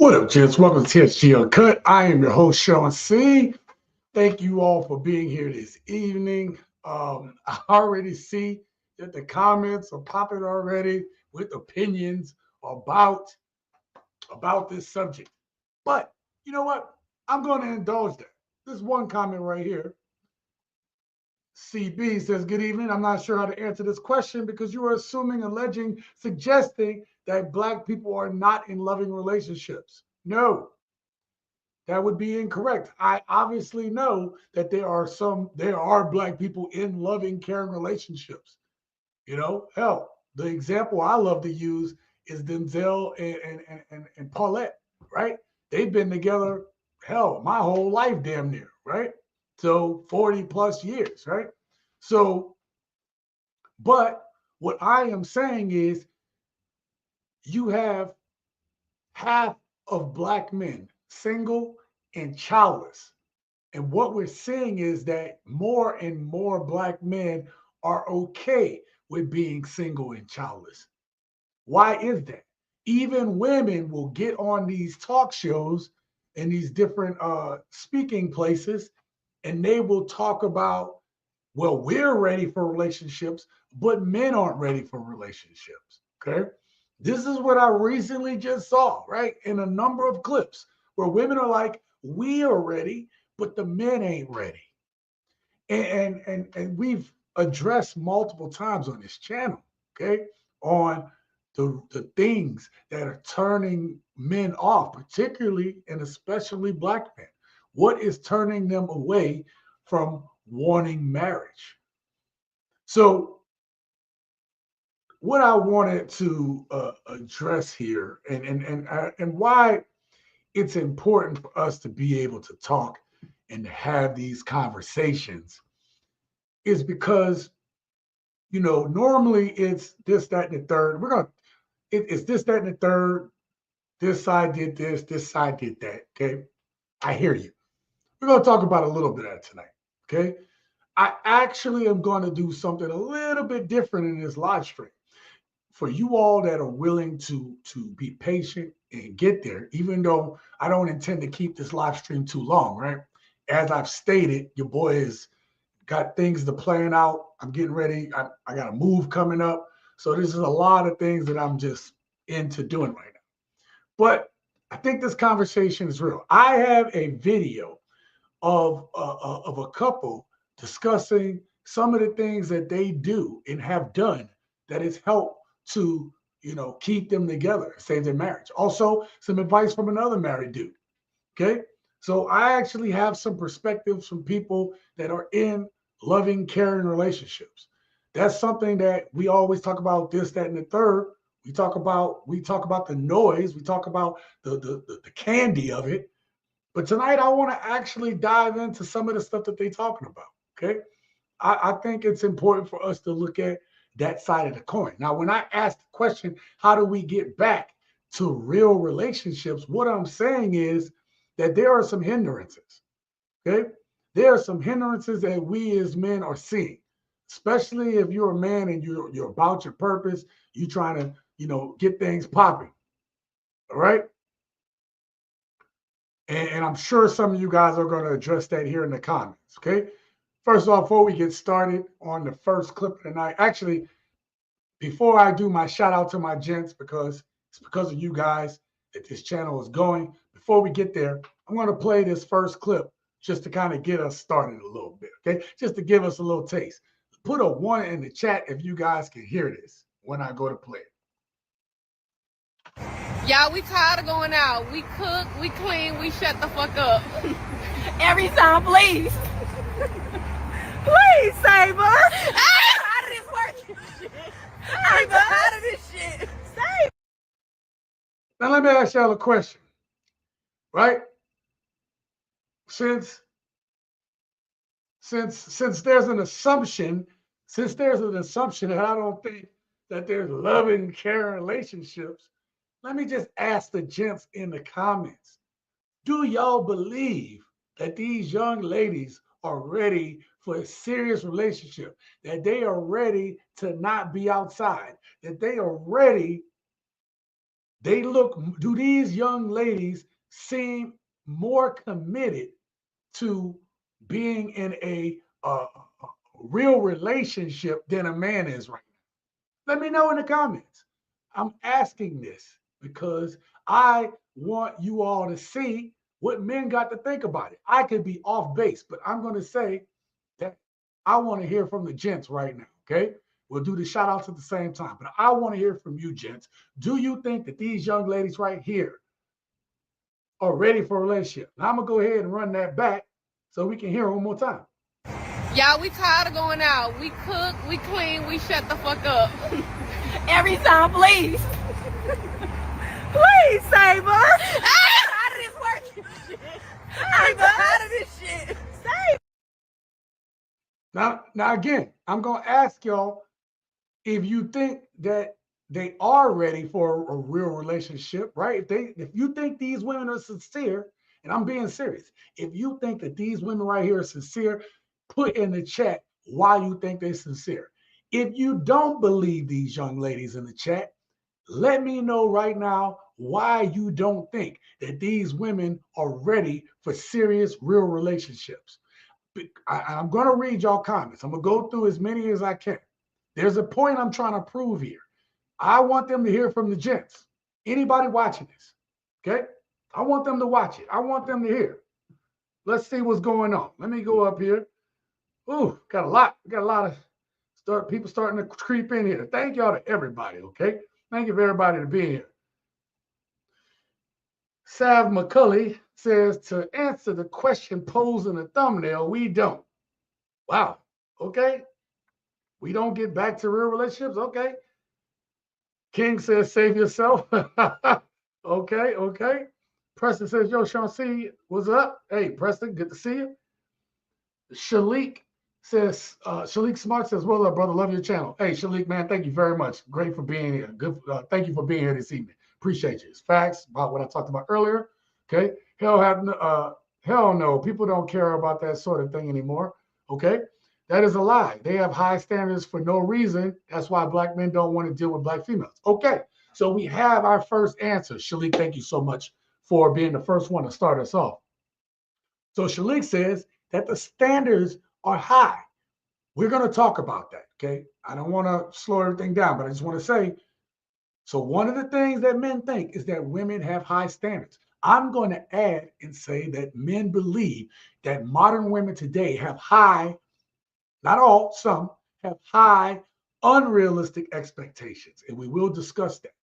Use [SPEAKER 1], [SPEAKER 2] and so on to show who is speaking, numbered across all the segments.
[SPEAKER 1] What up, gents? Welcome to TSG Uncut. I am your host, Sean C. Thank you all for being here this evening. I already see that the comments are popping already with opinions about, about this subject. But you know what? I'm going to indulge that. This one comment right here. CB says, good evening. I'm not sure how to answer this question because you are assuming, alleging, suggesting that Black people are not in loving relationships. No, that would be incorrect. I obviously know that there are Black people in loving, caring relationships. You know, hell, the example I love to use is Denzel and Paulette, right? They've been together, hell, my whole life, damn near, right? So 40 plus years, right? So, but what I am saying is you have half of Black men single and childless. And what we're seeing is that more and more Black men are okay with being single and childless. Why is that? Even women will get on these talk shows and these different speaking places, and they will talk about, well, we're ready for relationships, but men aren't ready for relationships. Okay. This is what I recently just saw, right? In a number of clips where women are like, we are ready, but the men ain't ready. And we've addressed multiple times on this channel, okay, on the things that are turning men off, particularly and especially Black men. What is turning them away from wanting marriage? So, what I wanted to address here, and why it's important for us to be able to talk and to have these conversations, is because normally it's this, that, and the third. It's this, that, and the third. This side did this side did that. Okay, I hear you. We're gonna talk about a little bit of that tonight. Okay, I actually am going to do something a little bit different in this live stream for you all that are willing to be patient and get there. Even though I don't intend to keep this live stream too long, right? As I've stated, your boy is got things to plan out. I'm getting ready. I got a move coming up. So this is a lot of things that I'm just into doing right now. But I think this conversation is real. I have a video of a couple discussing some of the things that they do and have done that has helped to keep them together, save their marriage. Also, some advice from another married dude. Okay. So I actually have some perspectives from people that are in loving, caring relationships. That's something that we always talk about this, that, and the third. We talk about the noise, we talk about the candy of it. But tonight I want to actually dive into some of the stuff that they're talking about. Okay. I think it's important for us to look at that side of the coin. Now, when I ask the question, how do we get back to real relationships? What I'm saying is that there are some hindrances. Okay. There are some hindrances that we as men are seeing, especially if you're a man and you're about your purpose, you're trying to, get things popping. All right. And I'm sure some of you guys are going to address that here in the comments. Okay. First off, before we get started on the first clip of the night, actually, before I do my shout out to my gents, because it's because of you guys that this channel is going, before we get there, I'm going to play this first clip just to kind of get us started a little bit, okay? Just to give us a little taste. Put a 1 in the chat if you guys can hear this when I go to play it.
[SPEAKER 2] Y'all, we tired of going out. We cook, we clean, we shut the fuck up. Every time, please. Please save us. I'm tired of this working shit. I'm tired of this shit. Save.
[SPEAKER 1] Now let me ask y'all a question, right? Since there's an assumption, that I don't think that there's loving, caring relationships, let me just ask the gents in the comments. Do y'all believe that these young ladies are ready for a serious relationship, that they are ready to not be outside, that they are ready Do these young ladies seem more committed to being in a real relationship than a man is right now? Let me know in the comments. I'm asking this because I want you all to see what men got to think about it. I could be off base, but I'm going to say that I want to hear from the gents right now. Okay. We'll do the shout outs at the same time, but I want to hear from you, gents. Do you think that these young ladies right here are ready for a relationship? Now I'm going to go ahead and run that back so we can hear it one more time.
[SPEAKER 2] Y'all, we tired of going out. We cook, we clean, we shut the fuck up. Every time, please. Please save us. I'm tired of this working shit. I'm tired of this shit. Save.
[SPEAKER 1] Now again, I'm gonna ask y'all if you think that they are ready for a real relationship, right? If you think these women are sincere, and I'm being serious, if you think that these women right here are sincere, put in the chat why you think they're sincere. If you don't believe these young ladies in the chat, let me know right now why you don't think that these women are ready for serious, real relationships. I'm going to read y'all comments. I'm going to go through as many as I can. There's a point I'm trying to prove here. I want them to hear from the gents. Anybody watching this, okay? I want them to watch it. I want them to hear. Let's see what's going on. Let me go up here. Ooh, got a lot. We got a lot of people starting to creep in here. Thank y'all to everybody, okay? Thank you for everybody to be here. Sav McCulley says, to answer the question posed in the thumbnail, we don't. Wow. Okay. We don't get back to real relationships. Okay. King says, save yourself. Okay. Preston says, yo, Sean C, what's up? Hey, Preston, good to see you. Shalik says, Shalik Smart says, well up, brother, love your channel. Hey, Shalik, man, thank you very much. Great for being here. Good. Thank you for being here this evening. Appreciate you. It's facts about what I talked about earlier. Okay. Hell no. People don't care about that sort of thing anymore. Okay. That is a lie. They have high standards for no reason. That's why black men don't want to deal with black females. Okay. So we have our first answer. Shalik, thank you so much for being the first one to start us off. So Shalik says that the standards are high. We're going to talk about that. Okay. I don't want to slow everything down, but I just want to say, so one of the things that men think is that women have high standards. I'm going to add and say that men believe that modern women today have high, not all, some have high, unrealistic expectations. And we will discuss that.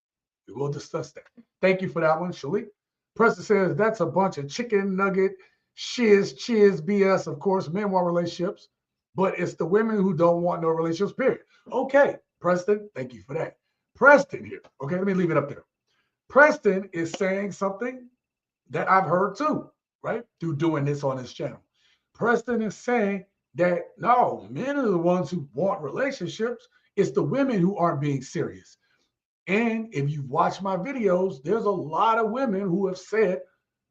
[SPEAKER 1] We will discuss that. Thank you for that one, Shalik. Preston says that's a bunch of chicken nugget, chiz BS. Of course, men want relationships, but it's the women who don't want no relationships, period. Okay, Preston, thank you for that. Preston here. Okay, let me leave it up there. Preston is saying something that I've heard too, right? Through doing this on his channel. Preston is saying that no, men are the ones who want relationships. It's the women who aren't being serious. And if you've watched my videos, there's a lot of women who have said,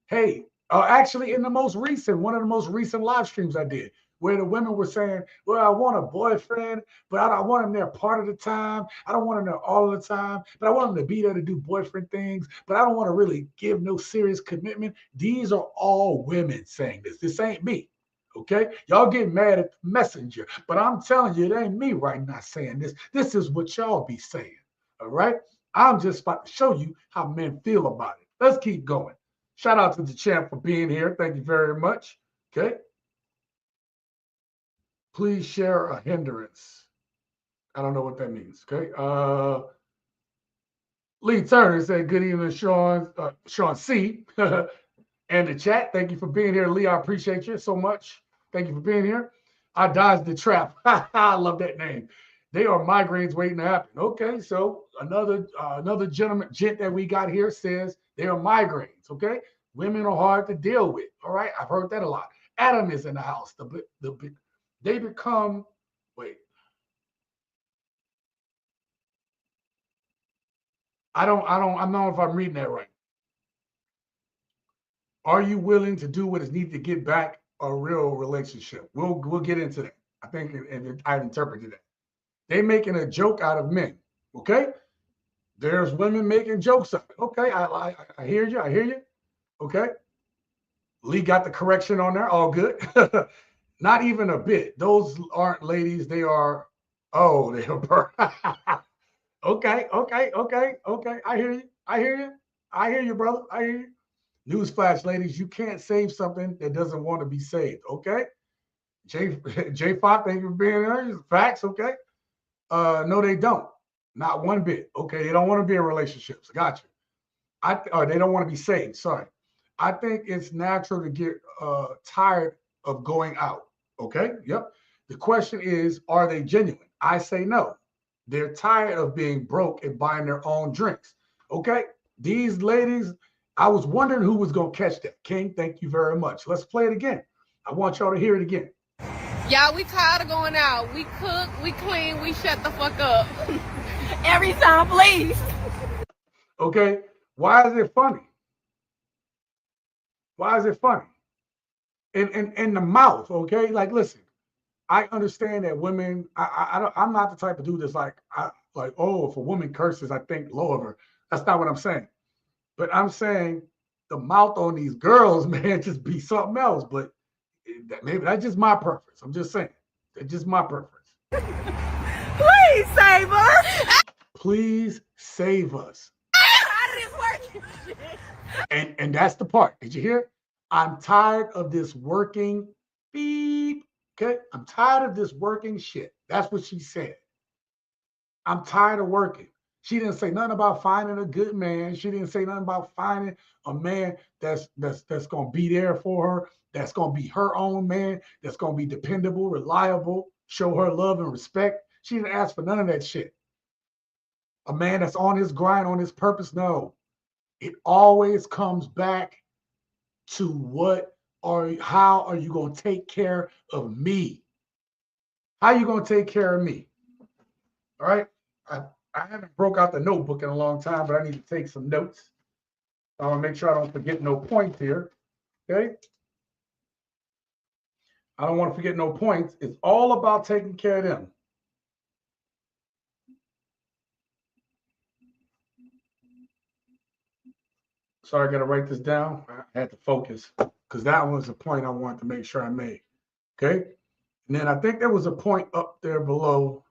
[SPEAKER 1] hey, actually in the most recent, one of the most recent live streams I did, where the women were saying, well, I want a boyfriend, but I want him there part of the time. I don't want him there all the time, but I want him to be there to do boyfriend things, but I don't want to really give no serious commitment. These are all women saying this. This ain't me. Okay. Y'all get mad at the messenger, but I'm telling you, it ain't me right now saying this. This is what y'all be saying. All right. I'm just about to show you how men feel about it. Let's keep going. Shout out to the champ for being here. Thank you very much. Okay. Please share a hindrance. I don't know what that means. Okay. Lee Turner said, good evening, Sean C. And the chat. Thank you for being here, Lee. I appreciate you so much. Thank you for being here. I dodged the trap. I love that name. They are migraines waiting to happen. Okay, so another gent that we got here says they are migraines. Okay, women are hard to deal with. All right, I've heard that a lot. Adam is in the house. They become. Wait. I don't know if I'm reading that right. Are you willing to do what is needed to get back a real relationship? We'll get into that. I think and I've interpreted that. They making a joke out of men. Okay. There's women making jokes of it. Okay, I hear you. I hear you. Okay. Lee got the correction on there. All good. Not even a bit. Those aren't ladies. They are, oh, they are. Okay, okay, okay, okay. I hear you. I hear you. I hear you, brother. I hear you. Newsflash, ladies, you can't save something that doesn't want to be saved. Okay. J J Fox, thank you for being there. Facts, okay. No, they don't. Not one bit. Okay, they don't want to be in relationships. I got you. Or they don't want to be saved. Sorry. I think it's natural to get tired of going out. Okay. Yep. The question is, are they genuine? I say no. They're tired of being broke and buying their own drinks. Okay. These ladies, I was wondering who was going to catch that. King, thank you very much. Let's play it again. I want y'all to hear it again.
[SPEAKER 2] Y'all, we tired of going out. We cook, we clean, we shut the fuck up. Every time, please.
[SPEAKER 1] Okay. Why is it funny? Why is it funny? In the mouth, okay? Like, listen, I understand that women. I'm not the type of dude that's like, oh, if a woman curses, I think low of her. That's not what I'm saying. But I'm saying the mouth on these girls, man, just be something else. But maybe that's just my preference. I'm just saying, that's just my preference.
[SPEAKER 2] Please save us.
[SPEAKER 1] Please save us.
[SPEAKER 2] How did this work?
[SPEAKER 1] And that's the part. Did you hear? I'm tired of this working beep. Okay. I'm tired of this working shit. That's what she said. I'm tired of working. She didn't say nothing about finding a good man. She didn't say nothing about finding a man that's gonna be there for her, that's gonna be her own man, that's gonna be dependable, reliable, show her love and respect. She didn't ask for none of that shit. A man that's on his grind, on his purpose. No. It always comes back to how are you gonna take care of me? How are you gonna take care of me? All right. I haven't broke out the notebook in a long time, but I need to take some notes. I want to make sure I don't forget no points here. Okay. I don't want to forget no points. It's all about taking care of them. Sorry, I got to write this down. I had to focus because that was a point I wanted to make sure I made. Okay. And then I think there was a point up there below.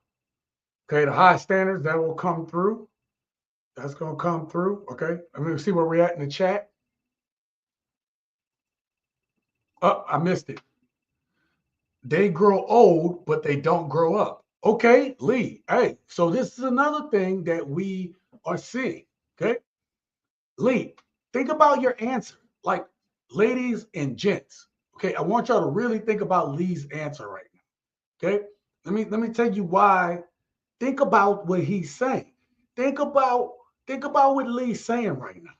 [SPEAKER 1] Okay. The high standards that will come through. That's going to come through. Okay. Let me see where we're at in the chat. Oh, I missed it. They grow old, but they don't grow up. Okay, Lee. Hey, so this is another thing that we are seeing. Okay. Lee, think about your answer. Like, ladies and gents. Okay. I want y'all to really think about Lee's answer right now. Okay. Let me tell you why. Think about what he's saying. Think about what Lee's saying right now.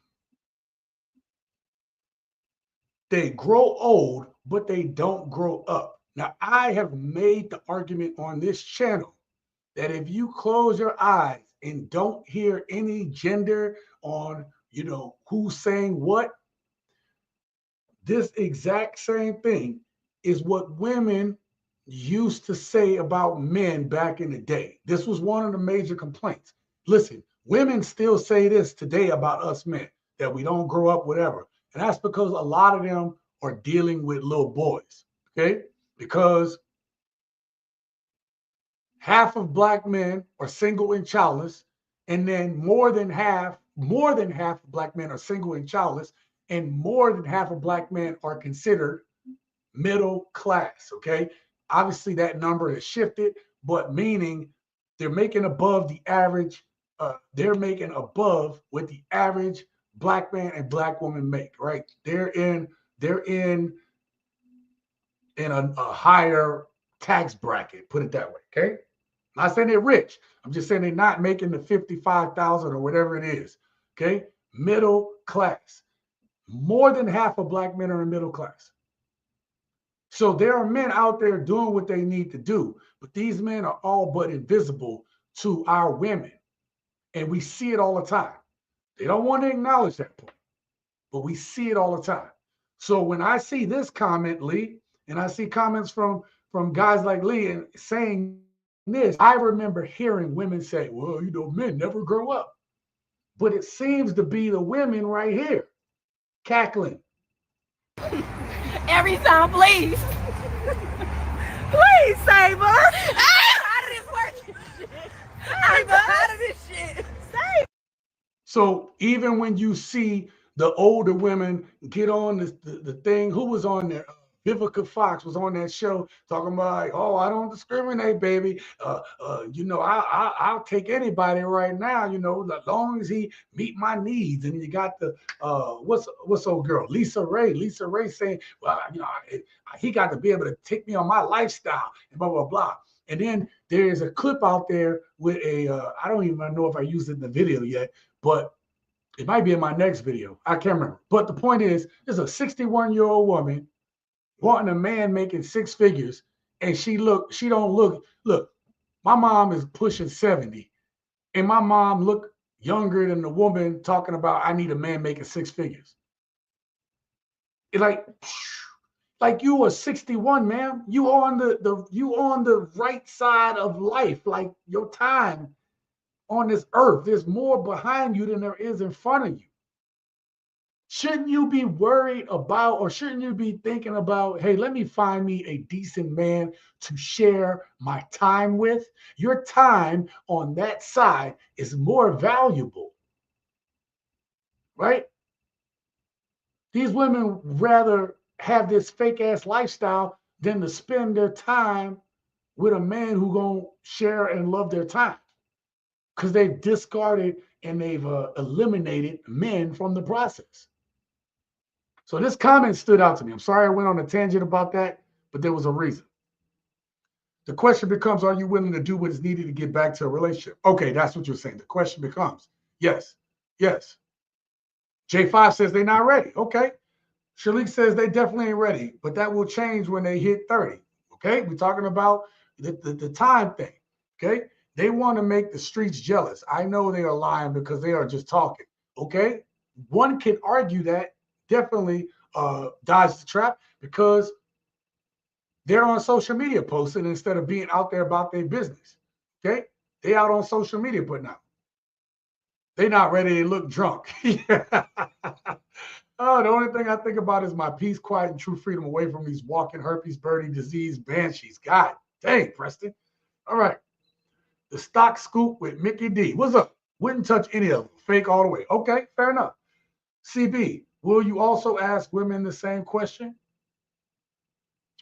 [SPEAKER 1] They grow old, but they don't grow up. Now, I have made the argument on this channel that if you close your eyes and don't hear any gender on, who's saying what, this exact same thing is what women used to say about men back in the day. This was one of the major complaints. Listen, women still say this today about us men, that we don't grow up, whatever. And that's because a lot of them are dealing with little boys, okay? Because half of black men are single and childless, and then more than half of black men are single and childless, and more than half of black men are considered middle class, okay? Obviously, that number has shifted, but meaning they're making above the average, they're making above what the average black man and black woman make, right? They're in a higher tax bracket, put it that way, okay? I'm not saying they're rich. I'm just saying they're not making the 55,000 or whatever it is, okay? Middle class. More than half of black men are in middle class. So there are men out there doing what they need to do, but these men are all but invisible to our women. And we see it all the time. They don't want to acknowledge that point, but we see it all the time. So when I see this comment, Lee, and I see comments from guys like Lee and saying this, I remember hearing women say, well, men never grow up. But it seems to be the women right here cackling.
[SPEAKER 2] Every time, please. Please save us. How did this work? I'm tired of this shit. Save.
[SPEAKER 1] So even when you see the older women get on the thing, who was on there? Vivica Fox was on that show talking about, like, oh, I don't discriminate, baby. I'll take anybody right now, as long as he meet my needs. And you got the what's old girl, Lisa Ray. Lisa Ray saying, well, he got to be able to take me on my lifestyle and blah blah blah. And then there's a clip out there with a I don't even know if I used it in the video yet, but it might be in my next video. I can't remember. But the point is, there's a 61-year-old woman wanting a man making six figures, and she don't look, my mom is pushing 70, and my mom look younger than the woman talking about, I need a man making six figures. It like you are 61, man. You on the right side of life. Like your time on this earth, there's more behind you than there is in front of you. Shouldn't you be worried about, or shouldn't you be thinking about, hey, let me find me a decent man to share my time with? Your time on that side is more valuable, right? These women rather have this fake ass lifestyle than to spend their time with a man who gonna share and love their time, because they've discarded and they've eliminated men from the process. So this comment stood out to me. I'm sorry I went on a tangent about that, but there was a reason. The question becomes, are you willing to do what is needed to get back to a relationship? Okay, that's what you're saying. The question becomes, yes. J5 says they're not ready. Okay. Shalik says they definitely ain't ready, but that will change when they hit 30. Okay. We're talking about the time thing. Okay. They want to make the streets jealous. I know they are lying because they are just talking. Okay. One can argue that definitely dodge the trap, because they're on social media posting instead of being out there about their business. Okay. They out on social media putting out. They not ready. They look drunk. Oh, the only thing I think about is my peace, quiet, and true freedom away from these walking herpes, birdie, disease, banshees. God dang, Preston. All right. The stock scoop with Mickey D. What's up? Wouldn't touch any of them. Fake all the way. Okay, fair enough. CB, will you also ask women the same question?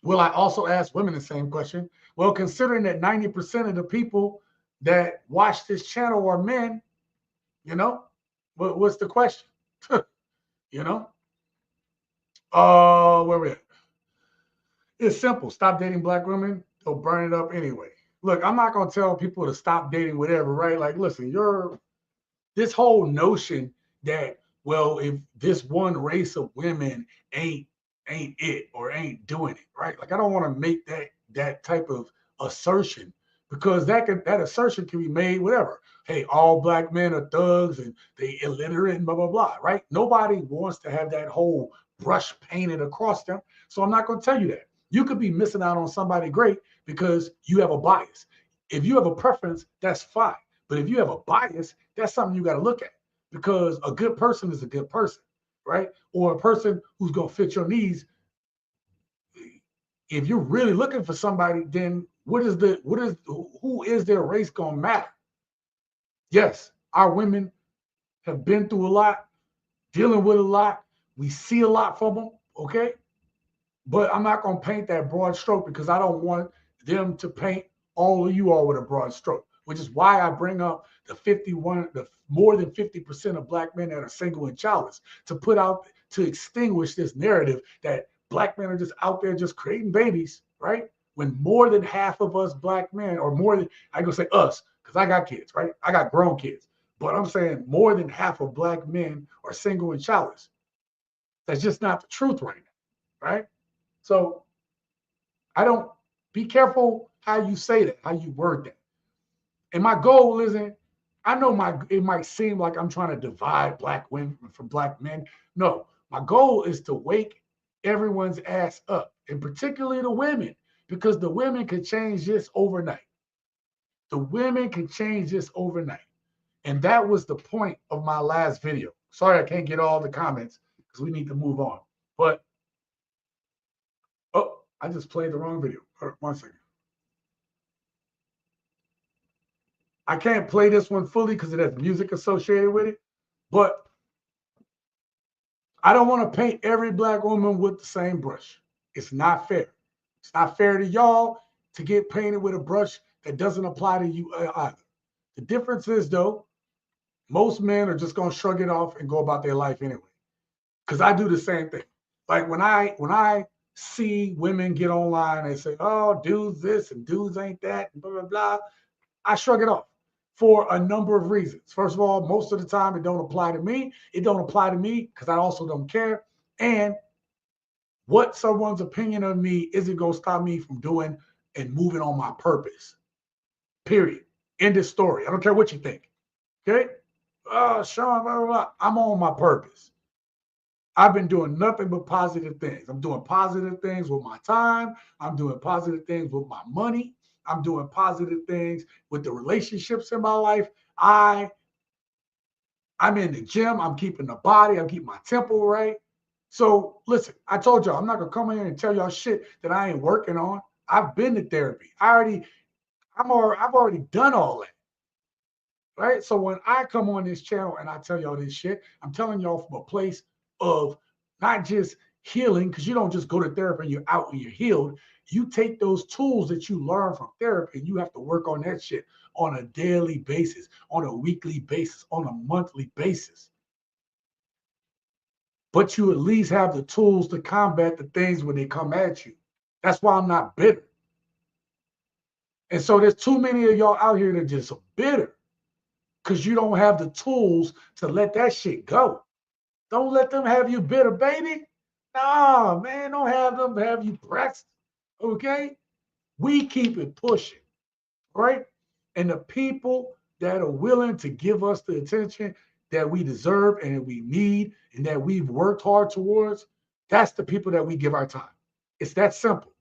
[SPEAKER 1] Will I also ask women the same question? Well, considering that 90% of the people that watch this channel are men, what's the question? Where we at? It's simple. Stop dating black women. They'll burn it up anyway. Look, I'm not going to tell people to stop dating whatever, right? Like, listen, this whole notion that, well, if this one race of women ain't it or ain't doing it, right? Like, I don't want to make that type of assertion, because that assertion can be made whatever. Hey, all black men are thugs and they illiterate and blah blah blah, right? Nobody wants to have that whole brush painted across them. So I'm not going to tell you that. You could be missing out on somebody great because you have a bias. If you have a preference, that's fine. But if you have a bias, that's something you got to look at, because a good person is a good person, right? Or a person who's going to fit your needs. If you're really looking for somebody, then who is their race going to matter? Yes, our women have been through a lot, dealing with a lot. We see a lot from them, okay? But I'm not going to paint that broad stroke, because I don't want them to paint all of you all with a broad stroke, which is why I bring up the more than 50% of black men that are single and childless, to extinguish this narrative that black men are just out there just creating babies, right? When more than half of us black men, or more than, I go say us, because I got kids, right? I got grown kids. But I'm saying more than half of black men are single and childless. That's just not the truth right now, right? So be careful how you say that, how you word that. And my goal isn't, it might seem like I'm trying to divide black women from black men. No, my goal is to wake everyone's ass up, and particularly the women, because the women can change this overnight. The women can change this overnight. And that was the point of my last video. Sorry, I can't get all the comments because we need to move on. But, oh, I just played the wrong video. 1 second. I can't play this one fully because it has music associated with it. But I don't want to paint every black woman with the same brush. It's not fair. It's not fair to y'all to get painted with a brush that doesn't apply to you either. The difference is, though, most men are just going to shrug it off and go about their life anyway. Because I do the same thing. Like when I see women get online and say, oh, dudes this and dudes ain't that, and blah, blah, blah, I shrug it off for a number of reasons. First of all, most of the time it don't apply to me. It don't apply to me because I also don't care. And what someone's opinion of me isn't going to stop me from doing and moving on my purpose. Period. End of story. I don't care what you think. Okay? Sean, blah, blah, blah. I'm on my purpose. I've been doing nothing but positive things. I'm doing positive things with my time. I'm doing positive things with my money. I'm doing positive things with the relationships in my life. I'm in the gym. I'm keeping the body. I'm keeping my temple right. So listen, I told y'all, I'm not going to come in here and tell y'all shit that I ain't working on. I've been to therapy. I've already done all that. Right? So when I come on this channel and I tell y'all this shit, I'm telling y'all from a place of not just healing, because you don't just go to therapy and you're out and you're healed. You take those tools that you learn from therapy and you have to work on that shit on a daily basis, on a weekly basis, on a monthly basis. But you at least have the tools to combat the things when they come at you. That's why I'm not bitter. And so there's too many of y'all out here that are just bitter because you don't have the tools to let that shit go. Don't let them have you bitter, baby. No, man, don't have them have you pressed. Okay? We keep it pushing, right? And the people that are willing to give us the attention that we deserve and we need and that we've worked hard towards, that's the people that we give our time. It's that simple.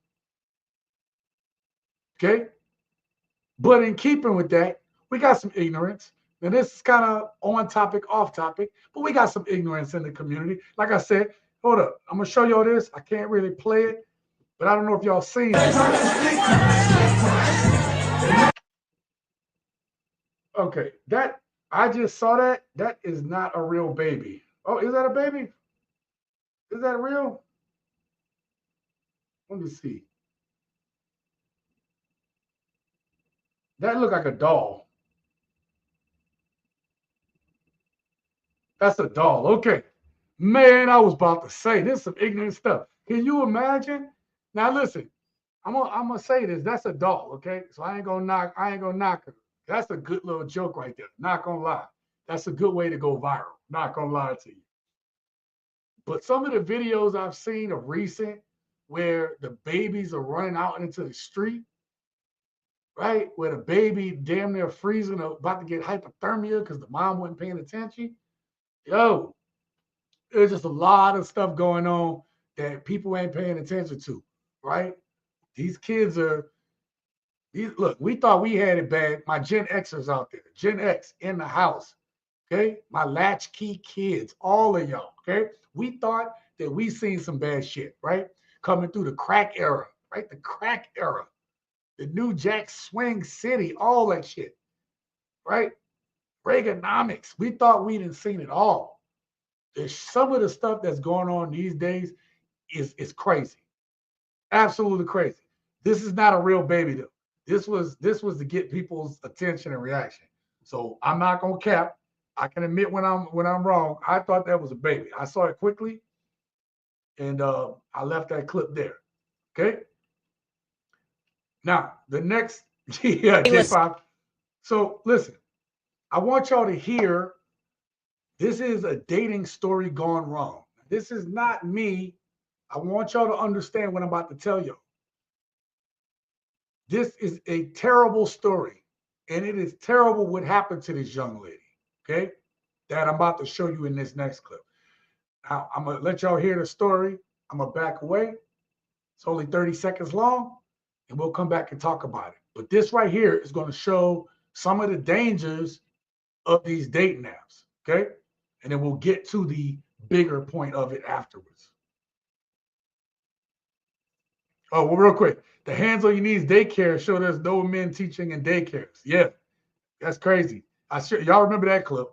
[SPEAKER 1] Okay? But in keeping with that, we got some ignorance. Now, this is kind of on topic, off topic, but we got some ignorance in the community. Like I said, hold up. I'm going to show y'all this. I can't really play it, but I don't know if y'all seen it. Okay, that I just saw that. That is not a real baby. Oh, is that a baby? Is that real? Let me see. That looked like a doll. That's a doll. Okay. Man, I was about to say this is some ignorant stuff. Can you imagine? Now listen, I'm gonna say this. That's a doll, okay? So I ain't gonna knock her. That's a good little joke right there. Not gonna lie. That's a good way to go viral. Not gonna lie to you. But some of the videos I've seen of recent where the babies are running out into the street, right? Where the baby damn near freezing, about to get hypothermia because the mom wasn't paying attention. Yo, there's just a lot of stuff going on that people ain't paying attention to, right? These kids are, look, we thought we had it bad. My Gen Xers out there, Gen X in the house, okay? My latchkey kids, all of y'all, okay? We thought that we seen some bad shit, right? Coming through the crack era, right? The crack era, the New Jack Swing City, all that shit, right? Reaganomics. We thought we didn't seen it all. There's some of the stuff that's going on these days is crazy. Absolutely crazy. This is not a real baby though. This was to get people's attention and reaction. So I'm not gonna cap. I can admit when I'm wrong. I thought that was a baby. I saw it quickly, and I left that clip there. Okay. Now the next, yeah, J5. So listen, I want y'all to hear. This is a dating story gone wrong. This is not me. I want y'all to understand what I'm about to tell you. This is a terrible story, and it is terrible what happened to this young lady, okay, that I'm about to show you in this next clip. Now, I'm going to let y'all hear the story. I'm going to back away. It's only 30 seconds long, and we'll come back and talk about it. But this right here is going to show some of the dangers of these dating apps, okay? And then we'll get to the bigger point of it afterwards. Oh, well, real quick. The hands on your knees daycare show there's no men teaching in daycares. Yeah, that's crazy. Y'all remember that clip?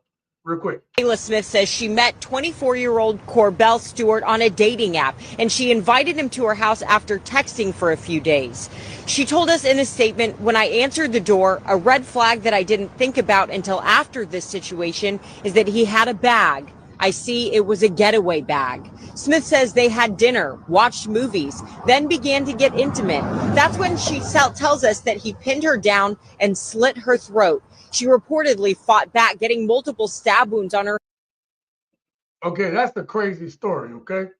[SPEAKER 1] Real quick.
[SPEAKER 3] Kayla Smith says she met 24-year-old Corbell Stewart on a dating app, and she invited him to her house after texting for a few days. She told us in a statement, when I answered the door, a red flag that I didn't think about until after this situation is that he had a bag. I see it was a getaway bag. Smith says they had dinner, watched movies, then began to get intimate. That's when she tells us that he pinned her down and slit her throat. She reportedly fought back, getting multiple stab wounds on her.
[SPEAKER 1] Okay, that's the crazy story, okay?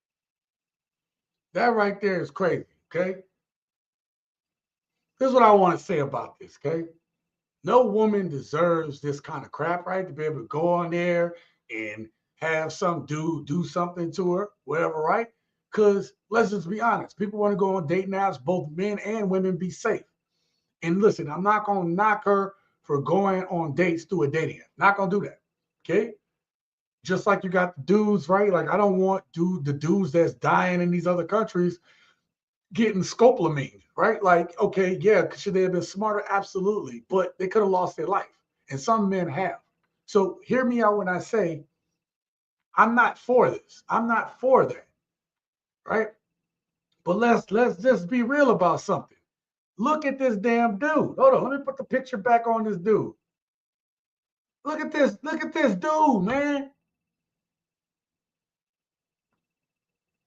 [SPEAKER 1] That right there is crazy, okay? Here's what I want to say about this, okay? No woman deserves this kind of crap, right? To be able to go on there and have some dude do something to her, whatever, right? Because let's just be honest, people want to go on dating apps, both men and women be safe. And listen, I'm not going to knock her for going on dates through a dating app. Not going to do that, okay? Just like you got the dudes, right? Like I don't want the dudes that's dying in these other countries getting scopolamine, right? Like, okay, yeah, should they have been smarter? Absolutely. But they could have lost their life. And some men have. So hear me out when I say I'm not for this. I'm not for that. Right? But let's just be real about something. Look at this damn dude. Hold on, let me put the picture back on this dude. Look at this. Look at this dude, man.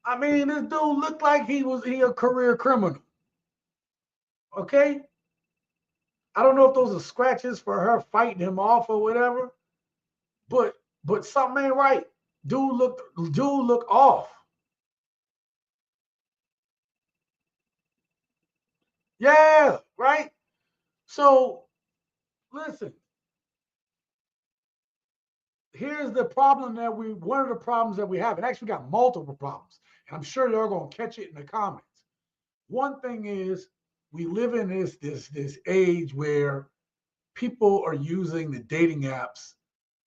[SPEAKER 1] I mean, this dude looked like he a career criminal. Okay? I don't know if those are scratches for her fighting him off or whatever, but something ain't right. Dude look off. Yeah, right. So listen, here's the problem one of the problems that we have, and actually got multiple problems, and I'm sure you're gonna catch it in the comments. One thing is we live in this age where people are using the dating apps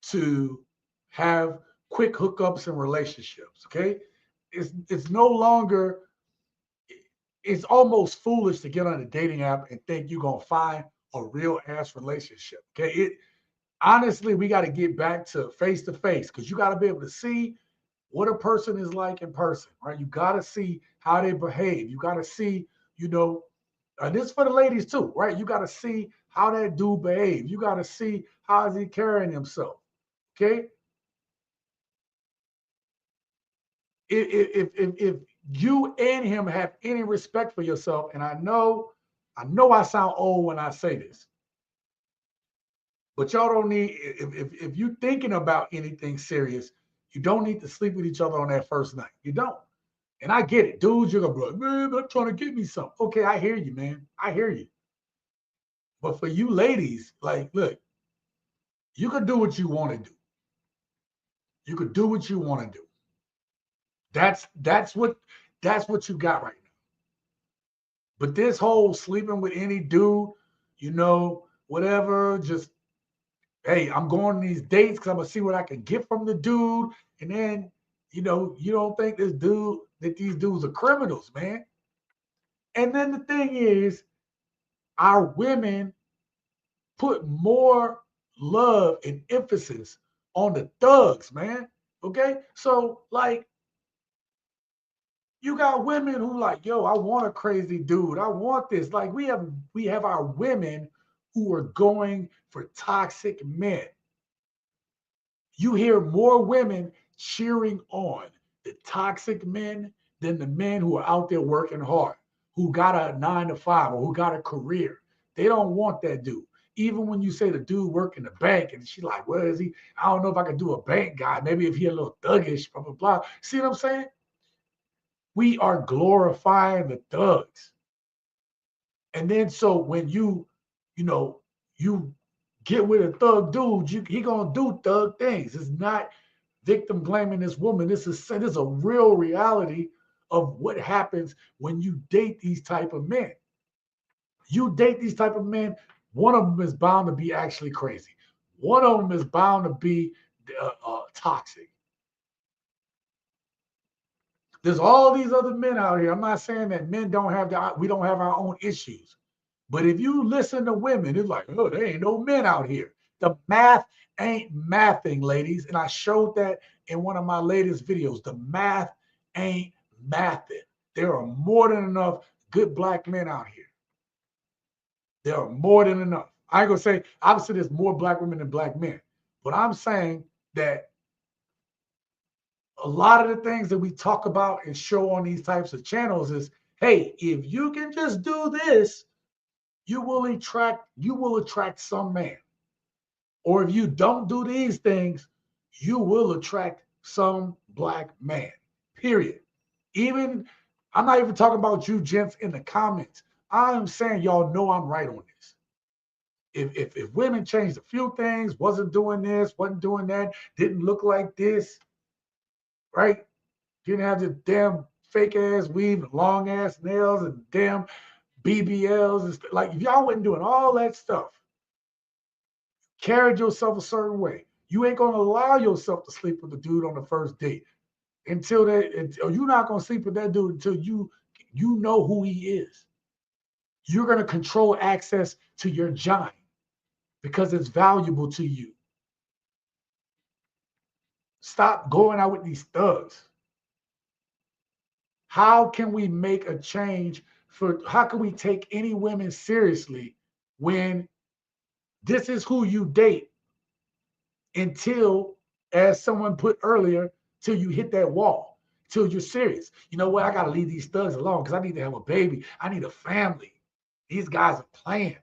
[SPEAKER 1] to have quick hookups and relationships. Okay, it's no longer. It's almost foolish to get on a dating app and think you're gonna find a real ass relationship. Okay, honestly we got to get back to face because you got to be able to see what a person is like in person, right? You got to see how they behave. You got to see, you know, and this is for the ladies too, right? You got to see how that dude behaves. You got to see how is he carrying himself. Okay, if you and him have any respect for yourself, and I sound old when I say this, but y'all don't need if you're thinking about anything serious, you don't need to sleep with each other on that first night. You don't. And I get it, dudes. You're gonna be like, man, I'm trying to get me some. Okay, I hear you, man. I hear you. But for you ladies, like, look, you could do what you want to do. You could do what you want to do. That's what you got right now. But this whole sleeping with any dude, whatever, just hey, I'm going on these dates because I'm gonna see what I can get from the dude. And then, you don't think these dudes are criminals, man. And then the thing is, our women put more love and emphasis on the thugs, man. Okay. So like you got women who like, yo, I want a crazy dude. I want this. Like we have our women who are going for toxic men. You hear more women cheering on the toxic men than the men who are out there working hard, who got a 9 to 5 or who got a career. They don't want that dude. Even when you say the dude work in the bank and she's like, where is he? I don't know if I can do a bank guy. Maybe if he a little thuggish, blah, blah, blah. See what I'm saying? We are glorifying the thugs. And then so when you get with a thug dude, he gonna do thug things. It's not victim blaming this woman. This is a real reality of what happens when you date these type of men. You date these type of men, one of them is bound to be actually crazy. one of them is bound to be toxic. There's all these other men out here. I'm not saying that men don't have we don't have our own issues. But if you listen to women, it's like, oh, there ain't no men out here. The math ain't mathing, ladies. And I showed that in one of my latest videos. The math ain't mathing. There are more than enough good black men out here. There are more than enough. I ain't gonna say, obviously, there's more black women than black men. But I'm saying that a lot of the things that we talk about and show on these types of channels is, hey, if you can just do this, you will attract some man. Or if you don't do these things, you will attract some black man. Period. Even I'm not even talking about you gents in the comments. I'm saying y'all know I'm right on this. If women changed a few things, wasn't doing this, wasn't doing that, didn't look like this, right? Didn't have the damn fake ass weave and long ass nails and damn BBLs and stuff. Like if y'all wasn't doing all that stuff, carried yourself a certain way, you ain't gonna allow yourself to sleep with the dude on the first date until you're not gonna sleep with that dude until you know who he is. You're gonna control access to your giant because it's valuable to you. Stop going out with these thugs. How can we make a change how can we take any women seriously when this is who you date until, as someone put earlier, till you hit that wall, till you're serious? You know what? I got to leave these thugs alone because I need to have a baby. I need a family. These guys are playing.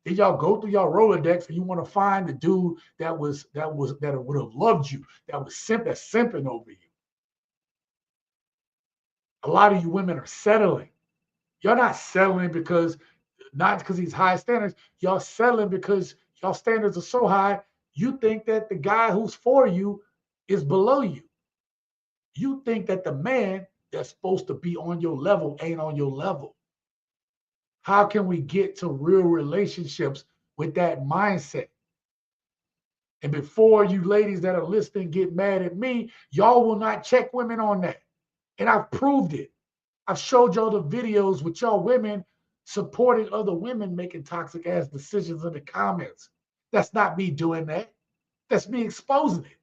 [SPEAKER 1] Then y'all go through y'all Rolodex and you want to find the dude that would have loved you, that was simping over you. A lot of you women are settling. You're not settling not because he's high standards. Y'all settling because y'all standards are so high, you think that the guy who's for you is below you. You think that the man that's supposed to be on your level ain't on your level. How can we get to real relationships with that mindset? And before you ladies that are listening get mad at me, y'all will not check women on that. And I've proved it. I've showed y'all the videos with y'all women supporting other women making toxic ass decisions in the comments. That's not me doing that. That's me exposing it.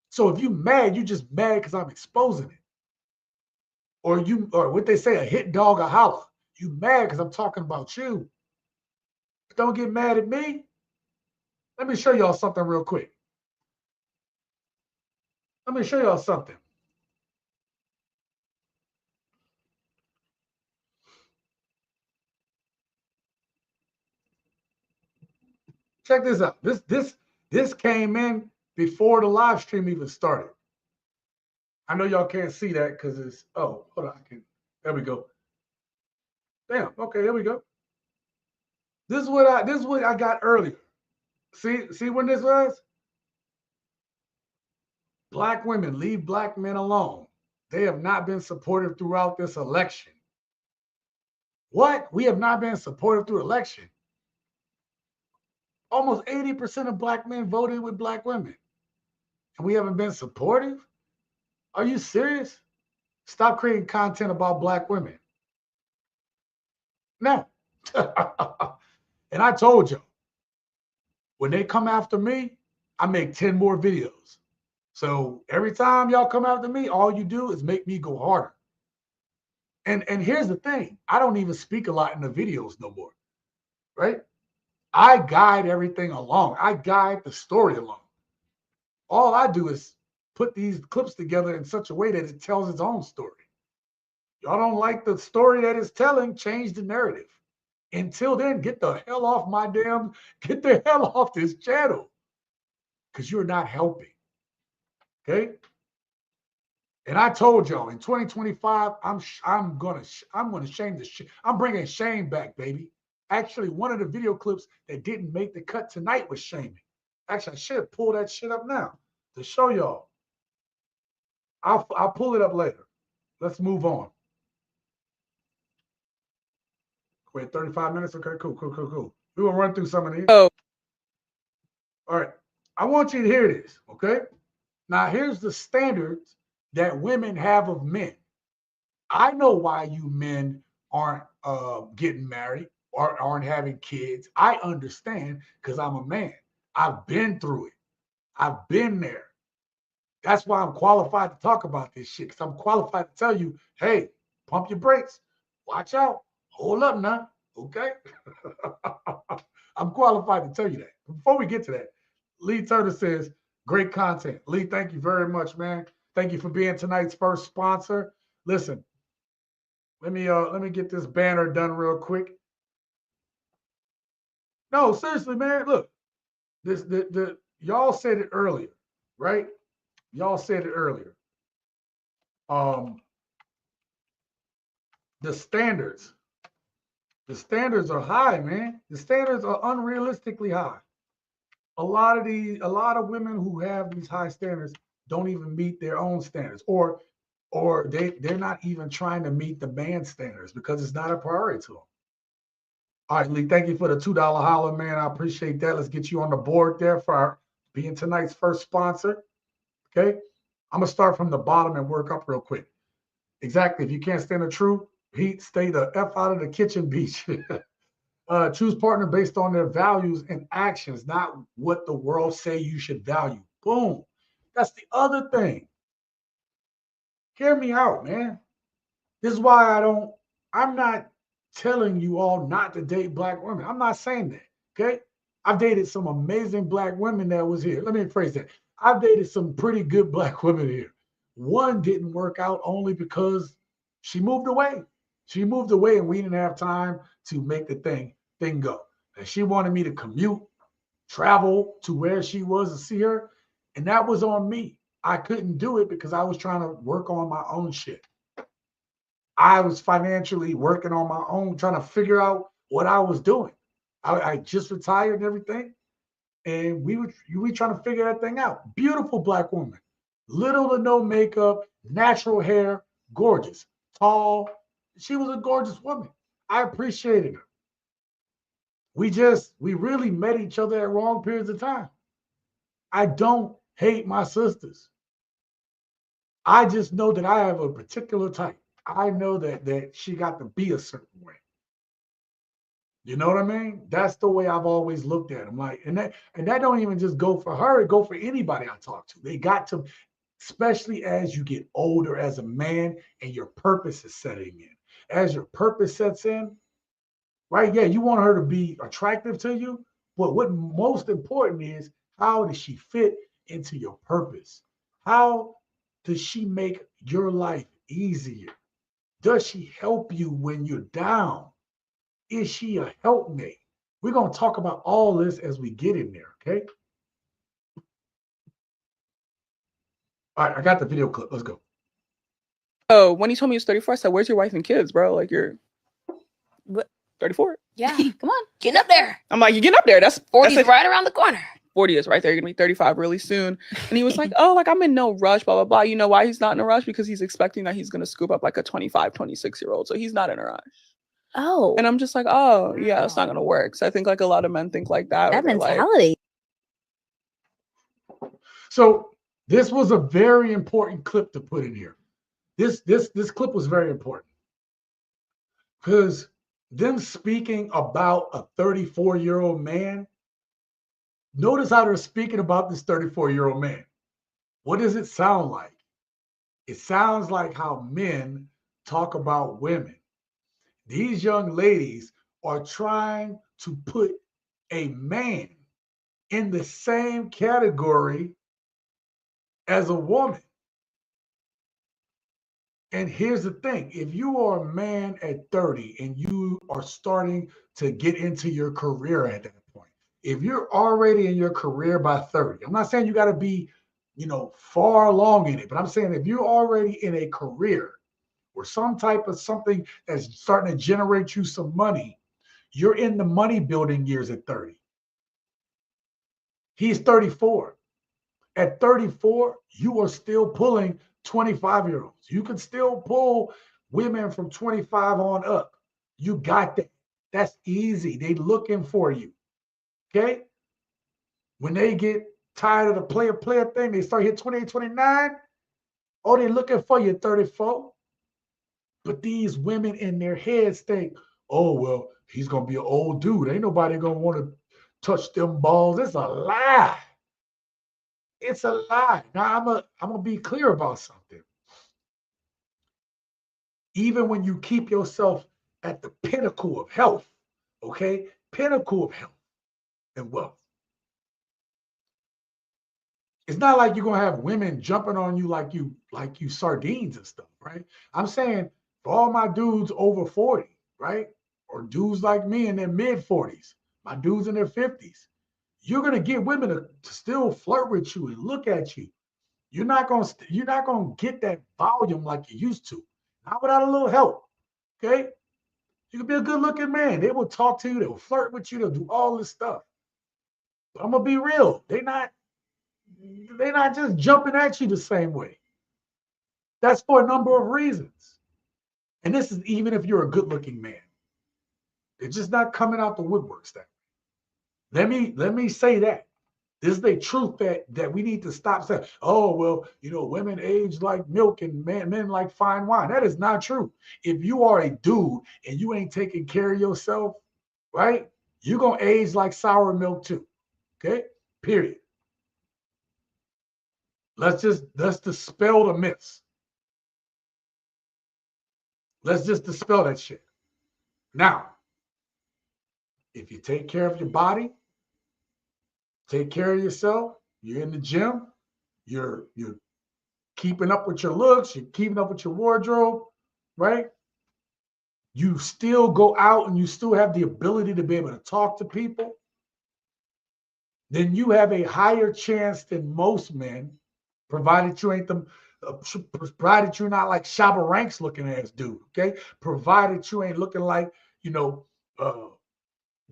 [SPEAKER 1] So if you mad, you just mad because I'm exposing it. Or what they say, a hit dog a holler. You mad because I'm talking about you. But don't get mad at me. Let me show y'all something real quick. Let me show y'all something. Check this out. This came in before the live stream even started. I know y'all can't see that because it's, oh, hold on. There we go. Damn. Okay, there we go. This is what I got earlier. See when this was? Black women, leave black men alone. They have not been supportive throughout this election. What? We have not been supportive through election. Almost 80% of black men voted with black women. And we haven't been supportive? Are you serious? Stop creating content about black women. No. And I told you, when they come after me, I make 10 more videos. So every time y'all come after me, all you do is make me go harder. And here's the thing. I don't even speak a lot in the videos no more, right? I guide everything along. I guide the story along. All I do is put these clips together in such a way that it tells its own story. Y'all don't like the story that it's telling, change the narrative. Until then, get the hell off this channel, because you're not helping. Okay? And I told y'all in 2025, I'm gonna shame the shit. I'm bringing shame back, baby. Actually, one of the video clips that didn't make the cut tonight was shaming. Actually, I should pull that shit up now to show y'all. I'll pull it up later. Let's move on. Wait, 35 minutes? Okay, cool. We will run through some of these.
[SPEAKER 3] Oh.
[SPEAKER 1] All right. I want you to hear this, okay? Now, here's the standards that women have of men. I know why you men aren't getting married or aren't having kids. I understand because I'm a man. I've been through it. I've been there. That's why I'm qualified to talk about this shit. Because I'm qualified to tell you, hey, pump your brakes. Watch out. Hold up now. Okay. I'm qualified to tell you that. Before we get to that, Lee Turner says, great content. Lee, thank you very much, man. Thank you for being tonight's first sponsor. Listen, let me get this banner done real quick. No, seriously, man. Look, the y'all said it earlier, right? Y'all said it earlier. Um, the standards, the standards are high, man. The standards are unrealistically high. A lot of women who have these high standards don't even meet their own standards, or they're not even trying to meet the man's standards because it's not a priority to them. All right, Lee, thank you for the $2 holler, man. I appreciate that. Let's get you on the board there for being tonight's first sponsor. Okay. I'm going to start from the bottom and work up real quick. Exactly. If you can't stand the truth, heat, stay the F out of the kitchen beach. Choose partner based on their values and actions, not what the world say you should value. Boom. That's the other thing. Hear me out, man. This is why I'm not telling you all not to date black women. I'm not saying that. Okay. I've dated some amazing black women that was here. Let me rephrase that. I've dated some pretty good black women here. One didn't work out only because she moved away. She moved away and we didn't have time to make the thing go. And she wanted me to commute, travel to where she was to see her. And that was on me. I couldn't do it because I was trying to work on my own shit. I was financially working on my own, trying to figure out what I was doing. I just retired and everything. And we trying to figure that thing out. Beautiful black woman, little to no makeup, natural hair, gorgeous, tall. She was a gorgeous woman. I appreciated her. We really met each other at wrong periods of time. I don't hate my sisters. I just know that I have a particular type. I know that she got to be a certain way. You know what I mean? That's the way I've always looked at them. Like, and that don't even just go for her, it go for anybody I talk to. They got to, especially as you get older as a man and your purpose is setting in. As your purpose sets in, right? Yeah, you want her to be attractive to you, but what most important is how does she fit into your purpose? How does she make your life easier? Does she help you when you're down? Is she a helpmate? We're going to talk about all this as we get in there, okay? All right, I got the video clip. Let's go.
[SPEAKER 4] Oh, when he told me he was 34, I said, where's your wife and kids, bro? Like, you're 34?
[SPEAKER 2] Yeah, come on, get up there.
[SPEAKER 4] I'm like, you getting up there. That's
[SPEAKER 2] 40's
[SPEAKER 4] that's
[SPEAKER 2] right around the corner.
[SPEAKER 4] 40 is right there. You're going to be 35 really soon. And he was like, oh, like, I'm in no rush, blah, blah, blah. You know why he's not in a rush? Because he's expecting that he's going to scoop up like a 25, 26-year-old. So he's not in a rush.
[SPEAKER 2] Oh.
[SPEAKER 4] And I'm just like, oh, yeah, it's not going to work. So I think like a lot of men think like that.
[SPEAKER 2] That mentality.
[SPEAKER 1] Like... So this was a very important clip to put in here. This clip was very important because them speaking about a 34-year-old man, notice how they're speaking about this 34-year-old man. What does it sound like? It sounds like how men talk about women. These young ladies are trying to put a man in the same category as a woman. And here's the thing, if you are a man at 30 and you are starting to get into your career at that point, if you're already in your career by 30, I'm not saying you got to be, far along in it, but I'm saying if you're already in a career or some type of something that's starting to generate you some money, you're in the money building years at 30. He's 34. At 34, you are still pulling 25-year-olds. You can still pull women from 25 on up. You got that. That's easy. They looking for you. Okay? When they get tired of the player thing, they start hit 28, 29. Oh, they're looking for you 34. But these women in their heads think, oh, well, he's going to be an old dude. Ain't nobody going to want to touch them balls. It's a lie. It's a lie. Now, I'm going to be clear about something. Even when you keep yourself at the pinnacle of health, okay? Pinnacle of health and wealth. It's not like you're gonna have women jumping on you like you sardines and stuff, right? I'm saying for all my dudes over 40, right? Or dudes like me in their mid 40s, my dudes in their 50s, you're gonna get women to still flirt with you and look at you. You're not gonna get that volume like you used to. Not without a little help. Okay? You can be a good looking man. They will talk to you, they will flirt with you, they'll do all this stuff. But I'm gonna be real. They're not just jumping at you the same way. That's for a number of reasons. And this is even if you're a good looking man. They're just not coming out the woodworks that way. Let me say that. This is a truth that we need to stop saying, oh, well, women age like milk and men like fine wine. That is not true. If you are a dude and you ain't taking care of yourself, right, you're going to age like sour milk too. Okay? Period. Let's dispel the myths. Let's just dispel that shit. Now, if you take care of your body, take care of yourself, you're in the gym, you're keeping up with your looks, you're keeping up with your wardrobe, right? You still go out and you still have the ability to be able to talk to people, then you have a higher chance than most men, provided you ain't them, provided you're not like Shabba Ranks looking ass dude, okay? Provided you ain't looking like,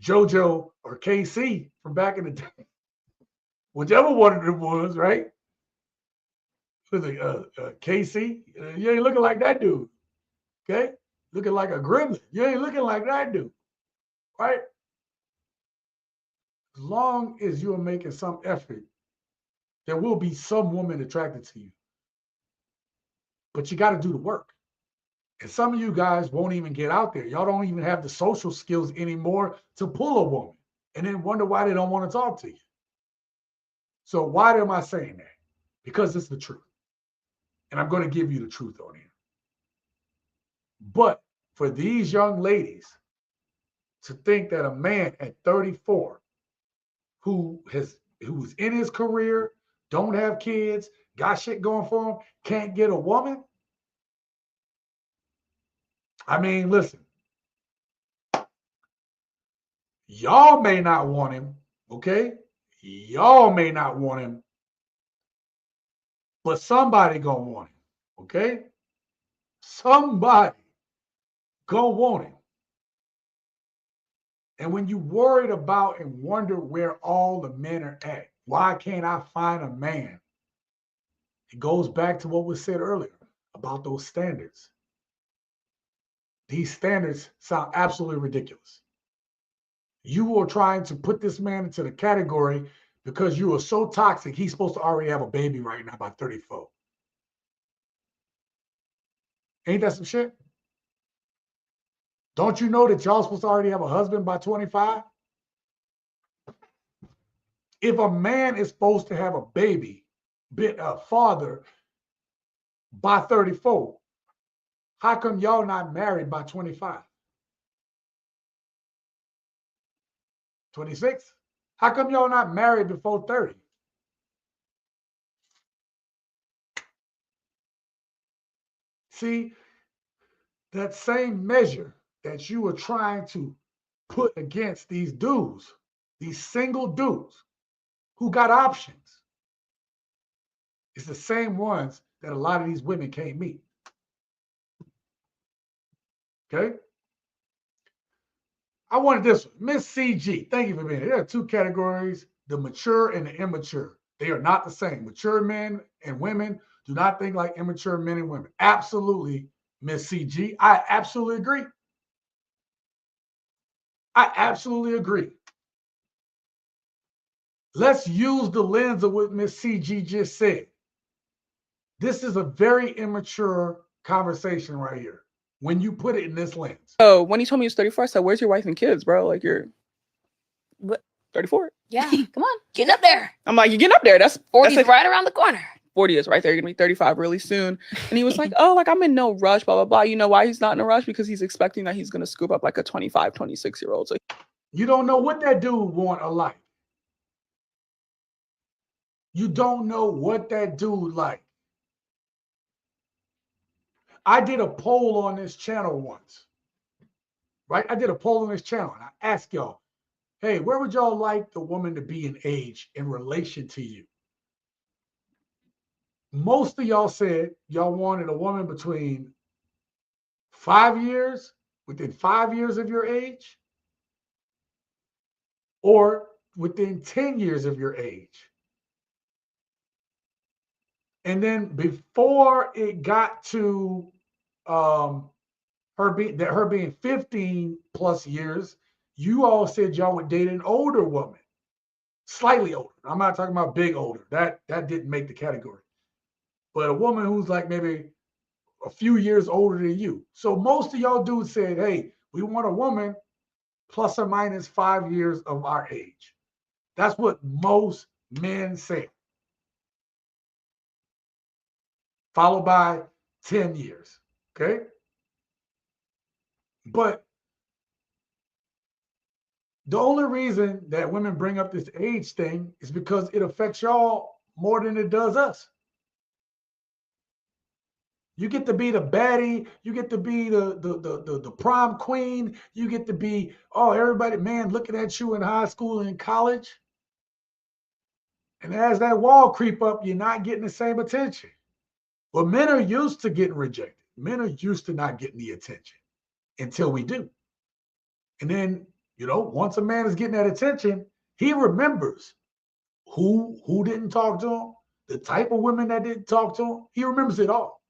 [SPEAKER 1] JoJo or KC from back in the day, whichever one of them was, right? Was it KC? You ain't looking like that dude, okay? Looking like a gremlin. You ain't looking like that dude, right? As long as you're making some effort, there will be some woman attracted to you. But you got to do the work. And some of you guys won't even get out there. Y'all don't even have the social skills anymore to pull a woman and then wonder why they don't want to talk to you. So why am I saying that? Because it's the truth. And I'm going to give you the truth on here. But for these young ladies to think that a man at 34 who's in his career, don't have kids, got shit going for him, can't get a woman. I mean, listen, y'all may not want him, okay? Y'all may not want him, but somebody gonna want him, okay? Somebody gonna want him. And when you worried about and wonder where all the men are at, why can't I find a man? It goes back to what was said earlier about those standards. These standards sound absolutely ridiculous. You are trying to put this man into the category because you are so toxic, he's supposed to already have a baby right now by 34. Ain't that some shit? Don't you know that y'all supposed to already have a husband by 25? If a man is supposed to have a baby, a father by 34, how come y'all not married by 25? 26? How come y'all not married before 30? See, that same measure that you were trying to put against these dudes, these single dudes who got options, it's the same ones that a lot of these women can't meet. Okay? I wanted this one. Miss CG, thank you for being here. There are two categories, the mature and the immature. They are not the same. Mature men and women do not think like immature men and women. Absolutely, Miss CG. I absolutely agree. I absolutely agree. Let's use the lens of what Miss CG just said. This is a very immature conversation right here when you put it in this lens.
[SPEAKER 4] Oh, when he told me he was 34, I said, "Where's your wife and kids, bro? Like you're 34."
[SPEAKER 2] Yeah, come on, get up there.
[SPEAKER 4] I'm like, "You're getting up there. That's
[SPEAKER 2] 40's
[SPEAKER 4] that's
[SPEAKER 2] right around the corner.
[SPEAKER 4] 40 is right there. You're gonna be 35 really soon." And he was like, "Oh, like I'm in no rush, blah blah blah." You know why he's not in a rush? Because he's expecting that he's gonna scoop up like a 25, 26-year-old. So
[SPEAKER 1] you don't know what that dude want alike. You don't know what that dude like. I did a poll on this channel once, right? I did a poll on this channel and I asked y'all, hey, where would y'all like the woman to be in age in relation to you? Most of y'all said y'all wanted a woman between 5 years, within 5 years of your age, or within 10 years of your age. And then before it got to her being 15 plus years, you all said y'all would date an older woman, slightly older. I'm not talking about big older. That didn't make the category. But a woman who's like maybe a few years older than you. So most of y'all dudes said, hey, we want a woman plus or minus 5 years of our age. That's what most men say. Followed by 10 years. Okay. But the only reason that women bring up this age thing is because it affects y'all more than it does us. You get to be the baddie. You get to be the prom queen. You get to be, oh, everybody, man, looking at you in high school and in college. And as that wall creep up, you're not getting the same attention. Well, men are used to getting rejected. Men are used to not getting the attention until we do. And then, once a man is getting that attention, he remembers who didn't talk to him, the type of women that didn't talk to him. He remembers it all.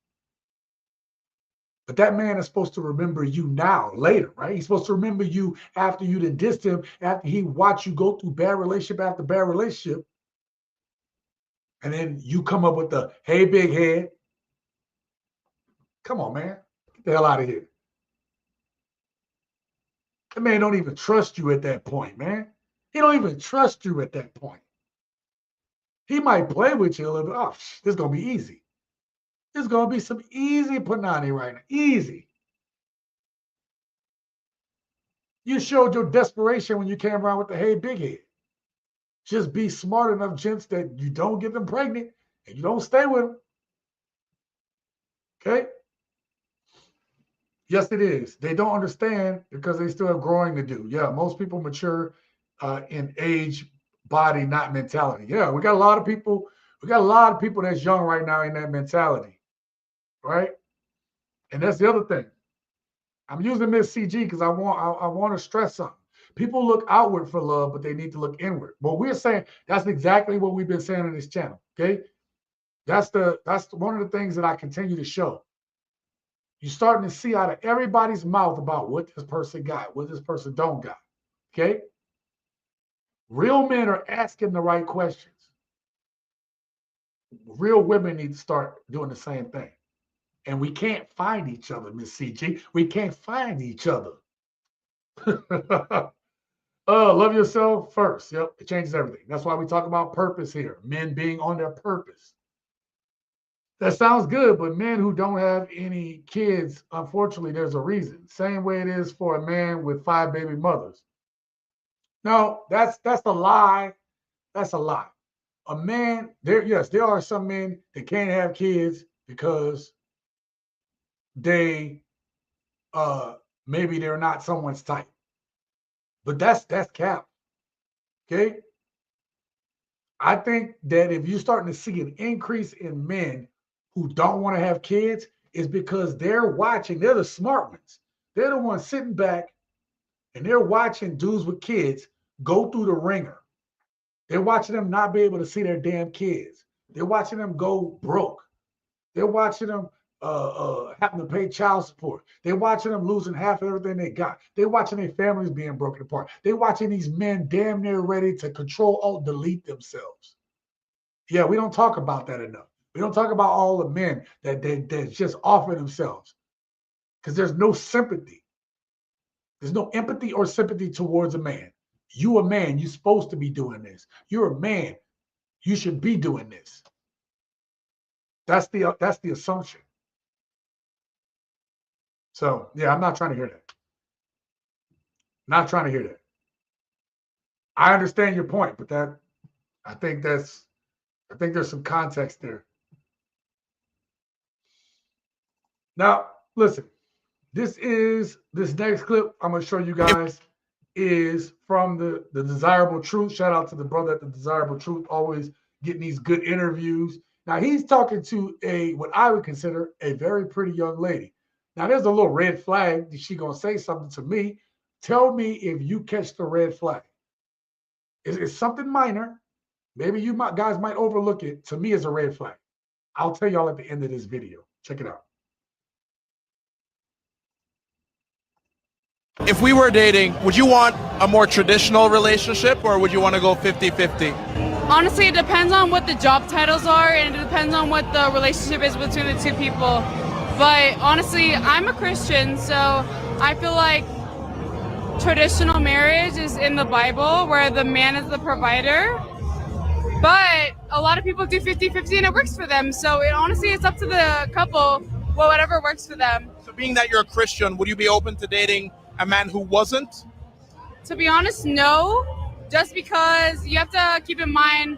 [SPEAKER 1] But that man is supposed to remember you now, later, right? He's supposed to remember you after you done dissed him, after he watched you go through bad relationship after bad relationship. And then you come up with the, hey, big head. Come on, man. Get the hell out of here. That man don't even trust you at that point, man. He don't even trust you at that point. He might play with you a little bit. Oh, this is going to be easy. This is going to be some easy punani right now. Easy. You showed your desperation when you came around with the hey, big head. Just be smart enough, gents, that you don't get them pregnant and you don't stay with them. Okay? Yes, it is. They don't understand because they still have growing to do. Yeah, most people mature in age, body, not mentality. Yeah, we got a lot of people. We got a lot of people that's young right now in that mentality, right? And that's the other thing. I'm using Miss CG because I want to stress something. People look outward for love, but they need to look inward. Well, we're saying that's exactly what we've been saying on this channel. Okay, that's one of the things that I continue to show. You're starting to see out of everybody's mouth about what this person got, what this person don't got. Okay, real men are asking the right questions. Real women need to start doing the same thing. And we can't find each other, Miss CG. We can't find each other. Love yourself first. Yep, it changes everything. That's why we talk about purpose here. Men being on their purpose. That sounds good, but men who don't have any kids, unfortunately, there's a reason. Same way it is for a man with 5 baby mothers. No, that's a lie. That's a lie. A man, there are some men that can't have kids because they maybe they're not someone's type. But that's cap. Okay. I think that if you're starting to see an increase in men who don't want to have kids, is because they're watching, they're the smart ones. They're the ones sitting back and they're watching dudes with kids go through the ringer. They're watching them not be able to see their damn kids. They're watching them go broke. They're watching them having to pay child support. They're watching them losing half of everything they got. They're watching their families being broken apart. They're watching these men damn near ready to control, alt, delete themselves. Yeah, we don't talk about that enough. We don't talk about all the men that just offer themselves because there's no sympathy. There's no empathy or sympathy towards a man. You a man, you're supposed to be doing this. You're a man, you should be doing this. That's the assumption. So yeah, I'm not trying to hear that. Not trying to hear that. I understand your point, but I think there's some context there. Now, listen, this next clip I'm gonna show you guys is from the Desirable Truth. Shout out to the brother at the Desirable Truth, always getting these good interviews. Now he's talking to what I would consider a very pretty young lady. Now there's a little red flag. Is she gonna say something to me? Tell me if you catch the red flag. It's something minor. Maybe you guys might overlook it. To me, it's a red flag. I'll tell y'all at the end of this video. Check it out.
[SPEAKER 5] If we were dating, would you want a more traditional relationship or would you want to go 50-50?
[SPEAKER 6] Honestly, it depends on what the job titles are and it depends on what the relationship is between the two people. But honestly, I'm a Christian, so I feel like traditional marriage is in the Bible where the man is the provider. But a lot of people do 50-50 and it works for them. So honestly, it's up to the couple, whatever works for them.
[SPEAKER 5] So being that you're a Christian, would you be open to dating a man who wasn't?
[SPEAKER 6] To be honest, no. Just because you have to keep in mind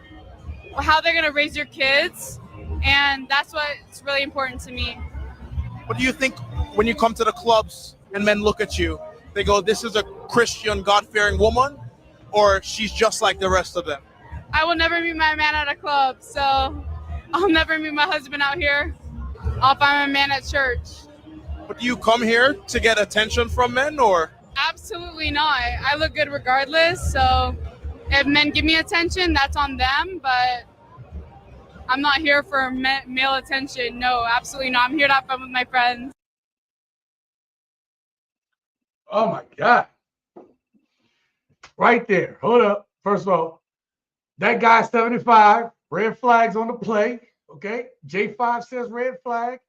[SPEAKER 6] how they're going to raise your kids. And that's what's really important to me.
[SPEAKER 5] What do you think when you come to the clubs and men look at you, they go, this is a Christian, God-fearing woman, or she's just like the rest of them?
[SPEAKER 6] I will never meet my man at a club, so I'll never meet my husband out here. I'll find my man at church.
[SPEAKER 5] But do you come here to get attention from men, or?
[SPEAKER 6] Absolutely not. I look good regardless, so if men give me attention, that's on them, but I'm not here for male attention. No, absolutely not. I'm here to have fun with my friends.
[SPEAKER 1] Oh my God. Right there. Hold up. First of all, that guy 75, red flags on the play. Okay. J5 says red flag.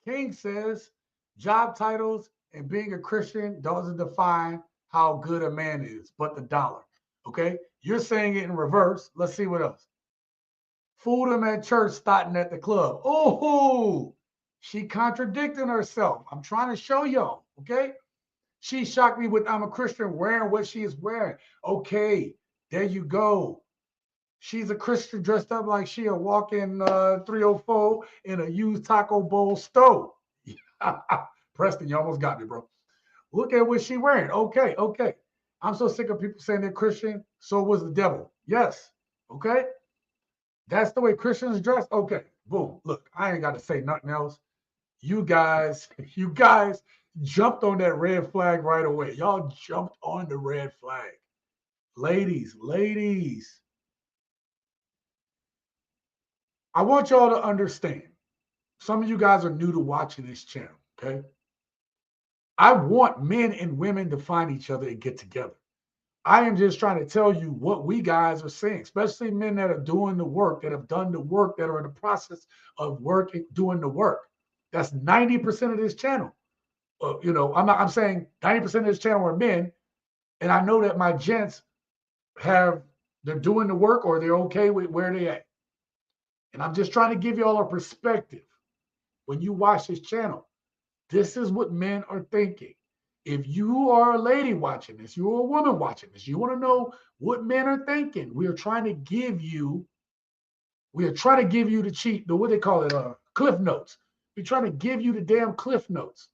[SPEAKER 1] King says job titles and being a Christian doesn't define how good a man is, but the dollar. Okay. You're saying it in reverse. Let's see what else. Fooled him at church, starting at the club. Oh, she contradicting herself. I'm trying to show y'all. Okay. She shocked me with I'm a Christian wearing what she is wearing. Okay, there you go. She's a Christian dressed up like she a walking 304 in a used taco bowl stove. Preston, you almost got me, bro. Look at what she wearing. Okay. I'm so sick of people saying they're Christian. So was the devil. Yes. Okay. That's the way Christians dress. Okay. Boom. Look, I ain't got to say nothing else. You guys jumped on that red flag right away. Y'all jumped on the red flag. Ladies, I want y'all to understand. Some of you guys are new to watching this channel, okay? I want men and women to find each other and get together. I am just trying to tell you what we guys are saying, especially men that are doing the work, that have done the work, that are in the process of working, doing the work. That's 90% of this channel. I'm saying 90% of this channel are men, and I know that my gents they're doing the work or they're okay with where they at. And I'm just trying to give y'all a perspective. When you watch this channel, this is what men are thinking. If you are a lady watching this, you're a woman watching this, you want to know what men are thinking. We are trying to give you what they call it, cliff notes. We're trying to give you the damn cliff notes.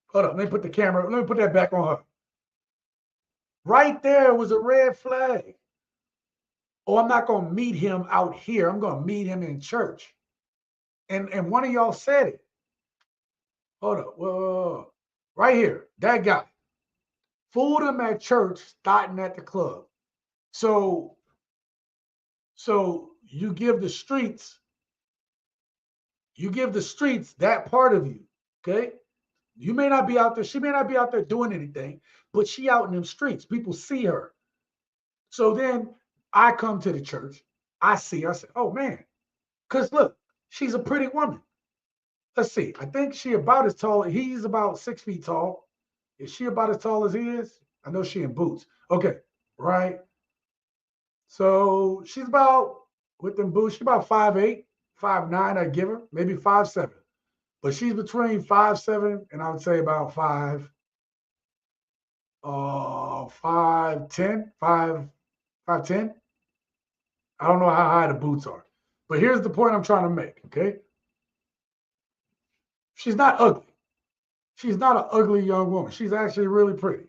[SPEAKER 1] Hold on, let me put that back on her. Right there was a red flag. Oh, I'm not going to meet him out here. I'm going to meet him in church. And one of y'all said it. Hold up. Whoa. Right here, that guy. Fooled him at church, starting at the club. So you give the streets You give the streets that part of you, okay? You may not be out there, she may not be out there doing anything, but she out in them streets. People see her. So then I come to the church, I see her, I say, oh man, because look, she's a pretty woman. Let's see, I think she about as tall, he's about 6 feet tall. Is she about as tall as he is? I know she in boots. Okay, right. So she's about with them boots, she's about 5'8", 5'9", I give her, maybe 5'7". But she's between 5'7" and I would say about 5'10", 5'10". I don't know how high the boots are. But here's the point I'm trying to make, okay? She's not ugly. She's not an ugly young woman. She's actually really pretty.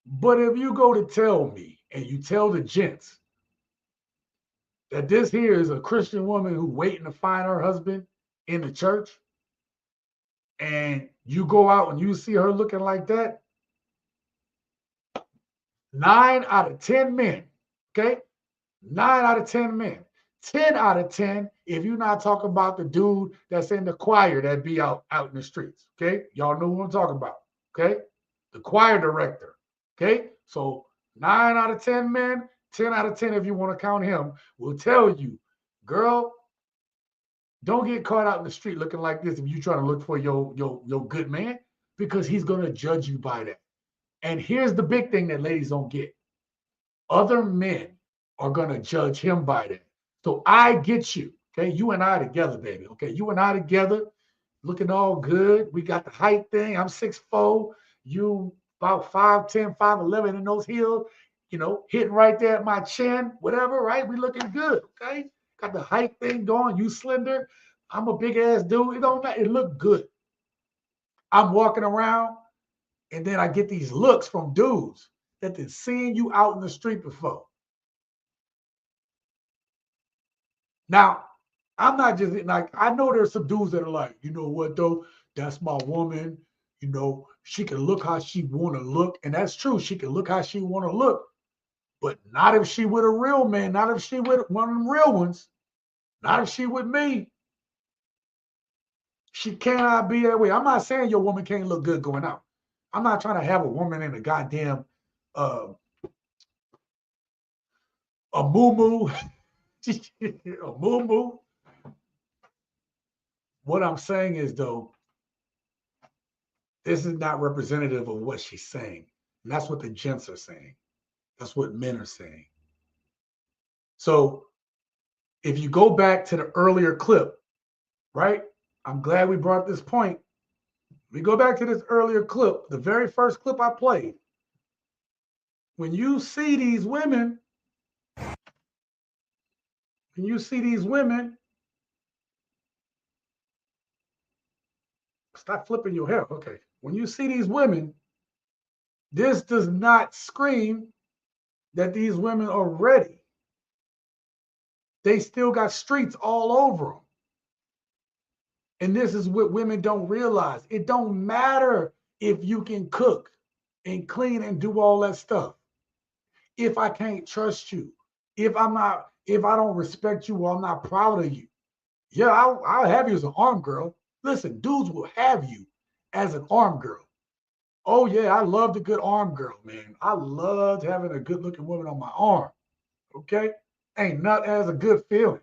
[SPEAKER 1] But if you go to tell me and you tell the gents that this here is a Christian woman who waiting to find her husband in the church, and you go out and you see her looking like that, 9 out of 10 men, okay? 9 out of 10 men. 10 out of 10 if you're not talking about the dude that's in the choir that be out in the streets, okay? Y'all know who I'm talking about, okay? The choir director, okay? So 9 out of 10 men, 10 out of 10 if you want to count him, will tell you, girl, don't get caught out in the street looking like this if you're trying to look for your good man, because he's going to judge you by that. And here's the big thing that ladies don't get. Other men are going to judge him by that. So I get you, okay? You and I together, baby, okay? You and I together, looking all good. We got the height thing. I'm 6'4". You about 5'10", 5'11" in those heels, you know, hitting right there at my chin, whatever, right? We looking good, okay? Got the height thing going. You slender. I'm a big ass dude. It don't matter. It look good. I'm walking around, and then I get these looks from dudes that they've seen you out in the street before. Now, I'm not just like, I know there's some dudes that are like, you know what though? That's my woman. You know, she can look how she want to look. And that's true. She can look how she want to look. But not if she with a real man. Not if she with one of them real ones. Not if she with me. She cannot be that way. I'm not saying your woman can't look good going out. I'm not trying to have a woman in a goddamn a moo-moo. A moo-moo. What I'm saying is, though, this is not representative of what she's saying. And that's what the gents are saying. That's what men are saying. So if you go back to the earlier clip, right? I'm glad we brought this point. We go back to this earlier clip, the very first clip I played. When you see these women, stop flipping your hair. Okay. When you see these women, this does not scream that these women are ready. They still got streets all over them. And this is what women don't realize. It don't matter if you can cook and clean and do all that stuff. If I can't trust you, if I don't respect you or I'm not proud of you, yeah, I'll have you as an arm girl. Listen, dudes will have you as an arm girl. Oh yeah, I love the good arm girl, man. I loved having a good looking woman on my arm. Okay? Ain't nothing as a good feeling.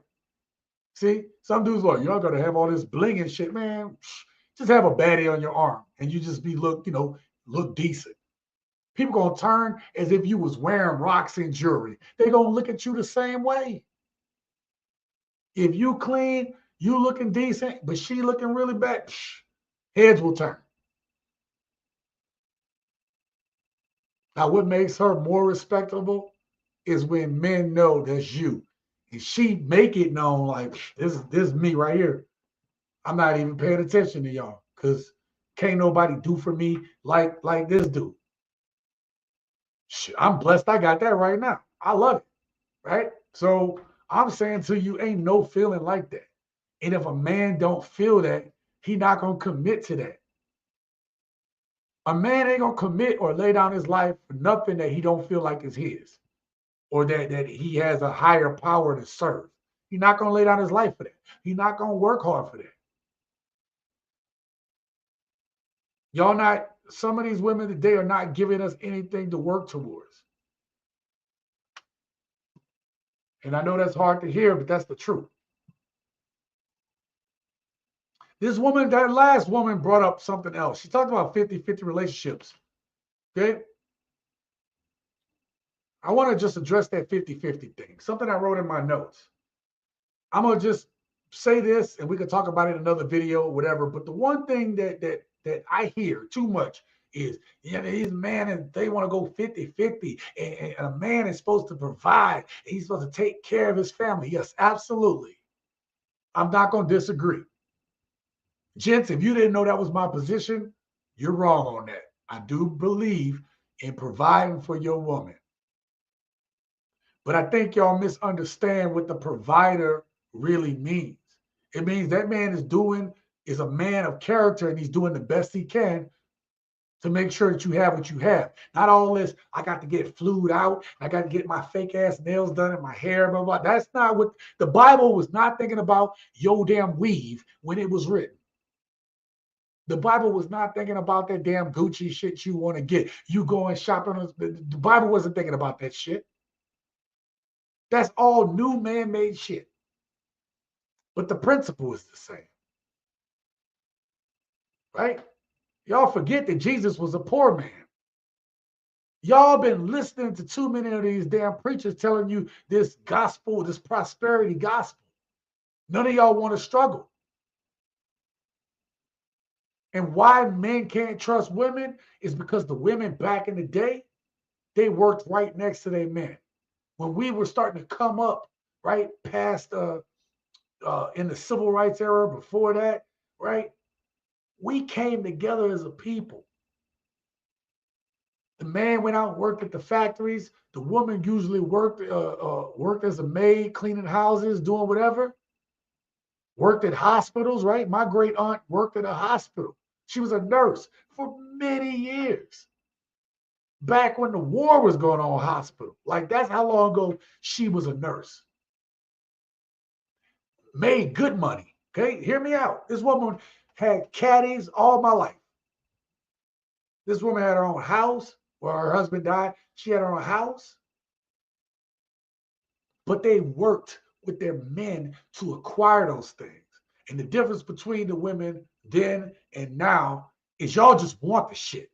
[SPEAKER 1] See, some dudes like, y'all gotta have all this bling and shit, man. Just have a baddie on your arm and you just look decent. People gonna turn as if you was wearing rocks and jewelry. They gonna look at you the same way. If you clean, you looking decent, but she looking really bad, heads will turn. Now, what makes her more respectable is when men know that's you. And she make it known like, this is me right here. I'm not even paying attention to y'all because can't nobody do for me like this dude. I'm blessed I got that right now. I love it, right? So I'm saying to you, ain't no feeling like that. And if a man don't feel that, he not going to commit to that. A man ain't going to commit or lay down his life for nothing that he don't feel like is his or that he has a higher power to serve. He's not going to lay down his life for that. He's not going to work hard for that. Y'all not, some of these women today are not giving us anything to work towards. And I know that's hard to hear, but that's the truth. This woman, that last woman brought up something else. She talked about 50-50 relationships. Okay? I want to just address that 50-50 thing. Something I wrote in my notes. I'm going to just say this, and we can talk about it in another video, whatever. But the one thing that I hear too much is, these men, and they want to go 50-50, and a man is supposed to provide, and he's supposed to take care of his family. Yes, absolutely. I'm not going to disagree. Gents, if you didn't know that was my position, you're wrong on that. I do believe in providing for your woman. But I think y'all misunderstand what the provider really means. It means that man is a man of character, and he's doing the best he can to make sure that you have what you have. Not all this, I got to get flued out, I got to get my fake ass nails done and my hair, blah, blah. That's not what the Bible was not thinking about. Your damn weave when it was written. The Bible was not thinking about that damn Gucci shit you want to get. You going shopping. The Bible wasn't thinking about that shit. That's all new man-made shit. But the principle is the same. Right? Y'all forget that Jesus was a poor man. Y'all been listening to too many of these damn preachers telling you this gospel, this prosperity gospel. None of y'all want to struggle. And why men can't trust women is because the women back in the day, they worked right next to their men. When we were starting to come up, right, past in the civil rights era, before that, right, we came together as a people. The man went out and worked at the factories. The woman usually worked as a maid, cleaning houses, doing whatever. Worked at hospitals, right? My great aunt worked at a hospital. She was a nurse for many years. Back when the war was going on in hospital. Like, that's how long ago she was a nurse. Made good money. Okay, hear me out. This woman had caddies all my life. This woman had her own house where her husband died. She had her own house. But they worked with their men to acquire those things. And the difference between the women then and now is y'all just want the shit.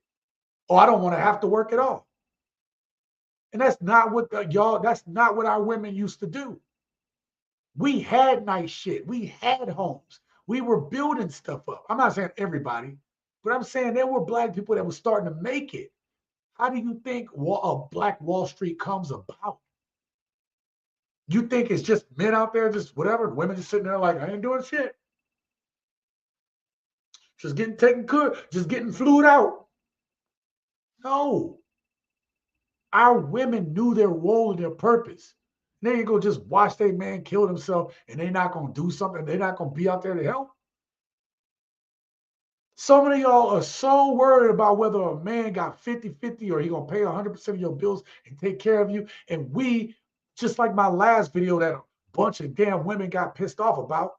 [SPEAKER 1] Oh, I don't want to have to work at all. And that's not what that's not what our women used to do. We had nice shit. We had homes. We were building stuff up. I'm not saying everybody, but I'm saying there were black people that were starting to make it. How do you think a Black Wall Street comes about? You think it's just men out there, just whatever, women just sitting there like, I ain't doing shit. Just getting taken care, just getting flued out. No. Our women knew their role and their purpose. They ain't gonna just watch their man kill himself and they're not gonna do something. They're not gonna be out there to help. Some of y'all are so worried about whether a man got 50-50 or he gonna pay 100% of your bills and take care of you. And we, just like my last video that a bunch of damn women got pissed off about,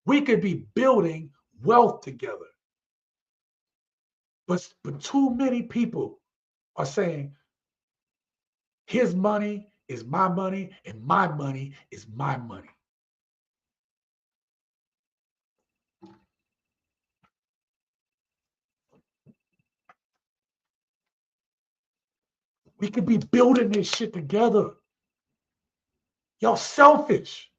[SPEAKER 1] we could be building wealth together. But too many people are saying, his money is my money and my money is my money. We could be building this shit together. Y'all selfish.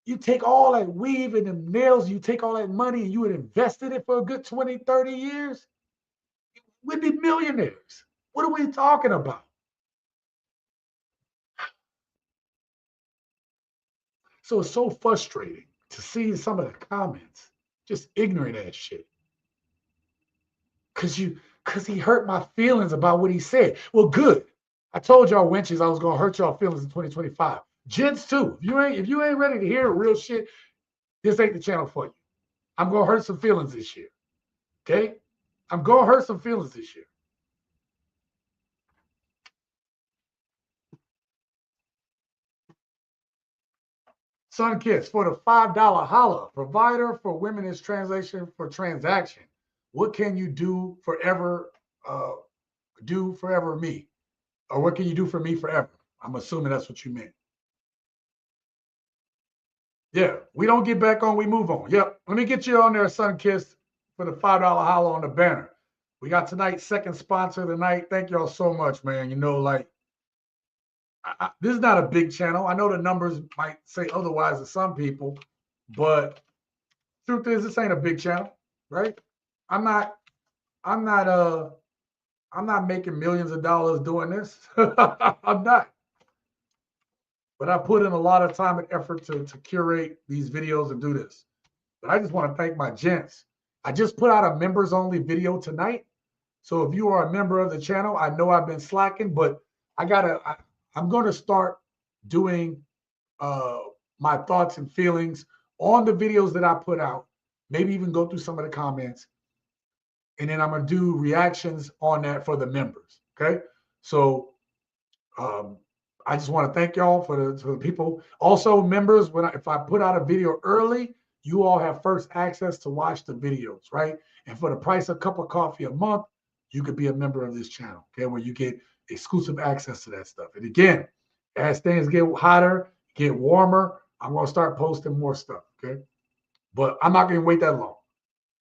[SPEAKER 1] You take all that weave and them nails, you take all that money and you would invest in it for a good 20, 30 years, we'd be millionaires. What are we talking about? So it's so frustrating to see some of the comments, just ignorant ass shit. Because he hurt my feelings about what he said. Well, good. I told y'all wenches I was gonna hurt y'all feelings in 2025. Gents too. If you ain't ready to hear real shit, this ain't the channel for you. I'm gonna hurt some feelings this year. Okay? I'm gonna hurt some feelings this year. Sunkiss for the $5 holla. Provider for women is translation for transaction. What can you do forever me? Or what can you do for me forever? I'm assuming that's what you meant. Yeah, we don't get back on, we move on. Yep. Let me get you on there, Sunkiss, for the $5 holla on the banner. We got tonight's second sponsor of the night. Thank y'all so much, man. You know, like, this is not a big channel. I know the numbers might say otherwise to some people, but truth is, this ain't a big channel, right? I'm not making millions of dollars doing this. I'm not. But I put in a lot of time and effort to curate these videos and do this. But I just want to thank my gents. I just put out a members only video tonight. So if you are a member of the channel, I know I've been slacking, but I'm going to start doing my thoughts and feelings on the videos that I put out. Maybe even go through some of the comments. And then I'm going to do reactions on that for the members. Okay. So I just want to thank y'all for the people. Also, members, if I put out a video early, you all have first access to watch the videos, right? And for the price of a cup of coffee a month, you could be a member of this channel, okay, where you get exclusive access to that stuff. And again, as things get hotter, get warmer, I'm going to start posting more stuff, okay? But I'm not going to wait that long.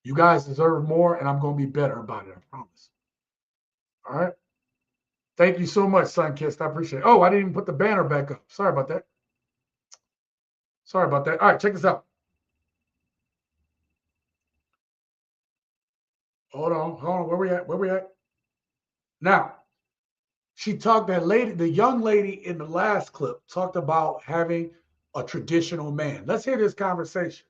[SPEAKER 1] You guys deserve more, and I'm going to be better about it, I promise. All right? Thank you so much, Sunkiss. I appreciate it. Oh, I didn't even put the banner back up. Sorry about that. Sorry about that. All right, check this out. Hold on. Where we at? Now, the young lady in the last clip talked about having a traditional man. Let's hear this conversation.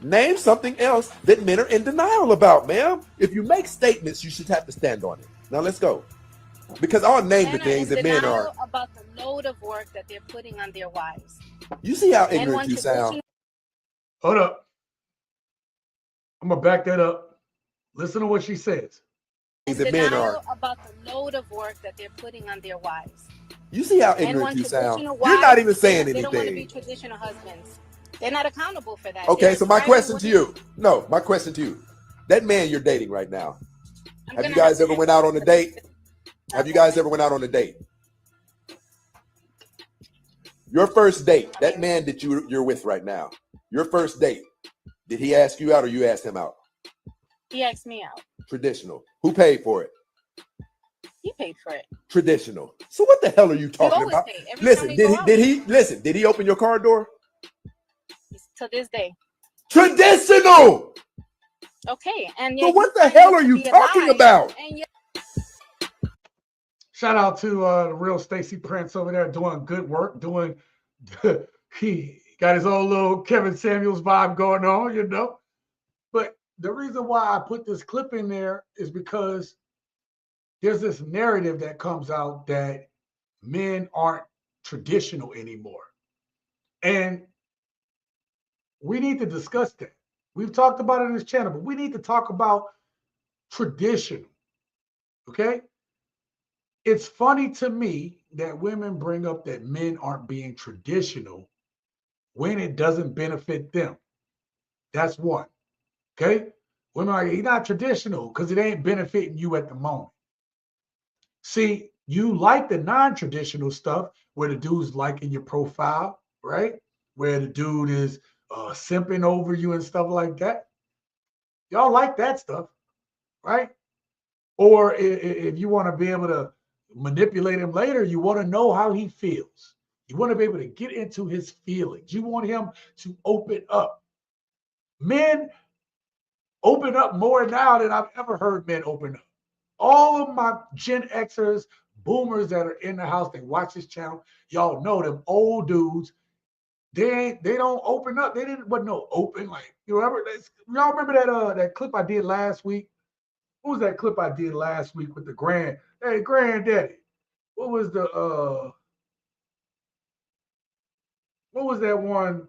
[SPEAKER 7] Name something else that men are in denial about, ma'am. If you make statements, you should have to stand on it. Now let's go. Because I'll name the things that men are.
[SPEAKER 8] About the load of work that they're putting on their wives.
[SPEAKER 7] You see how ignorant you sound?
[SPEAKER 1] Hold up. I'm going to back that up. Listen to what she says.
[SPEAKER 7] The men are.
[SPEAKER 8] About the load of work that they're putting on their wives.
[SPEAKER 7] You see how ignorant you sound? You're not even saying anything.
[SPEAKER 8] They don't want to be traditional husbands. They're not accountable for that.
[SPEAKER 7] Okay, so my question to you. No, my question to you. That man you're dating right now. Have you guys ever went out on a date? Have you guys ever went out on a date? Your first date, that man that you're with right now, your first date, did he ask you out or you asked him out?
[SPEAKER 8] He asked me out.
[SPEAKER 7] Traditional. Who paid for it?
[SPEAKER 8] He paid for it.
[SPEAKER 7] Traditional. So what the hell are you talking about? Listen, did he open your car door?
[SPEAKER 8] To this day.
[SPEAKER 7] Traditional.
[SPEAKER 8] Okay, and
[SPEAKER 7] so what the hell are you talking about?
[SPEAKER 1] Shout out to the real Stacy Prince over there doing good work. He got his own little Kevin Samuels vibe going on, you know. But the reason why I put this clip in there is because there's this narrative that comes out that men aren't traditional anymore. And we need to discuss that. We've talked about it in this channel, but we need to talk about traditional, okay? It's funny to me that women bring up that men aren't being traditional when it doesn't benefit them. That's one. Okay? Women are like, he's not traditional because it ain't benefiting you at the moment. See, you like the non-traditional stuff where the dude's liking your profile, right? Where the dude is simping over you and stuff like that. Y'all like that stuff, right? Or if you want to be able to manipulate him later, you want to know how he feels. You want to be able to get into his feelings. You want him to open up. Men open up more now than I've ever heard men open up. All of my Gen Xers, boomers that are in the house, they watch this channel. Y'all know them old dudes. They don't open up. They didn't, but no open. Like, y'all remember that clip I did last week? What was that clip I did last week with the granddaddy? What was that one?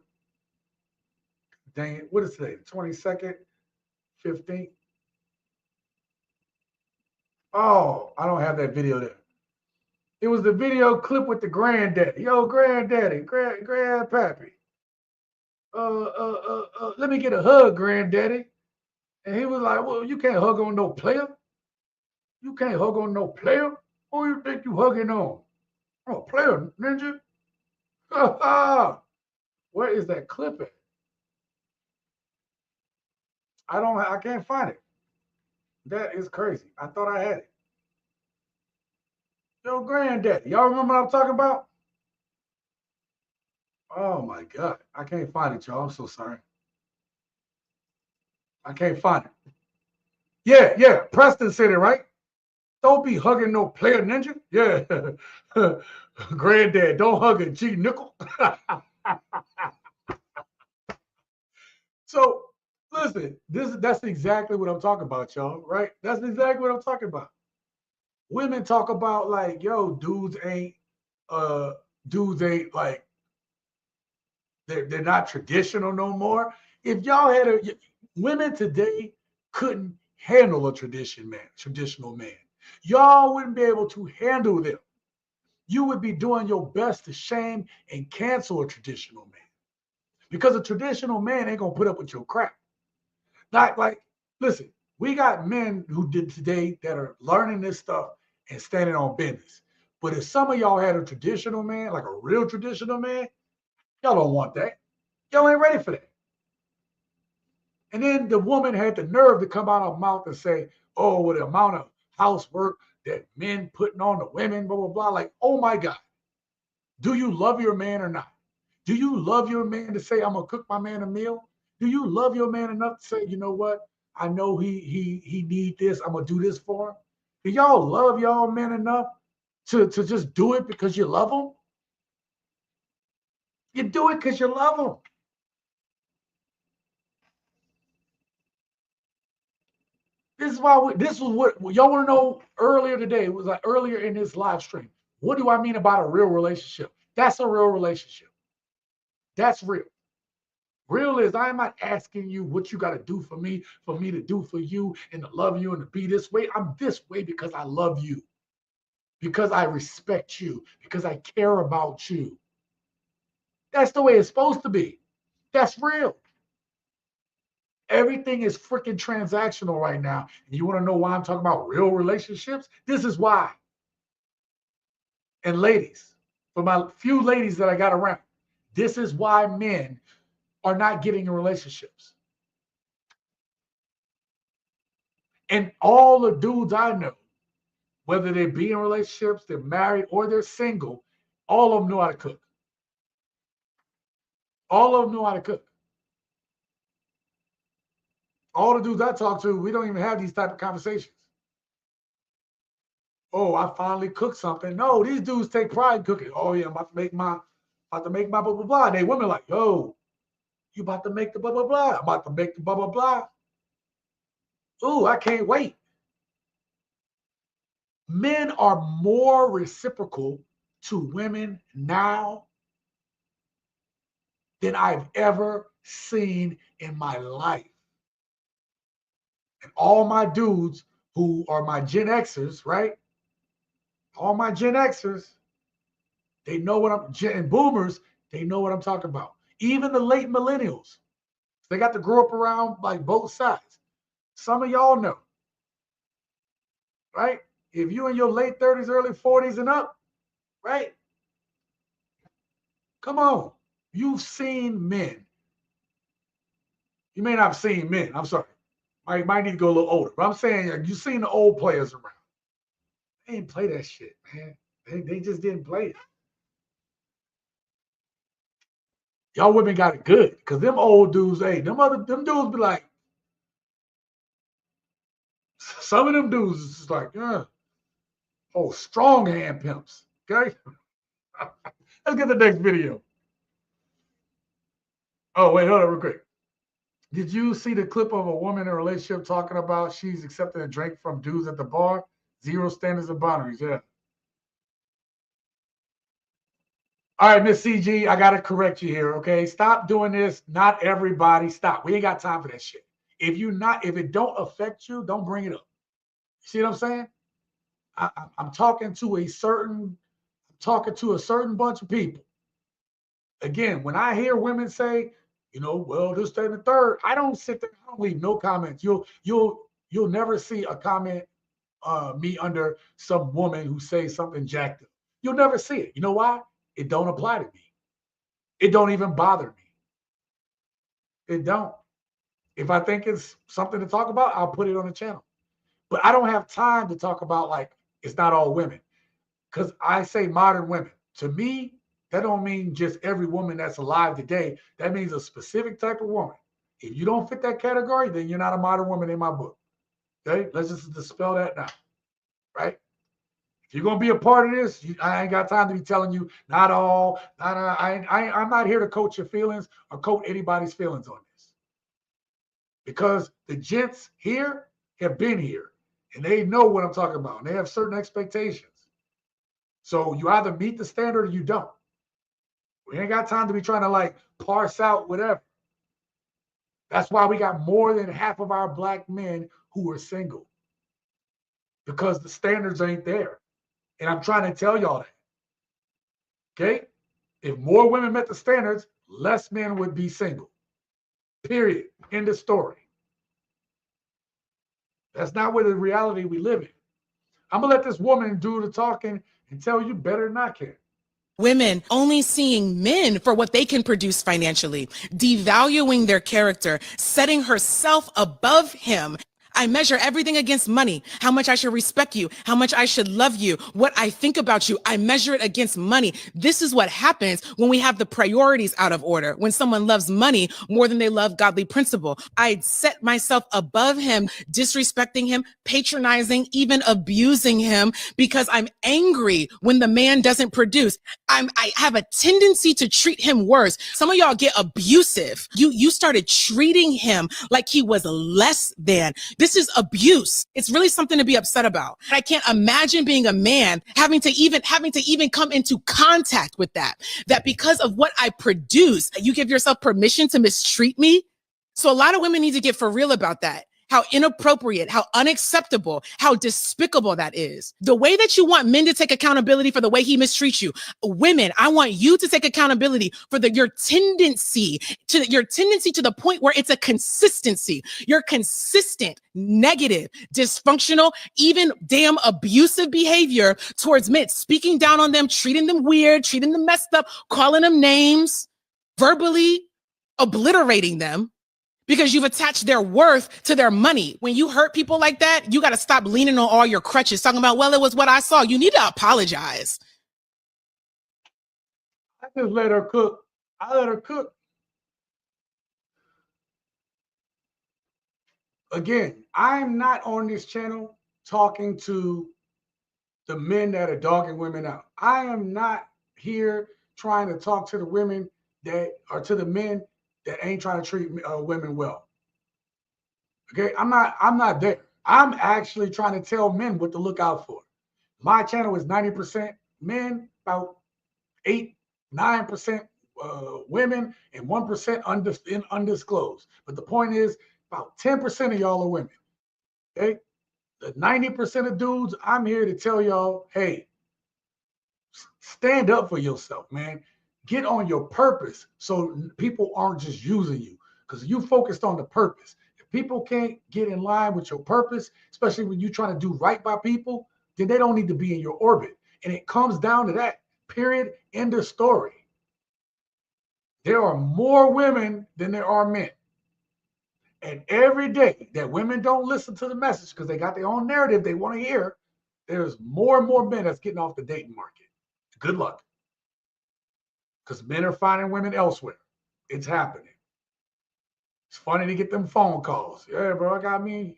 [SPEAKER 1] Dang it, what is today? The 22nd, 15th? Oh, I don't have that video there. It was the video clip with the granddaddy. Yo, granddaddy, grandpappy. let me get a hug, granddaddy. And he was like, well, you can't hug on no player. You can't hug on no player. Who you think you hugging on? Oh, player, ninja. Where is that clip at? I can't find it. That is crazy. I thought I had it. Yo, granddaddy. Y'all remember what I'm talking about? Oh my God. I can't find it, y'all. I'm so sorry. I can't find it. Yeah. Preston said it, right? Don't be hugging no player ninja. Yeah. Granddad, don't hug a G nickel. So listen, that's exactly what I'm talking about, y'all, right? That's exactly what I'm talking about. Women talk about like, yo, uh dudes ain't like they're not traditional no more. If y'all had women today couldn't handle a traditional man. Y'all wouldn't be able to handle them. You would be doing your best to shame and cancel a traditional man because a traditional man ain't gonna put up with your crap. Not like, listen, we got men who did today that are learning this stuff and standing on business. But if some of y'all had a traditional man, like a real traditional man, y'all don't want that. Y'all ain't ready for that. And then the woman had the nerve to come out of her mouth and say, oh, with the amount of housework that men putting on the women, blah, blah, blah. Like, oh my God. Do you love your man or not? Do you love your man to say, I'm gonna cook my man a meal? Do you love your man enough to say, you know what? I know he need this. I'm gonna do this for him. Do y'all love y'all men enough to just do it because you love them? You do it because you love them. This was what y'all want to know earlier today. It was like earlier in this live stream. What do I mean about a real relationship? That's a real relationship. That's real. Real is I'm not asking you what you got to do for me to do for you and to love you and to be this way. I'm this way because I love you, because I respect you, because I care about you. That's the way it's supposed to be. That's real. Everything is freaking transactional right now. And you want to know why I'm talking about real relationships? This is why. And ladies, for my few ladies that I got around, this is why men are not getting in relationships. And all the dudes I know, whether they be in relationships, they're married, or they're single, all of them know how to cook. All of them know how to cook. All the dudes I talk to, we don't even have these type of conversations. Oh, I finally cooked something. No, these dudes take pride in cooking. Oh yeah, I'm about to make my blah blah blah. And they women like, yo, you about to make the blah blah blah. I'm about to make the blah blah blah. Ooh, I can't wait. Men are more reciprocal to women now than I've ever seen in my life. And all my dudes who are my Gen Xers, right? All my Gen Xers, they know what and boomers, they know what I'm talking about. Even the late millennials, they got to grow up around like both sides. Some of y'all know, right? If you in your late 30s, early 40s and up, right? Come on. You've seen men. You may not have seen men. I'm sorry. Might need to go a little older. But I'm saying you've seen the old players around. They didn't play that shit, man. They just didn't play it. Y'all women got it good. Because them old dudes, hey, them dudes be like, some of them dudes is just like, oh, strong hand pimps. Okay? Let's get the next video. Oh, wait, hold on real quick. Did you see the clip of a woman in a relationship talking about she's accepting a drink from dudes at the bar? Zero standards and boundaries. Yeah. All right, Miss CG, I got to correct you here, okay? Stop doing this. Not everybody. Stop. We ain't got time for that shit. If it don't affect you, don't bring it up. See what I'm saying? I'm talking to a certain bunch of people. Again, when I hear women say, You know, well, this, that, and the third. I don't sit there. I don't leave no comments. You'll never see a comment me under some woman who says something jacked up. You'll never see it. You know why? It don't apply to me. It don't even bother me. It don't. If I think it's something to talk about, I'll put it on the channel. But I don't have time to talk about like it's not all women. Because I say modern women. To me, that don't mean just every woman that's alive today. That means a specific type of woman. If you don't fit that category, then you're not a modern woman in my book. Okay? Let's just dispel that now. Right? If you're gonna be a part of this, I ain't got time to be telling you not all. I'm not here to coach your feelings or coach anybody's feelings on this, because the gents here have been here and they know what I'm talking about, and they have certain expectations. So you either meet the standard or you don't. We ain't got time to be trying to like parse out whatever. That's why we got more than half of our black men who are single, because the standards ain't there. And I'm trying to tell y'all that. Okay? If more women met the standards, less men would be single. Period. End of story. That's not where the reality we live in. I'm going to let this woman do the talking and tell you better than I can.
[SPEAKER 9] Women only seeing men for what they can produce financially, devaluing their character, setting herself above him. I measure everything against money, how much I should respect you, how much I should love you, what I think about you. I measure it against money. This is what happens when we have the priorities out of order, when someone loves money more than they love godly principle. I set myself above him, disrespecting him, patronizing, even abusing him, because I'm angry when the man doesn't produce. I have a tendency to treat him worse. Some of y'all get abusive. You started treating him like he was less than. This is abuse. It's really something to be upset about. I can't imagine being a man having to even come into contact with that because of what I produce, you give yourself permission to mistreat me. So a lot of women need to get for real about that. How inappropriate, how unacceptable, how despicable that is. The way that you want men to take accountability for the way he mistreats you, women, I want you to take accountability for your tendency to the point where it's a consistency. You're consistent, negative, dysfunctional, even damn abusive behavior towards men, speaking down on them, treating them weird, treating them messed up, calling them names, verbally obliterating them, because you've attached their worth to their money. When you hurt people like that, you got to stop leaning on all your crutches, talking about, well, it was what I saw. You need to apologize.
[SPEAKER 1] I just let her cook. I let her cook. Again, I'm not on this channel talking to the men that are dogging women out. I am not here trying to talk to the women that are to the men that ain't trying to treat women well. Okay, I'm not there. I'm actually trying to tell men what to look out for. My channel is 90% men, about 9% women, and 1% undisclosed. But the point is, about 10% of y'all are women. Okay, the 90% of dudes, I'm here to tell y'all, hey, stand up for yourself, man. Get on your purpose so people aren't just using you, because you focused on the purpose. If people can't get in line with your purpose, especially when you're trying to do right by people, then they don't need to be in your orbit. And it comes down to that. Period. End of story. There are more women than there are men. And every day that women don't listen to the message because they got their own narrative they want to hear, there's more and more men that's getting off the dating market. Good luck. Because men are finding women elsewhere. It's happening. It's funny to get them phone calls. Yeah, bro, I got me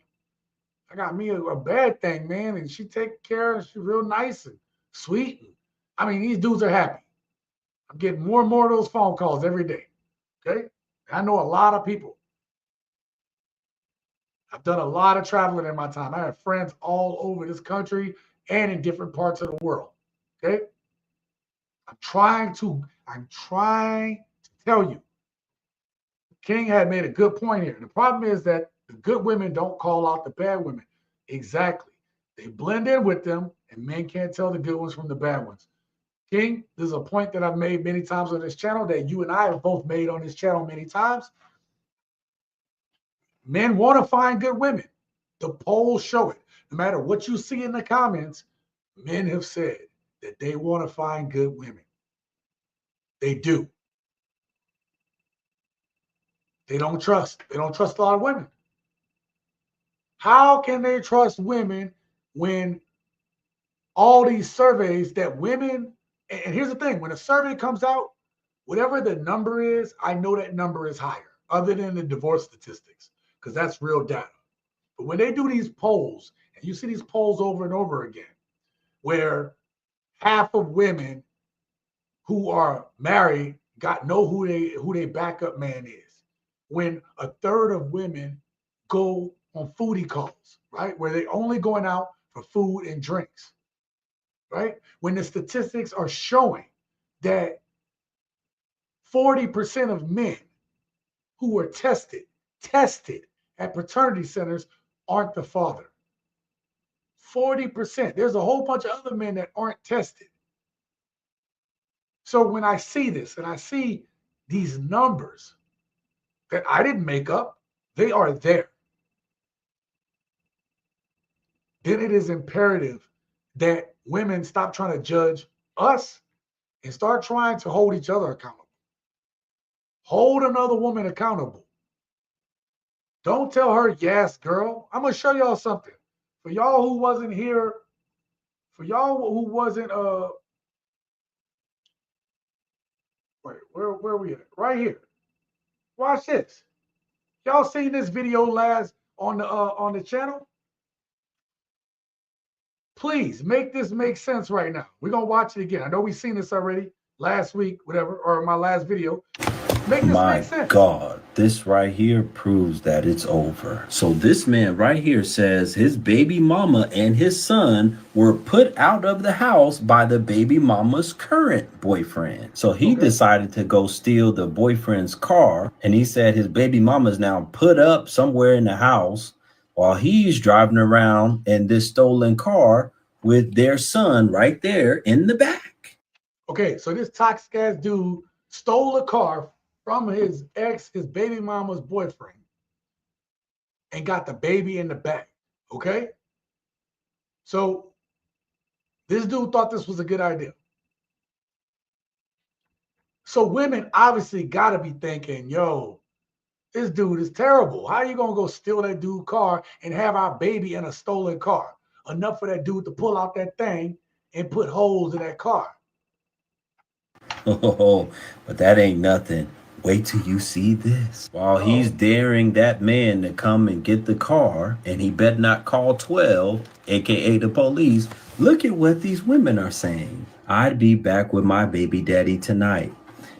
[SPEAKER 1] a bad thing, man. And she take care of, she's real nice and sweet. I mean, these dudes are happy. I'm getting more and more of those phone calls every day. Okay? I know a lot of people. I've done a lot of traveling in my time. I have friends all over this country and in different parts of the world. Okay? I'm trying to tell you. King had made a good point here. The problem is that the good women don't call out the bad women. Exactly. They blend in with them, and men can't tell the good ones from the bad ones. King, this is a point that I've made many times on this channel, that you and I have both made on this channel many times. Men want to find good women. The polls show it. No matter what you see in the comments, men have said that they want to find good women. They do. They don't trust. They don't trust a lot of women. How can they trust women when all these surveys that women, and here's the thing, when a survey comes out, whatever the number is, I know that number is higher, other than the divorce statistics, because that's real data. But when they do these polls, and you see these polls over and over again, where half of women who are married know who they backup man is, when a third of women go on foodie calls, right, where they only going out for food and drinks, right, when the statistics are showing that 40% of men who were tested at paternity centers aren't the father. 40%. There's a whole bunch of other men that aren't tested. So when I see this and I see these numbers that I didn't make up, they are there. Then it is imperative that women stop trying to judge us and start trying to hold each other accountable. Hold another woman accountable. Don't tell her, yes, girl. I'm going to show y'all something. For y'all who wasn't here, for y'all who wasn't, wait, where are we at? Right here. Watch this. Y'all seen this video last on the channel? Please make this make sense right now. We're going to watch it again. I know we've seen this already last week, whatever, or my last video. Make this
[SPEAKER 10] My
[SPEAKER 1] make sense.
[SPEAKER 10] God, this right here proves that it's over. So this man right here says his baby mama and his son were put out of the house by the baby mama's current boyfriend. So he decided to go steal the boyfriend's car, and he said his baby mama's now put up somewhere in the house while he's driving around in this stolen car with their son right there in the back.
[SPEAKER 1] Okay, so this toxic ass dude stole a car from his baby mama's boyfriend, and got the baby in the back. Okay? So this dude thought this was a good idea. So women obviously got to be thinking, yo, this dude is terrible. How are you going to go steal that dude's car and have our baby in a stolen car? Enough for that dude to pull out that thing and put holes in that car.
[SPEAKER 10] Oh, but that ain't nothing. Wait till you see this. While he's daring that man to come and get the car, and he better not call 12, aka the police, look at what these women are saying. I'd be back with my baby daddy tonight.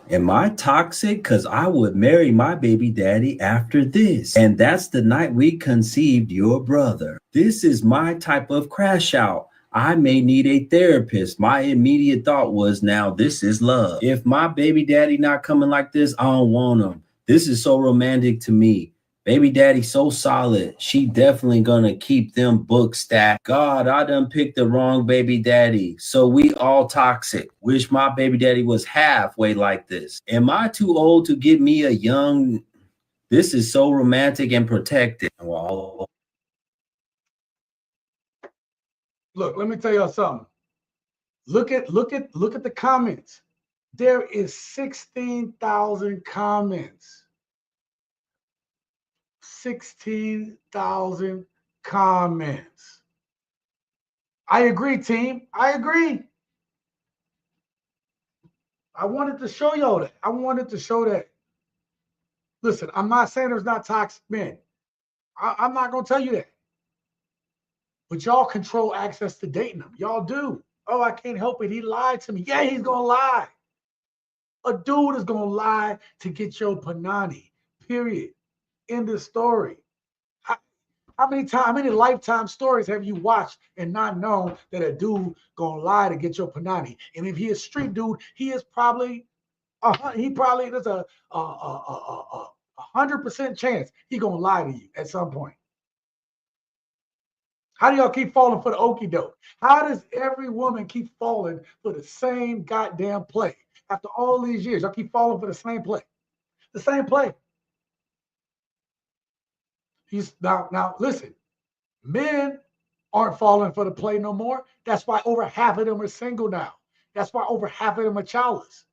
[SPEAKER 10] Am I toxic? Because I would marry my baby daddy after this. And that's the night we conceived your brother. This is my type of crash out. I may need a therapist. My immediate thought was, now this is love. If my baby daddy not coming like this, I don't want him. This is so romantic to me. Baby daddy so solid. She definitely gonna keep them books stacked. God, I done picked the wrong baby daddy. So we all toxic. Wish my baby daddy was halfway like this. Am I too old to get me a young? This is so romantic and protected. Well,
[SPEAKER 1] look, let me tell y'all something. Look at the comments. There is 16,000 comments. 16,000 comments. I agree, team. I agree. I wanted to show y'all that. I wanted to show that. Listen, I'm not saying there's not toxic men. I'm not going to tell you that. But y'all control access to dating them. Y'all do. Oh, I can't help it. He lied to me. Yeah, he's going to lie. A dude is going to lie to get your panani, period. End of story. How many Lifetime stories have you watched and not known that a dude gonna lie to get your panani? And if he is street dude, he is probably there's a 100% chance he gonna lie to you at some point. How do y'all keep falling for the okie doke? How does every woman keep falling for the same goddamn play? After all these years, y'all keep falling for the same play. The same play. Now listen, men aren't falling for the play no more. That's why over half of them are single now. That's why over half of them are childless.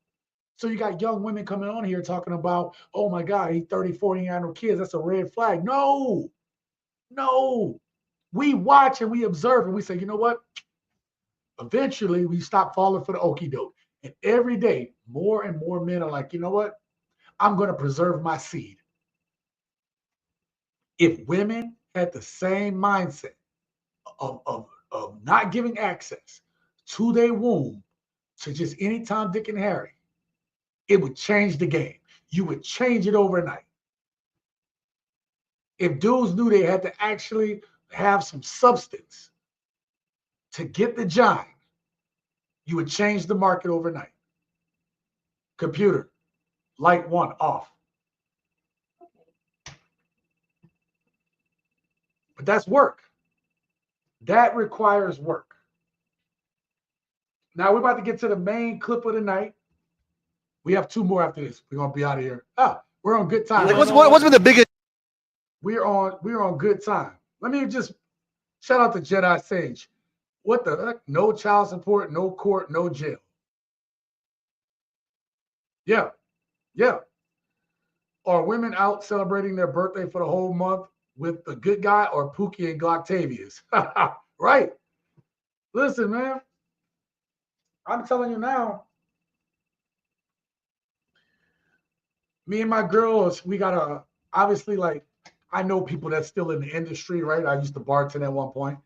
[SPEAKER 1] So you got young women coming on here talking about, oh my God, he's 30, 40, he got no kids. That's a red flag. No. We watch and we observe and we say, you know what? Eventually we stop falling for the okie doke. And every day, more and more men are like, you know what? I'm going to preserve my seed. If women had the same mindset of not giving access to their womb to just any Tom, Dick, and Harry, it would change the game. You would change it overnight. If dudes knew they had to actually have some substance to get the job, you would change the market overnight. Computer, light one off. But that's work. That requires work. Now we're about to get to the main clip of the night. We have two more after this. We're gonna be out of here. We're on good time.
[SPEAKER 11] Like, what's been the biggest?
[SPEAKER 1] We're on good time. Let me just shout out to Jedi Sage. What the heck? No child support, no court, no jail. Yeah. Are women out celebrating their birthday for the whole month with the good guy or Pookie and Glocktavius? Right. Listen, man. I'm telling you now. Me and my girls, we gotta obviously, like, I know people that's still in the industry, right? I used to bartend at one point.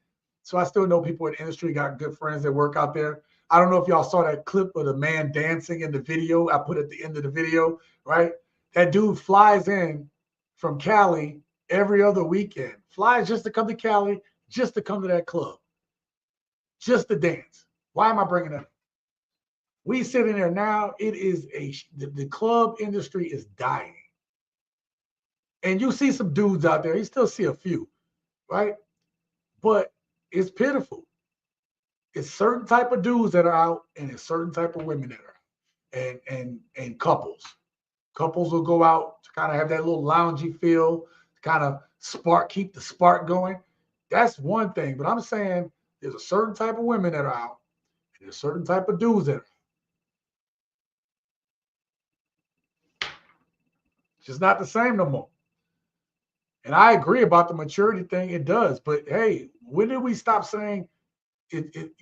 [SPEAKER 1] So I still know people in the industry, got good friends that work out there. I don't know if y'all saw that clip of the man dancing in the video. I put at the end of the video, right? That dude flies in from Cali every other weekend. Flies just to come to Cali, just to come to that club. Just to dance. Why am I bringing that up? We sitting there now, it is the club industry is dying. And you see some dudes out there, you still see a few, right? But it's pitiful. It's certain type of dudes that are out, and it's certain type of women that are out. And couples. Couples will go out to kind of have that little loungy feel, kind of keep the spark going. That's one thing. But I'm saying there's a certain type of women that are out, and there's a certain type of dudes that are out. It's just not the same no more. And I agree about the maturity thing. It does. But hey, when did we stop saying it,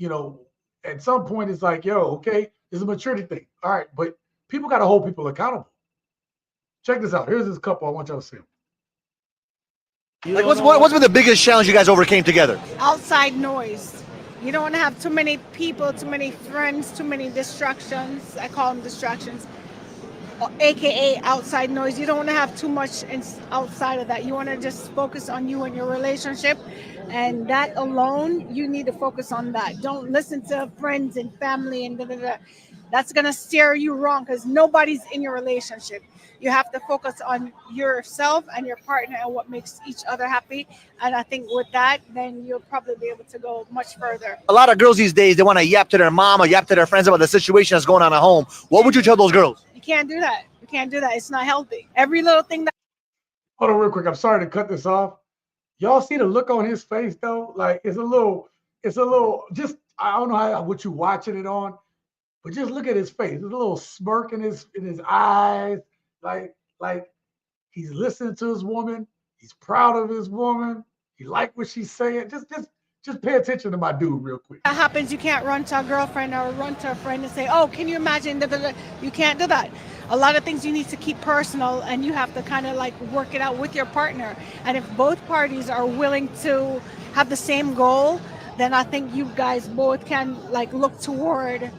[SPEAKER 1] at some point it's like, yo, okay, it's a maturity thing. All right, but people got to hold people accountable. Check this out. Here's this couple I want y'all to see.
[SPEAKER 11] Like, what's been the biggest challenge you guys overcame together?
[SPEAKER 12] Outside noise. You don't want to have too many people, too many friends, too many distractions. I call them distractions, aka outside noise. You don't want to have too much outside of that. You want to just focus on you and your relationship, and that alone, you need to focus on that. Don't listen to friends and family and that's gonna steer you wrong, because nobody's in your relationship. You have to focus on yourself and your partner and what makes each other happy. And I think with that, then you'll probably be able to go much further.
[SPEAKER 11] A lot of girls these days, they want to yap to their mom or yap to their friends about the situation that's going on at home. What would you tell those girls?
[SPEAKER 12] You can't do that. You can't do that. It's not healthy. Every little thing that.
[SPEAKER 1] Hold on real quick. I'm sorry to cut this off. Y'all see the look on his face though? Like it's a little, just, I don't know what you watching it on, but just look at his face. There's a little smirk in his eyes. Like he's listening to his woman. He's proud of his woman. He like what she's saying. Just pay attention to my dude real quick.
[SPEAKER 12] That happens. You can't run to a girlfriend or run to a friend and say, oh, can you imagine? You can't do that. A lot of things you need to keep personal, and you have to kind of like work it out with your partner. And if both parties are willing to have the same goal, then I think you guys both can like look toward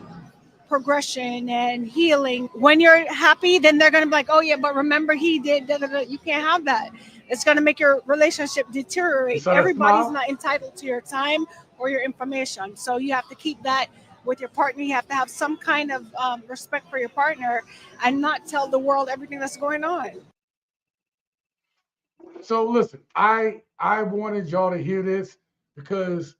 [SPEAKER 12] progression and healing. When you're happy, then they're going to be like, oh yeah, but remember he did, you can't have that. It's going to make your relationship deteriorate. Everybody's not entitled to your time or your information. So you have to keep that with your partner. You have to have some kind of respect for your partner and not tell the world everything that's going on.
[SPEAKER 1] So listen, I wanted y'all to hear this because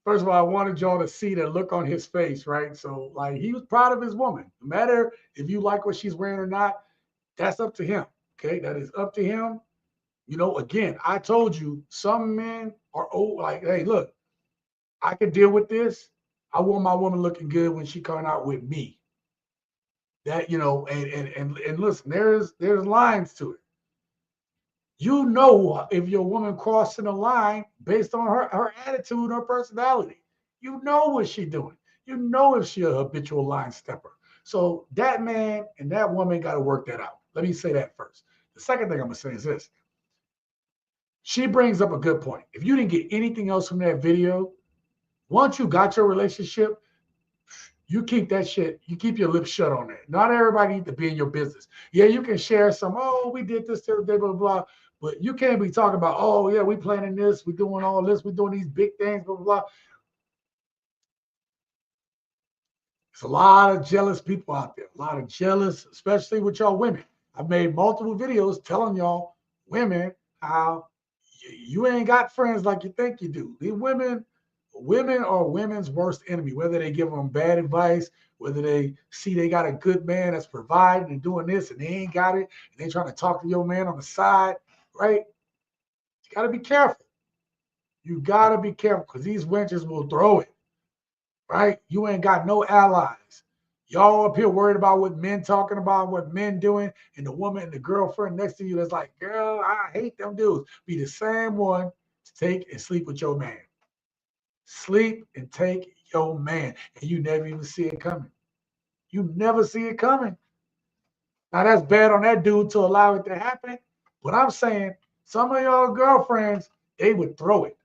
[SPEAKER 1] first of all, I wanted y'all to see the look on his face, right? So like he was proud of his woman. No matter if you like what she's wearing or not, that's up to him. Okay, that is up to him. You know, again, I told you some men are old, like, hey, look, I can deal with this. I want my woman looking good when she coming out with me. That, you know, and listen, there's lines to it. You know if your woman crossing a line based on her attitude, her personality. You know what she doing. You know if she a habitual line stepper. So that man and that woman got to work that out. Let me say that first. The second thing I'm gonna say is this. She brings up a good point. If you didn't get anything else from that video, once you got your relationship, you keep that shit, you keep your lips shut on that. Not everybody needs to be in your business. Yeah, you can share some, oh, we did this today, blah, blah, blah. But you can't be talking about, oh, yeah, we planning this, we doing all this, we doing these big things, blah, blah, blah. There's a lot of jealous people out there, a lot of jealous, especially with y'all women. I've made multiple videos telling y'all women how you ain't got friends like you think you do. These women are women's worst enemy, whether they give them bad advice, whether they see they got a good man that's providing and doing this and they ain't got it, and they trying to talk to your man on the side, right? You got to be careful. You got to be careful because these wenches will throw it, right? You ain't got no allies. Y'all up here worried about what men talking about, what men doing, and the woman and the girlfriend next to you that's like, girl, I hate them dudes. Be the same one to take and sleep with your man. Sleep and take your man, and you never even see it coming. You never see it coming. Now that's bad on that dude to allow it to happen, but I'm saying some of y'all girlfriends, they would throw it.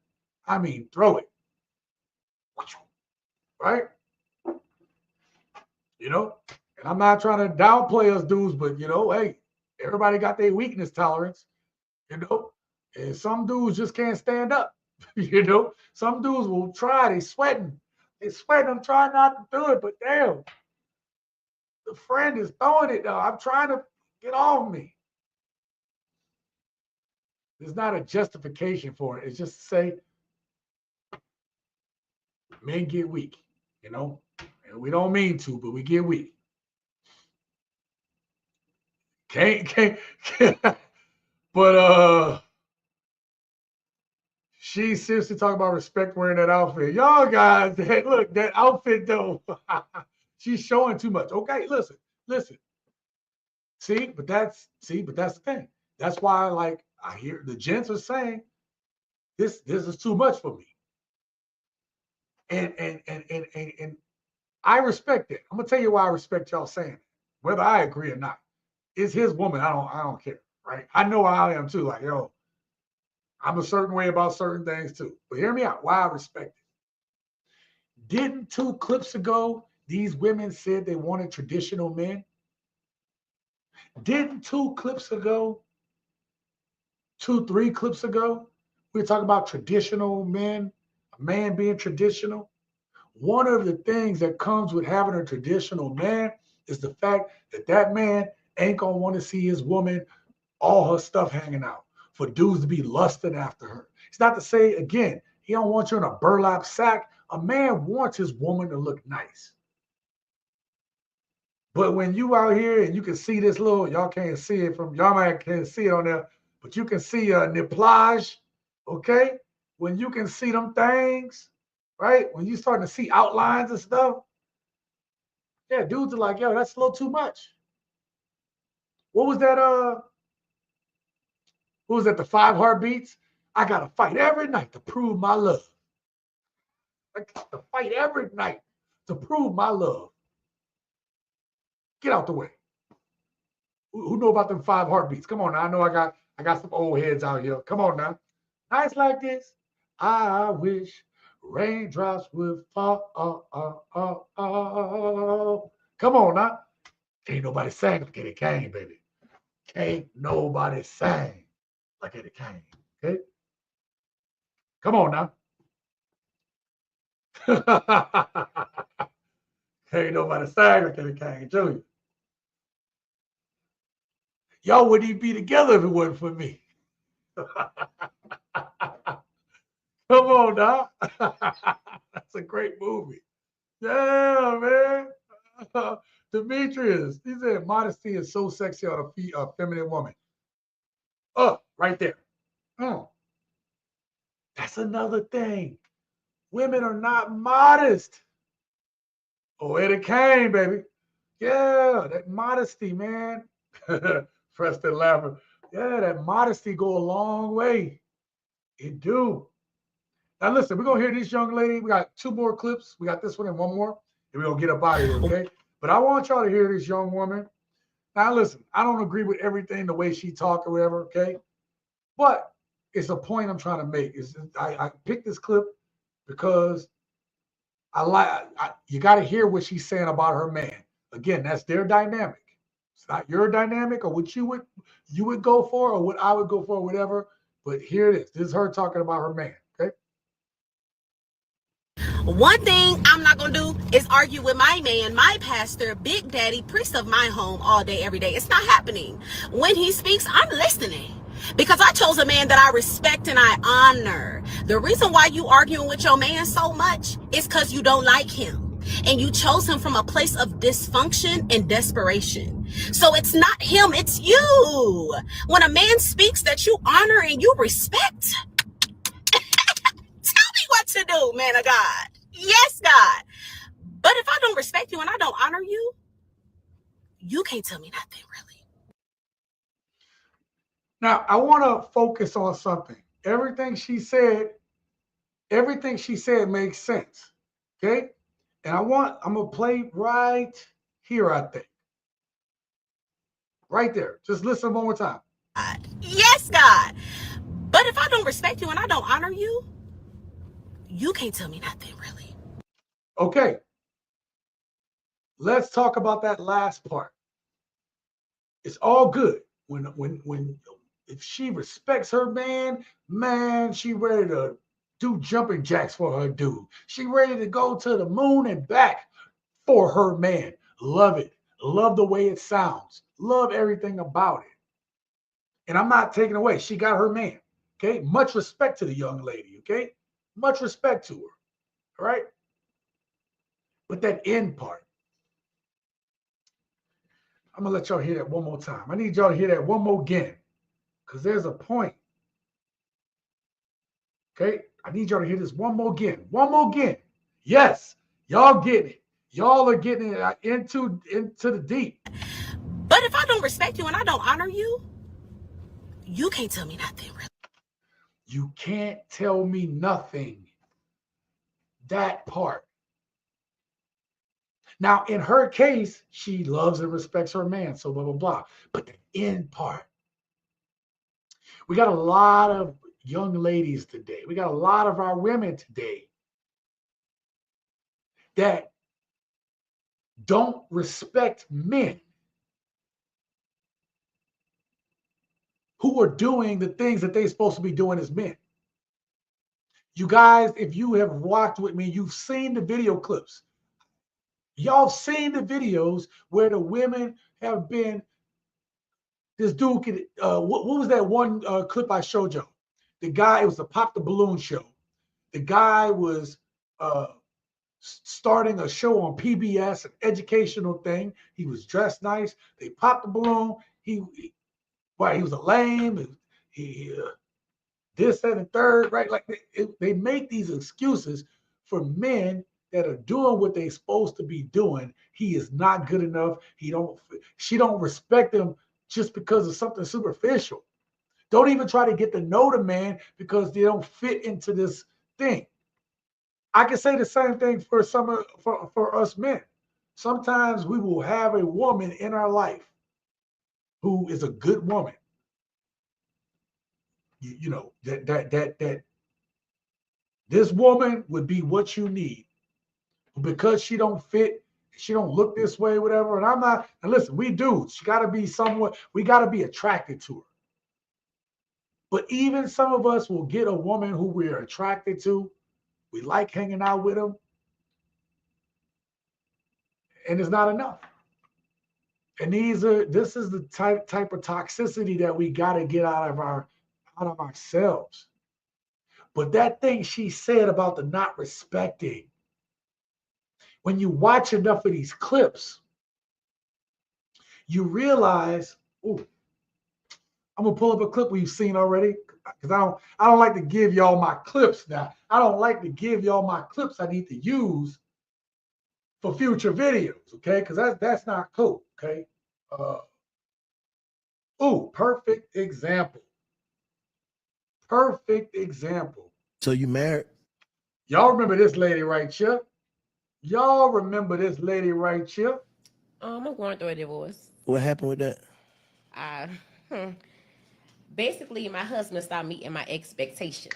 [SPEAKER 1] I mean, throw it. Right? You know, and I'm not trying to downplay us dudes, but you know, hey, everybody got their weakness tolerance, you know, and some dudes just can't stand up. You know, some dudes will try, they sweating, I'm trying not to do it, but damn, the friend is throwing it though. I'm trying to get off me. There's not a justification for it. It's just to say men get weak, you know, and we don't mean to, but we get weak. Can't. But she seriously talking about respect wearing that outfit. Y'all guys, look, that outfit though, she's showing too much. Okay, listen. See, but that's the thing. That's why, like, I hear the gents are saying this is too much for me. And I respect it. I'm gonna tell you why I respect y'all saying it, whether I agree or not. It's his woman. I don't care, right? I know how I am too. Like, yo, I'm a certain way about certain things too. But hear me out. Why I respect it. Didn't 2 clips ago these women said they wanted traditional men? Didn't 2 clips ago, 3 clips ago, we were talking about traditional men, a man being traditional? One of the things that comes with having a traditional man is the fact that that man ain't gonna want to see his woman, all her stuff hanging out, for dudes to be lusting after her. It's not to say, again, he don't want you in a burlap sack. A man wants his woman to look nice. But when you out here and you can see this little, y'all can't see it from, y'all might can't see it on there, but you can see a nipplage, okay? When you can see them things, right? When you starting to see outlines and stuff, yeah, dudes are like, yo, that's a little too much. What was that? What was that? The 5 heartbeats? I gotta fight every night to prove my love. I got to fight every night to prove my love. Get out the way. Who know about them 5 heartbeats? Come on now. I know I got some old heads out here. Come on now. Nights like this, I wish raindrops would fall. Come on now. Can't nobody sing like Eddie Kane, baby. Can't nobody sing like Eddie Kane. Okay? Come on now. Ain't nobody sing like Eddie Kane, Jr. Y'all wouldn't even be together if it wasn't for me. Come on now. That's a great movie. Yeah, man. Demetrius, he said modesty is so sexy on a feminine woman. Right there. Mm. That's another thing. Women are not modest. Oh, Eddie Kane, baby. Yeah, that modesty, man. Preston laughing. Yeah, that modesty go a long way. It do. Now listen, we're gonna hear this young lady. We got 2 more clips. We got this one and one more, and we're gonna get up out of here, okay? But I want y'all to hear this young woman. Now listen, I don't agree with everything the way she talk or whatever, okay? But it's a point I'm trying to make. I picked this clip because you got to hear what she's saying about her man. Again, that's their dynamic. It's not your dynamic or what you would go for or what I would go for, whatever. But here it is. This is her talking about her man. Okay.
[SPEAKER 13] One thing I'm not going to do is argue with my man, my pastor, big daddy, priest of my home all day, every day. It's not happening. When he speaks, I'm listening. Because I chose a man that I respect and I honor. The reason why you arguing with your man so much is because you don't like him. And you chose him from a place of dysfunction and desperation. So it's not him, it's you. When a man speaks that you honor and you respect, tell me what to do, man of God. Yes, God. But if I don't respect you and I don't honor you, you can't tell me nothing, really.
[SPEAKER 1] Now, I want to focus on something. Everything she said makes sense. Okay? And I'm going to play right here, I think. Right there. Just listen one more time.
[SPEAKER 13] Yes, God. But if I don't respect you and I don't honor you, you can't tell me nothing, really.
[SPEAKER 1] Okay. Let's talk about that last part. It's all good when if she respects her man, she ready to do jumping jacks for her dude. She ready to go to the moon and back for her man. Love it. Love the way it sounds. Love everything about it. And I'm not taking away. She got her man. Okay. Much respect to the young lady. Okay. Much respect to her. All right. But that end part, I'm going to let y'all hear that one more time. I need y'all to hear that one more again because there's a point. Okay? I need y'all to hear this one more again. One more again. Yes, y'all getting it. Y'all are getting it into the deep.
[SPEAKER 13] But if I don't respect you and I don't honor you, you can't tell me nothing, really.
[SPEAKER 1] You can't tell me nothing. That part. Now, in her case, she loves and respects her man, so blah, blah, blah. But the end part, we got a lot of young ladies today. We got a lot of our women today that don't respect men who are doing the things that they're supposed to be doing as men. You guys, if you have watched with me, you've seen the video clips. Y'all seen the videos where the women have been, this dude could, what was that one clip I showed you? The guy, it was a Pop the Balloon show. The guy was starting a show on PBS, an educational thing. He was dressed nice. They popped the balloon. He was a lame. This, that, and third, right? Like they make these excuses for men that are doing what they're supposed to be doing. He is not good enough. She don't respect him just because of something superficial. Don't even try to get to know the man because they don't fit into this thing. I can say the same thing for for us men. Sometimes we will have a woman in our life who is a good woman. You know, that this woman would be what you need. Because she don't fit, she don't look this way, whatever. And I'm not, and listen, we dudes, she gotta be somewhat, we gotta be attracted to her. But even some of us will get a woman who we're attracted to. We like hanging out with them. And it's not enough. And this is the type of toxicity that we got to get out of ourselves. But that thing she said about the not respecting, when you watch enough of these clips, you realize, ooh, I'm gonna pull up a clip we've seen already because I don't like to give y'all my clips now. I don't like to give y'all my clips I need to use for future videos, okay? Because that's not cool, okay? Perfect example. Perfect example.
[SPEAKER 14] So you married?
[SPEAKER 1] Y'all remember this lady right here? Y'all remember this lady right here?
[SPEAKER 15] I'm going through a divorce.
[SPEAKER 14] What happened with that?
[SPEAKER 15] Basically, my husband stopped meeting my expectations.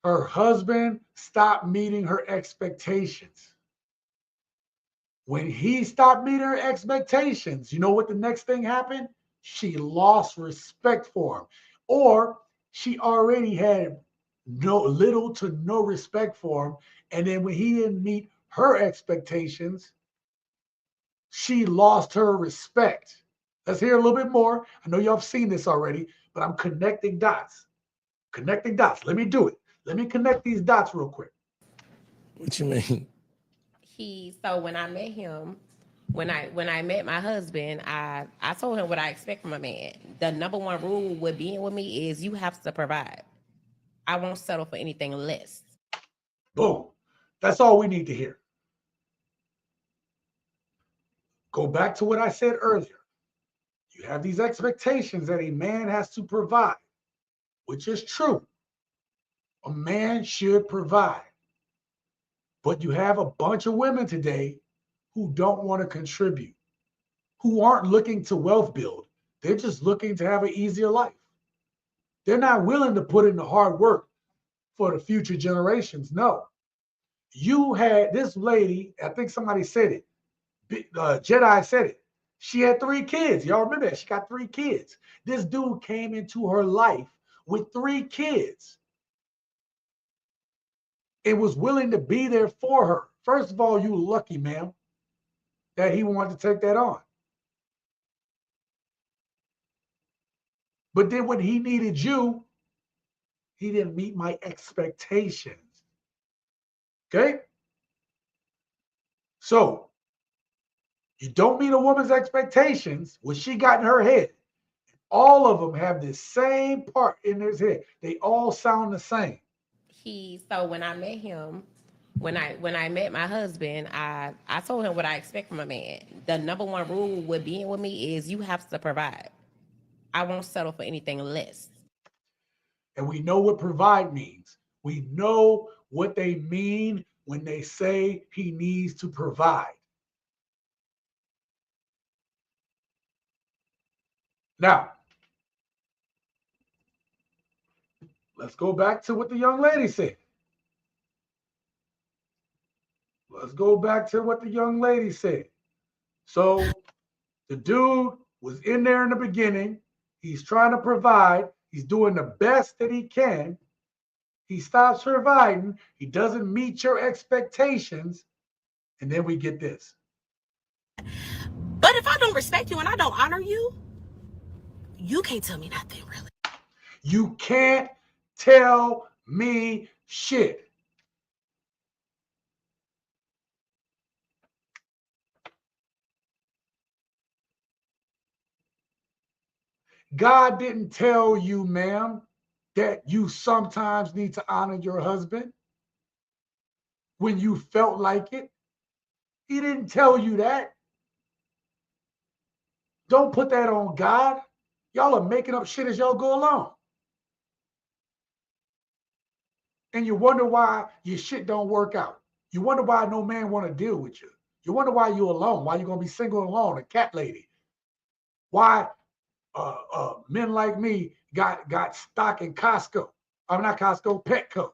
[SPEAKER 1] Her husband stopped meeting her expectations. When he stopped meeting her expectations, you know what the next thing happened? She lost respect for him. Or she already had little to no respect for him. And then when he didn't meet her expectations, she lost her respect. Let's hear a little bit more. I know y'all have seen this already, but I'm connecting dots. Connecting dots. Let me do it. Let me connect these dots real quick.
[SPEAKER 14] What you mean?
[SPEAKER 15] So when I met him, when I met my husband, I told him what I expect from a man. The number one rule with being with me is you have to provide. I won't settle for anything less.
[SPEAKER 1] Boom. That's all we need to hear. Go back to what I said earlier. You have these expectations that a man has to provide, which is true. A man should provide. But you have a bunch of women today who don't want to contribute, who aren't looking to wealth build. They're just looking to have an easier life. They're not willing to put in the hard work for the future generations. No. You had this lady, I think somebody said it, Jedi said it. She had 3 kids. Y'all remember that? She got 3 kids. This dude came into her life with 3 kids. It was willing to be there for her. First of all, you lucky, ma'am, that he wanted to take that on. But then when he needed you, he didn't meet my expectations. Okay? So, you don't meet a woman's expectations, what she got in her head. All of them have this same part in his head. They all sound the same.
[SPEAKER 15] So when I met him, when I met my husband, I told him what I expect from a man. The number one rule with being with me is you have to provide. I won't settle for anything less.
[SPEAKER 1] And we know what provide means. We know what they mean when they say he needs to provide. Now, let's go back to what the young lady said. Let's go back to what the young lady said. So the dude was in there in the beginning. He's trying to provide. He's doing the best that he can. He stops providing. He doesn't meet your expectations. And then we get this.
[SPEAKER 13] But if I don't respect you and I don't honor you, you can't tell me nothing, really.
[SPEAKER 1] You can't tell me shit. God didn't tell you, ma'am, that you sometimes need to honor your husband when you felt like it. He didn't tell you that. Don't put that on God. Y'all are making up shit as y'all go along. And you wonder why your shit don't work out. You wonder why no man want to deal with you. You wonder why you alone, why you're going to be single and alone, a cat lady. Why men like me got stock in Costco. I'm not Costco, Petco.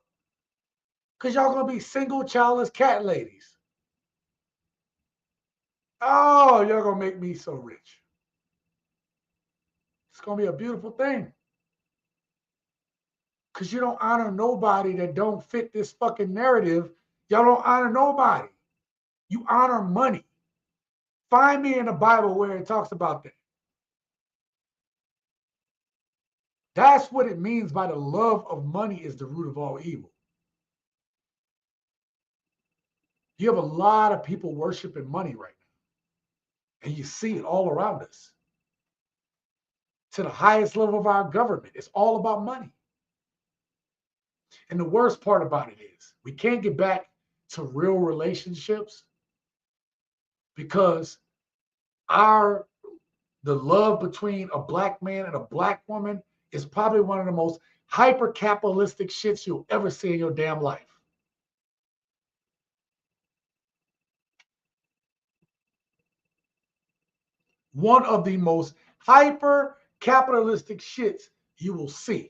[SPEAKER 1] Because y'all going to be single, childless cat ladies. Oh, y'all going to make me so rich. It's going to be a beautiful thing. Because you don't honor nobody that don't fit this fucking narrative. Y'all don't honor nobody. You honor money. Find me in the Bible where it talks about that. That's what it means by the love of money is the root of all evil. You have a lot of people worshiping money right now, and you see it all around us. To the highest level of our government, it's all about money. And the worst part about it is we can't get back to real relationships because the love between a black man and a black woman is probably one of the most hyper capitalistic shits you'll ever see in your damn life. One of the most hyper capitalistic shits you will see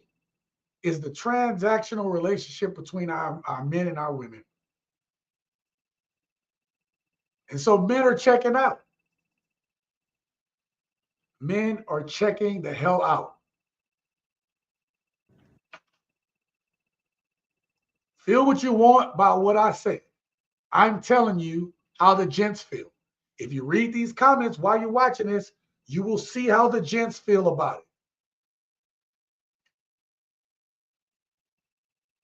[SPEAKER 1] is the transactional relationship between our men and our women. And so men are checking out. Men are checking the hell out. Feel what you want about what I say. I'm telling you how the gents feel. If you read these comments while you're watching this, you will see how the gents feel about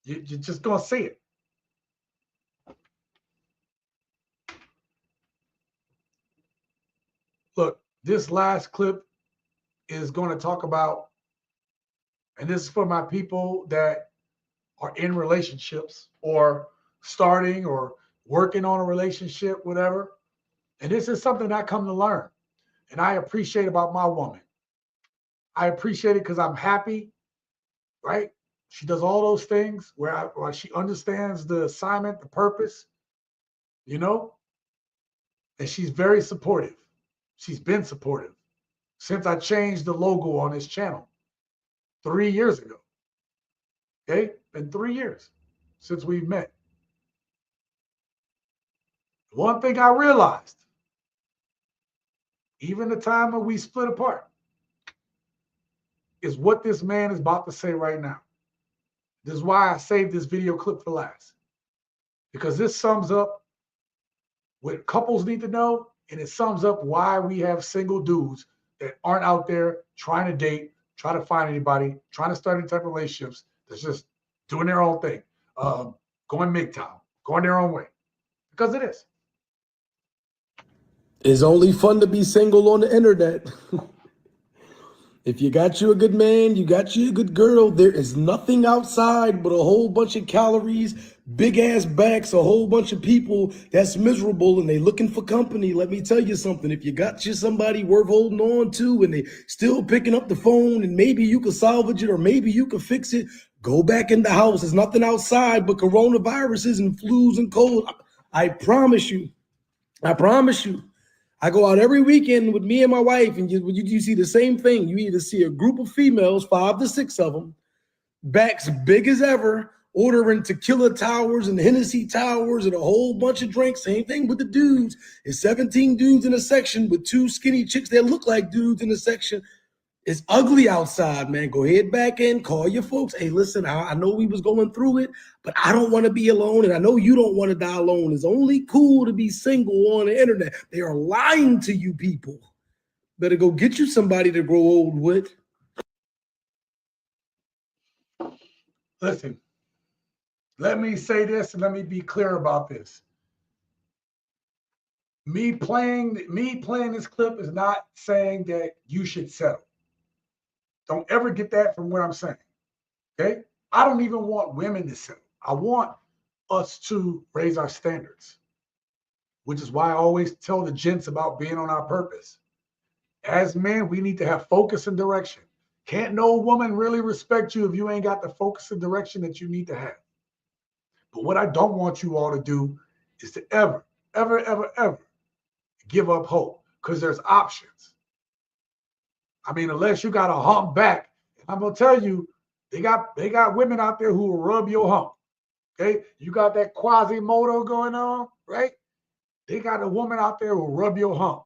[SPEAKER 1] it. You're just going to see it. Look, this last clip is going to talk about, and this is for my people that are in relationships or starting or working on a relationship, whatever. And this is something I come to learn. And I appreciate about my woman. I appreciate it because I'm happy, right? She does all those things where she understands the assignment, the purpose, and she's very supportive. She's been supportive since I changed the logo on this channel 3 years ago. Okay? Been 3 years since we've met. One thing I realized, even the time when we split apart, is what this man is about to say right now. This is why I saved this video clip for last. Because this sums up what couples need to know, and it sums up why we have single dudes that aren't out there trying to date, trying to find anybody, trying to start any type of relationships. That's just doing their own thing, going MGTOW, going their own way. Because it is.
[SPEAKER 14] It's only fun to be single on the internet. If you got you a good man, you got you a good girl, there is nothing outside but a whole bunch of calories, big ass backs, a whole bunch of people that's miserable and they looking for company. Let me tell you something. If you got you somebody worth holding on to and they still picking up the phone and maybe you can salvage it or maybe you can fix it, go back in the house. There's nothing outside but coronaviruses and flus and colds. I promise you. I promise you. I go out every weekend with me and my wife, and you see the same thing. You either see a group of females, 5 to 6 of them, backs big as ever, ordering tequila towers and Hennessy towers and a whole bunch of drinks. Same thing with the dudes. It's 17 dudes in a section with 2 skinny chicks that look like dudes in a section. It's ugly outside, man. Go ahead back in, call your folks. Hey, listen, I know we was going through it, but I don't want to be alone, and I know you don't want to die alone. It's only cool to be single on the internet. They are lying to you people. Better go get you somebody to grow old with.
[SPEAKER 1] Listen, let me say this and let me be clear about this. Me playing this clip is not saying that you should settle. Don't ever get that from what I'm saying. Okay? I don't even want women to settle. I want us to raise our standards, which is why I always tell the gents about being on our purpose. As men, we need to have focus and direction. Can't no woman really respect you if you ain't got the focus and direction that you need to have. But what I don't want you all to do is to ever give up hope, because there's options. I mean, unless you got a hump back, I'm gonna tell you, they got women out there who will rub your hump. Okay, you got that Quasimodo going on, right? They got a woman out there who will rub your hump.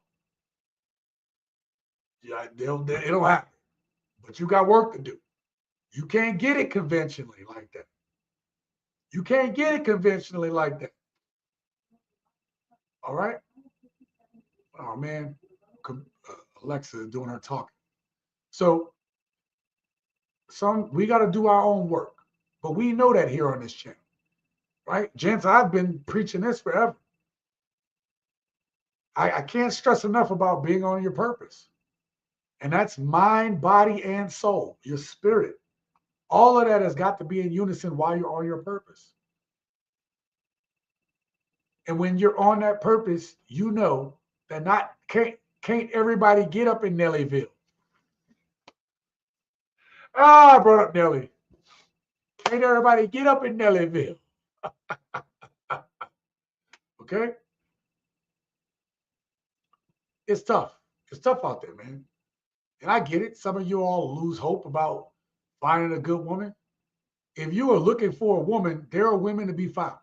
[SPEAKER 1] Yeah, it'll happen, but you got work to do. You can't get it conventionally like that. You can't get it conventionally like that. All right. Oh man, Alexa is doing her talking. So we got to do our own work. But we know that here on this channel, right? Gents, I've been preaching this forever. I can't stress enough about being on your purpose. And that's mind, body, and soul, your spirit. All of that has got to be in unison while you're on your purpose. And when you're on that purpose, you know that can't everybody get up in Nellyville. I brought up Nelly. Can't everybody get up in Nellyville? Okay? It's tough. It's tough out there, man. And I get it. Some of you all lose hope about finding a good woman. If you are looking for a woman, there are women to be found.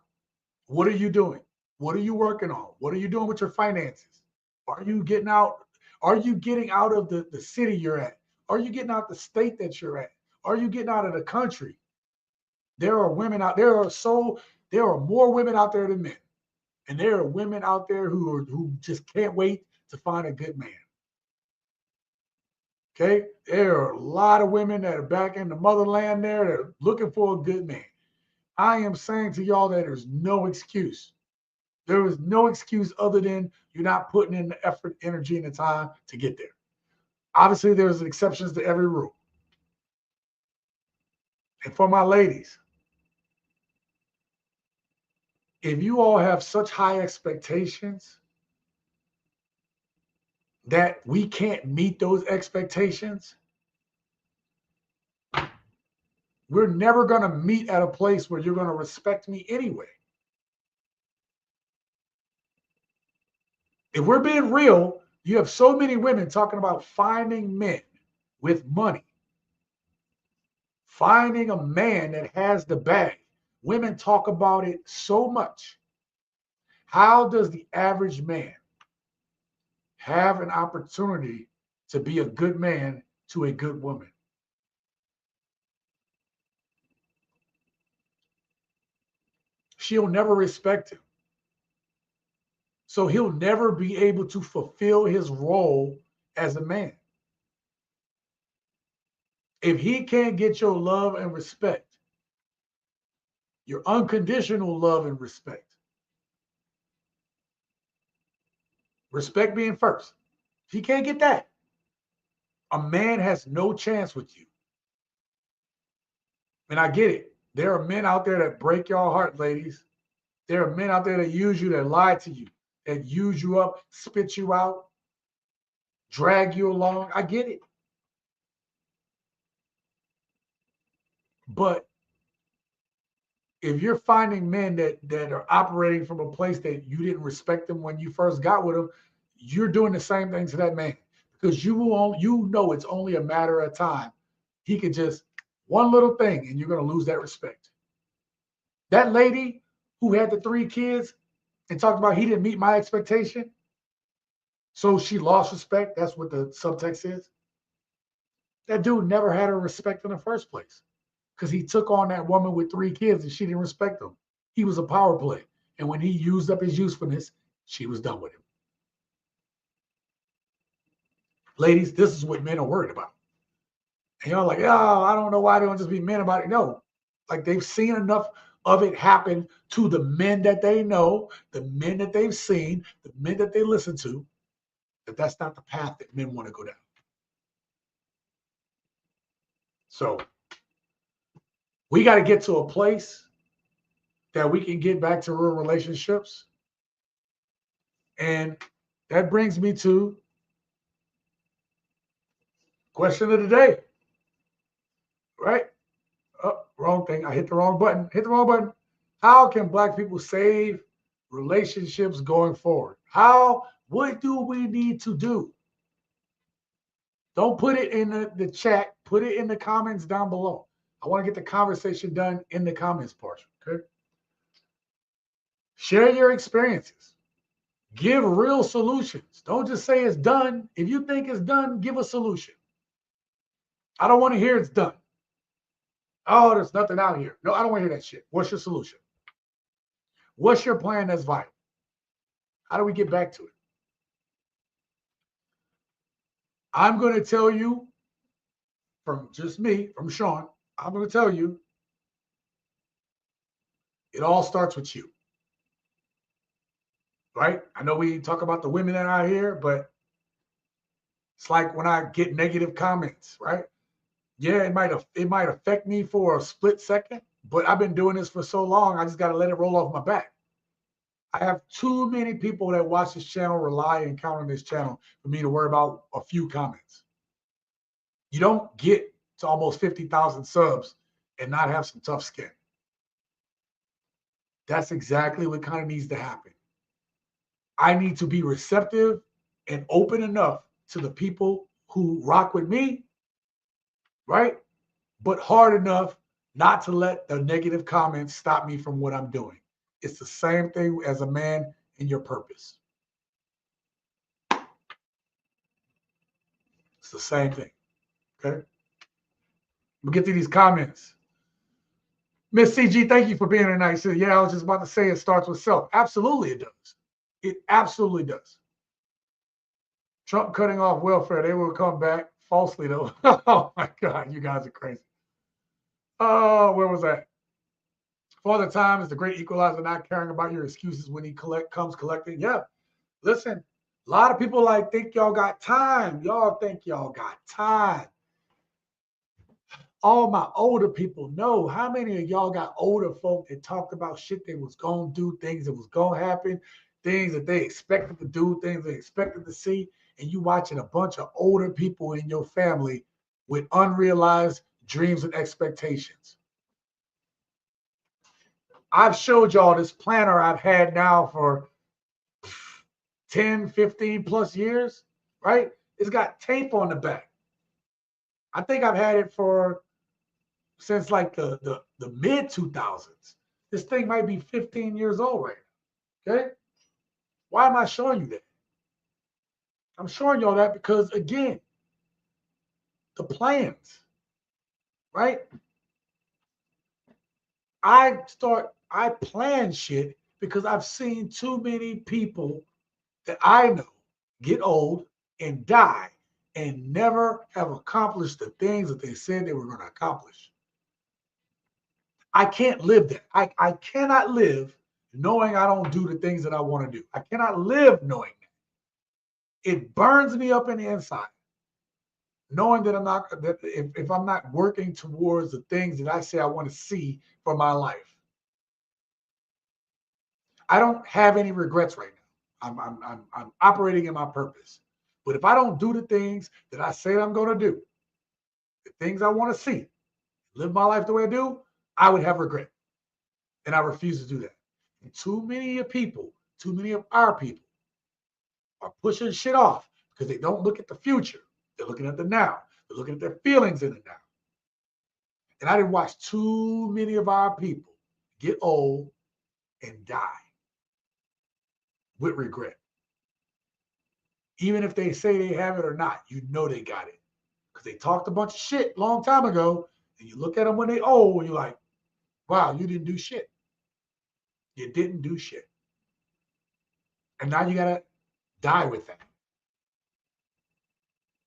[SPEAKER 1] What are you doing? What are you working on? What are you doing with your finances? Are you getting out? Are you getting out of the city you're at? Are you getting out the state that you're at? Are you getting out of the country? There are women out there. There are more women out there than men. And there are women out there who just can't wait to find a good man. Okay? There are a lot of women that are back in the motherland there that are looking for a good man. I am saying to y'all that there's no excuse. There is no excuse other than you're not putting in the effort, energy, and the time to get there. Obviously, there's exceptions to every rule. And for my ladies, if you all have such high expectations that we can't meet those expectations, we're never going to meet at a place where you're going to respect me anyway. If we're being real, you have so many women talking about finding men with money, finding a man that has the bag. Women talk about it so much. How does the average man have an opportunity to be a good man to a good woman? She'll never respect him. So he'll never be able to fulfill his role as a man. If he can't get your love and respect, your unconditional love and respect, respect being first, if he can't get that, a man has no chance with you. And I get it. There are men out there that break your heart, ladies. There are men out there that use you, that lie to you, that use you up, spit you out, drag you along. I get it. But if you're finding men that are operating from a place that you didn't respect them when you first got with them, you're doing the same thing to that man, because you know it's only a matter of time. He could just one little thing and you're going to lose that respect. That lady who had the 3 kids and talked about he didn't meet my expectation, so she lost respect. That's what the subtext is. That dude never had her respect in the first place, because he took on that woman with 3 kids and she didn't respect him. He was a power play. And when he used up his usefulness, she was done with him. Ladies, this is what men are worried about. And y'all like, oh, I don't know why they don't just be men about it. No, like they've seen enough of it happen to the men that they know, the men that they've seen, the men that they listen to, that's not the path that men want to go down. So we got to get to a place that we can get back to real relationships. And that brings me to question of the day. Right? Oh, wrong thing. I hit the wrong button. Hit the wrong button. How can Black people save relationships going forward? What do we need to do? Don't put it in the chat. Put it in the comments down below. I want to get the conversation done in the comments portion. Okay? Share your experiences. Give real solutions. Don't just say it's done. If you think it's done, give a solution. I don't want to hear it's done. Oh, there's nothing out here. No, I don't want to hear that shit. What's your solution? What's your plan that's vital? How do we get back to it? I'm going to tell you from just me, from Sean, I'm going to tell you, it all starts with you. Right? I know we talk about the women that are here, but it's like when I get negative comments, right? Yeah, it might affect me for a split second, but I've been doing this for so long, I just got to let it roll off my back. I have too many people that watch this channel, rely and count on this channel for me to worry about a few comments. You don't get to almost 50,000 subs and not have some tough skin. That's exactly what kind of needs to happen. I need to be receptive and open enough to the people who rock with me, right? But hard enough not to let the negative comments stop me from what I'm doing. It's the same thing as a man in your purpose. It's the same thing, okay? We'll get to these comments. Miss CG, thank you for being here tonight. She said, yeah, I was just about to say it starts with self. Absolutely it does. It absolutely does. Trump cutting off welfare. They will come back falsely, though. Oh, my God. You guys are crazy. Oh, where was that? Father Time is the great equalizer, not caring about your excuses when he comes collecting. Yeah. Listen, a lot of people think y'all got time. Y'all think y'all got time. All my older people know. How many of y'all got older folk that talked about shit they was going to do, things that was going to happen, things that they expected to do, things they expected to see, and you watching a bunch of older people in your family with unrealized dreams and expectations. I've showed y'all this planner I've had now for 10, 15 plus years, right? It's got tape on the back. I think I've had it since the mid 2000s. This thing might be 15 years old right now, okay? Why am I showing you that? I'm showing y'all that because, again, the plans, right? I plan shit because I've seen too many people that I know get old and die and never have accomplished the things that they said they were going to accomplish. I can't live that. I cannot live knowing I don't do the things that I want to do. I cannot live knowing that. It burns me up in the inside, knowing that if I'm not working towards the things that I say I want to see for my life. I don't have any regrets right now. I'm operating in my purpose. But if I don't do the things that I say I'm going to do, the things I want to see, live my life the way I do, I would have regret. And I refuse to do that. And too many people, too many of our people are pushing shit off because they don't look at the future. They're looking at the now. They're looking at their feelings in the now. And I didn't watch too many of our people get old and die with regret. Even if they say they have it or not, you know they got it. Because they talked a bunch of shit a long time ago, and you look at them when they old, and you're like, wow, you didn't do shit. You didn't do shit. And now you got to die with that.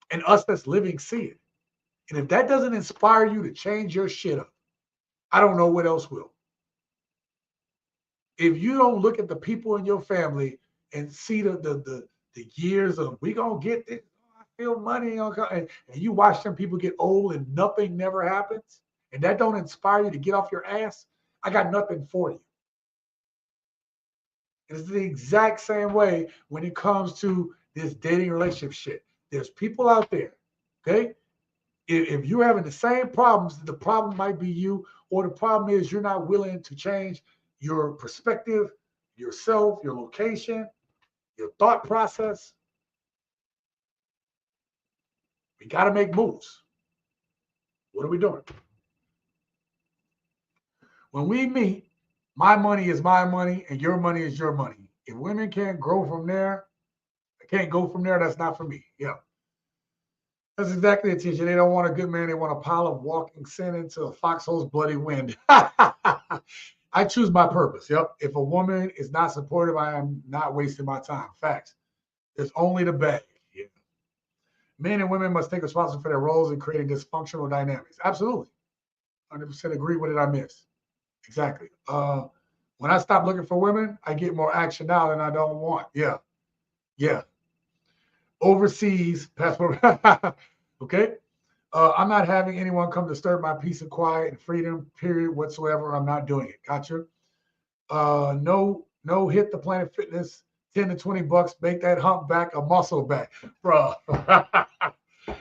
[SPEAKER 1] And us that's living see it. And if that doesn't inspire you to change your shit up, I don't know what else will. If you don't look at the people in your family and see the years of, we going to get this, I feel money, and you watch them people get old and nothing never happens, and that don't inspire you to get off your ass, I got nothing for you. It's the exact same way when it comes to this dating relationship shit. There's people out there, okay? If you're having the same problems, the problem might be you, or the problem is you're not willing to change your perspective, yourself, your location, your thought process. We got to make moves. What are we doing? When we meet, my money is my money and your money is your money. If women can't grow from there, they can't go from there, that's not for me. Yeah. That's exactly it, teacher. They don't want a good man. They want a pile of walking sin into a foxhole's bloody wind. I choose my purpose. Yep. If a woman is not supportive, I am not wasting my time. Facts. There's only the bag. Yeah. Men and women must take responsibility for their roles in creating dysfunctional dynamics. Absolutely. 100% agree. What did I miss? Exactly. When I stop looking for women, I get more action now than I don't want. Yeah. Yeah. Overseas passport. Okay. I'm not having anyone come disturb my peace and quiet and freedom, period, whatsoever. I'm not doing it. Gotcha. No hit the Planet Fitness, 10 to 20 bucks, make that hump back a muscle back. Bro.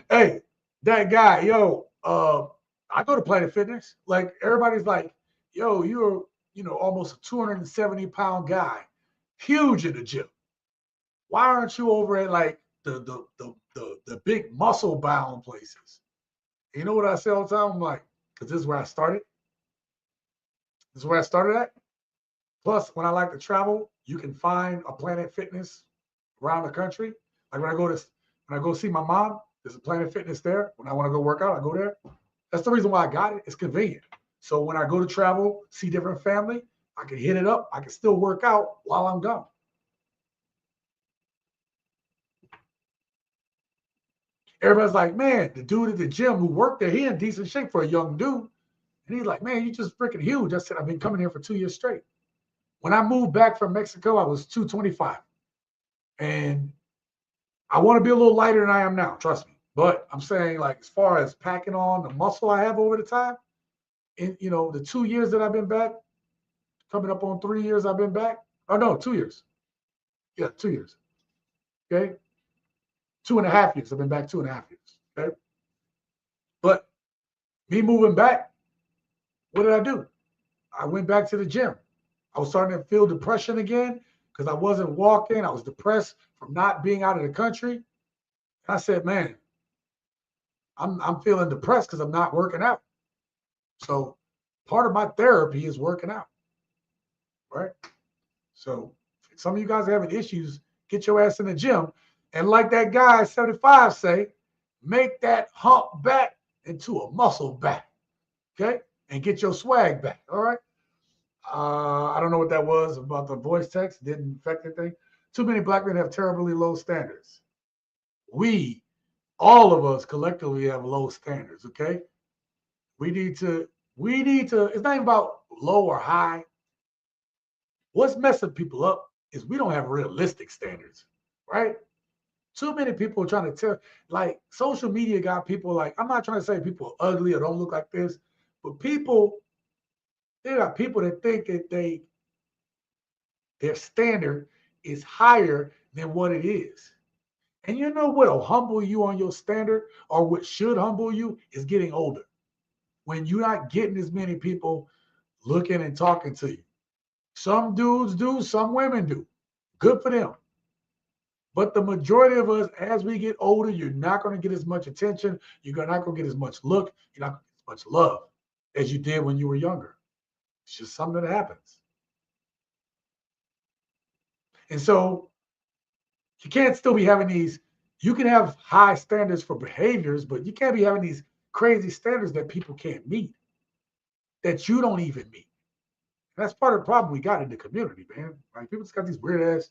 [SPEAKER 1] Hey, that guy, yo, I go to Planet Fitness. Like everybody's like, yo, you're, almost a 270-pound guy, huge in the gym. Why aren't you over at like the big muscle bound places? You know what I say all the time? I'm like, because this is where I started. This is where I started at. Plus, when I like to travel, you can find a Planet Fitness around the country. Like when I go see my mom, there's a Planet Fitness there. When I want to go work out, I go there. That's the reason why I got it. It's convenient. So when I go to travel, see different family, I can hit it up. I can still work out while I'm gone. Everybody's like, man, the dude at the gym who worked there, he in decent shape for a young dude. And he's like, man, you just freaking huge. I said, I've been coming here for 2 years straight. When I moved back from Mexico, I was 225. And I want to be a little lighter than I am now, trust me. But I'm saying, like, as far as packing on the muscle I have over the time, in the 2 years that I've been back, coming up on 3 years I've been back. Oh no, 2 years. Yeah, 2 years. Okay. 2.5 years. I've been back 2.5 years. Okay. But me moving back, what did I do? I went back to the gym. I was starting to feel depression again because I wasn't walking. I was depressed from not being out of the country. And I said, man, I'm feeling depressed because I'm not working out. So part of my therapy is working out, right? So if some of you guys are having issues, get your ass in the gym. And like that guy 75 say, make that hump back into a muscle back, okay? And get your swag back, all right? I don't know what that was about the voice text. Didn't affect anything. Too many black men have terribly low standards. All of us collectively have low standards, okay? We need to, it's not even about low or high. What's messing people up is we don't have realistic standards, right? Too many people are trying to tell, like social media got people like, I'm not trying to say people are ugly or don't look like this, but they got people that think that their standard is higher than what it is. And you know what'll humble you on your standard, or what should humble you, is getting older. When you're not getting as many people looking and talking to you. Some dudes do, some women do. Good for them. But the majority of us, as we get older, you're not going to get as much attention. You're not going to get as much look. You're not going to get as much love as you did when you were younger. It's just something that happens. And so you can't still be having these, you can have high standards for behaviors, but you can't be having these crazy standards that people can't meet, that you don't even meet. And that's part of the problem we got in the community, man. Like people just got these weird ass.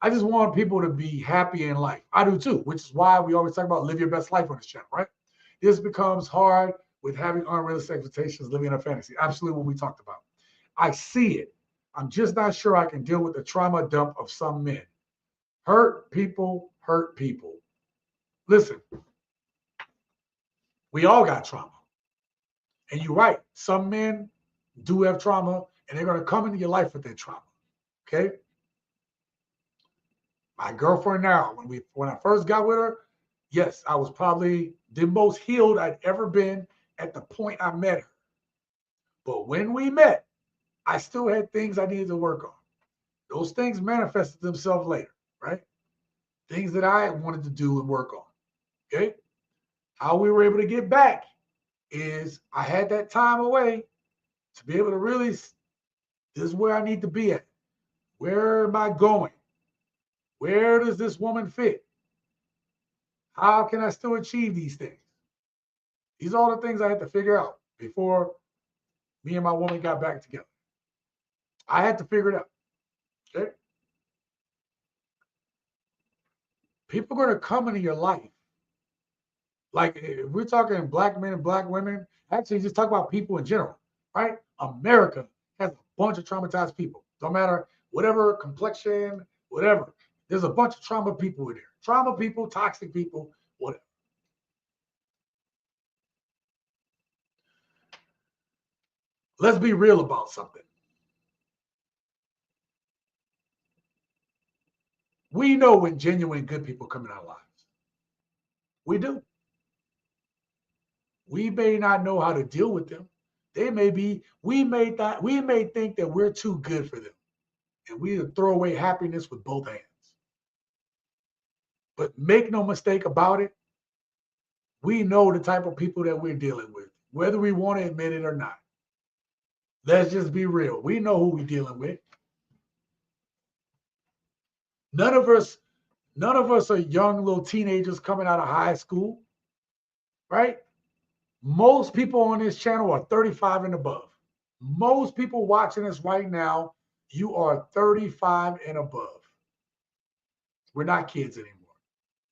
[SPEAKER 1] I just want people to be happy in life. I do too, which is why we always talk about live your best life on this channel, right? This becomes hard with having unrealistic expectations, living in a fantasy. Absolutely what we talked about. I see it. I'm just not sure I can deal with the trauma dump of some men. Hurt people hurt people. Listen, we all got trauma. And you're right. Some men do have trauma, and they're going to come into your life with their trauma. Okay? My girlfriend now, when I first got with her, yes, I was probably the most healed I'd ever been at the point I met her. But when we met, I still had things I needed to work on. Those things manifested themselves later, right? Things that I wanted to do and work on. Okay? How we were able to get back is I had that time away to be able to really, this is where I need to be at. Where am I going? Where does this woman fit? How can I still achieve these things? These are all the things I had to figure out before me and my woman got back together. I had to figure it out. Okay? People are going to come into your life Like if we're talking black men and black women, actually just talk about people in general, right? America has a bunch of traumatized people. Don't matter whatever complexion, whatever. There's a bunch of trauma people in there. Trauma people, toxic people, whatever. Let's be real about something. We know when genuine good people come in our lives. We do. We may not know how to deal with them. They may be, we may think that we're too good for them. And we throw away happiness with both hands. But make no mistake about it, we know the type of people that we're dealing with, whether we want to admit it or not. Let's just be real. We know who we're dealing with. None of us are young little teenagers coming out of high school, right? Most people on this channel are 35 and above. Most people watching us right now, you are 35 and above. We're not kids anymore.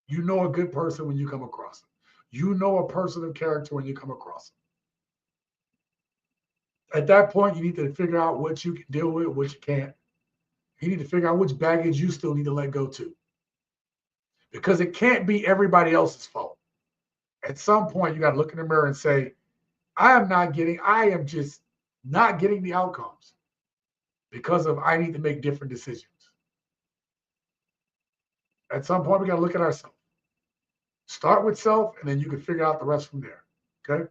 [SPEAKER 1] You know a good person when you come across them. You know a person of character when you come across them. At that point, you need to figure out what you can deal with, what you can't. You need to figure out which baggage you still need to let go to. Because it can't be everybody else's fault. At some point, you got to look in the mirror and say, I am just not getting the outcomes because of I need to make different decisions. At some point, we got to look at ourselves. Start with self, and then you can figure out the rest from there. Okay?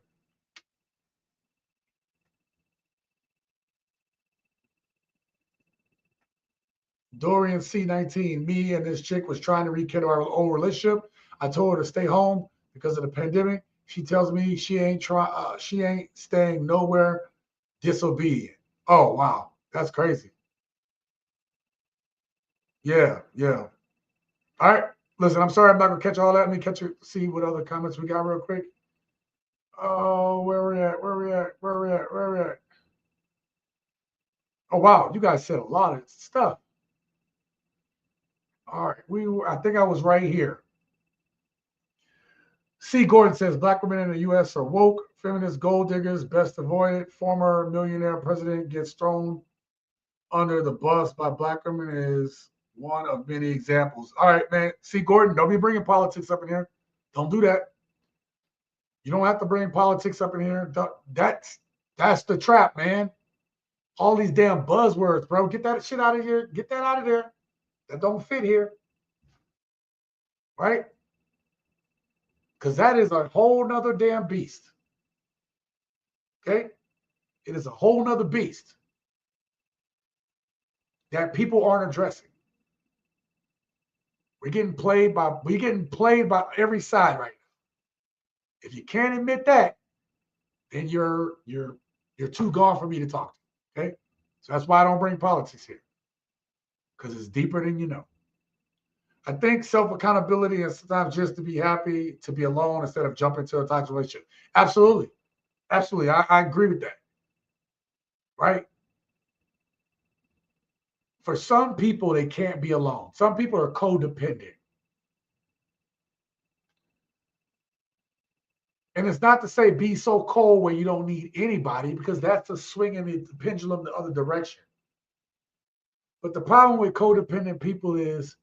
[SPEAKER 1] Dorian C19, me and this chick was trying to rekindle our old relationship. I told her to stay home because of the pandemic. She tells me she ain't staying nowhere, disobedient. Oh, wow. That's crazy. Yeah. All right. Listen, I'm sorry I'm not going to catch all that. Let me see what other comments we got real quick. Oh, where we at? Oh, wow. You guys said a lot of stuff. All right. I think I was right here. C. Gordon says black women in the U.S. are woke, feminist gold diggers, best avoided. Former millionaire president gets thrown under the bus by black women is one of many examples. All right, man. C. Gordon, don't be bringing politics up in here. Don't do that. You don't have to bring politics up in here. That's the trap, man. All these damn buzzwords, bro. Get that shit out of here. Get that out of there. That don't fit here. Right? Because that is a whole nother damn beast. Okay? It is a whole nother beast that people aren't addressing. We're getting played by every side right now. If you can't admit that, then you're too gone for me to talk to. Okay? So that's why I don't bring politics here. Because it's deeper than you know. I think self-accountability is sometimes just to be happy to be alone instead of jumping into a toxic relationship. Absolutely. I agree with that. Right? For some people, they can't be alone. Some people are codependent. And it's not to say be so cold where you don't need anybody, because that's a swinging the pendulum the other direction. But the problem with codependent people is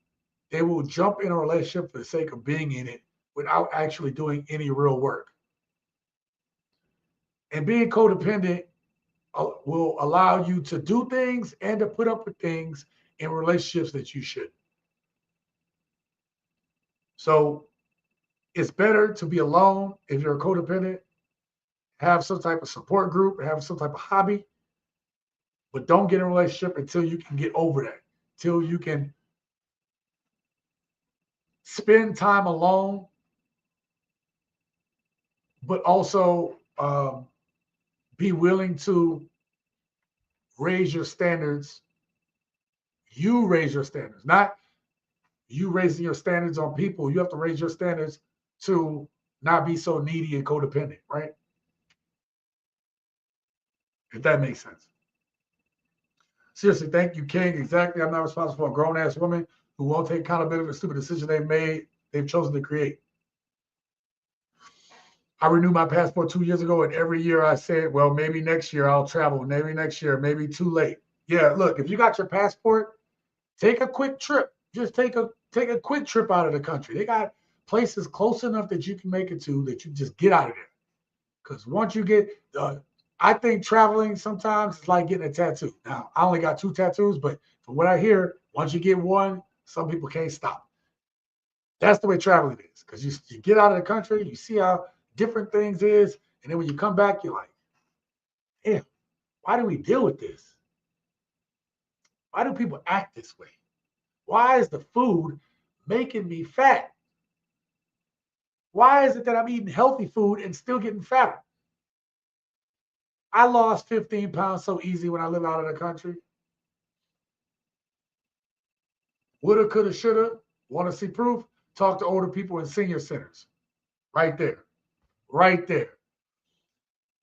[SPEAKER 1] they will jump in a relationship for the sake of being in it without actually doing any real work. And being codependent will allow you to do things and to put up with things in relationships that you shouldn't. So it's better to be alone if you're a codependent, have some type of support group, have some type of hobby, but don't get in a relationship until you can get over that, till you can spend time alone, but also be willing to raise your standards. You raise your standards, not you raising your standards on people. You have to raise your standards to not be so needy and codependent, right? If that makes sense. Seriously, thank you, King. Exactly. I'm not responsible for a grown-ass woman who won't take accountability for the stupid decision they've chosen to create. I renewed my passport 2 years ago, and every year I said, well, maybe next year I'll travel. Maybe next year, maybe too late. Yeah, look, if you got your passport, take a quick trip. Just take a quick trip out of the country. They got places close enough that you can make it to that you just get out of there. Because once you get, I think traveling sometimes is like getting a tattoo. Now, I only got 2 tattoos, but from what I hear, once you get one, some people can't stop. That's the way traveling is. Because you get out of the country, you see how different things is, and then when you come back, you're like, damn, why do we deal with this? Why do people act this way? Why is the food making me fat? Why is it that I'm eating healthy food and still getting fatter? I lost 15 pounds so easy when I lived out of the country. Woulda, coulda, shoulda. Want to see proof? Talk to older people in senior centers. Right there. Right there.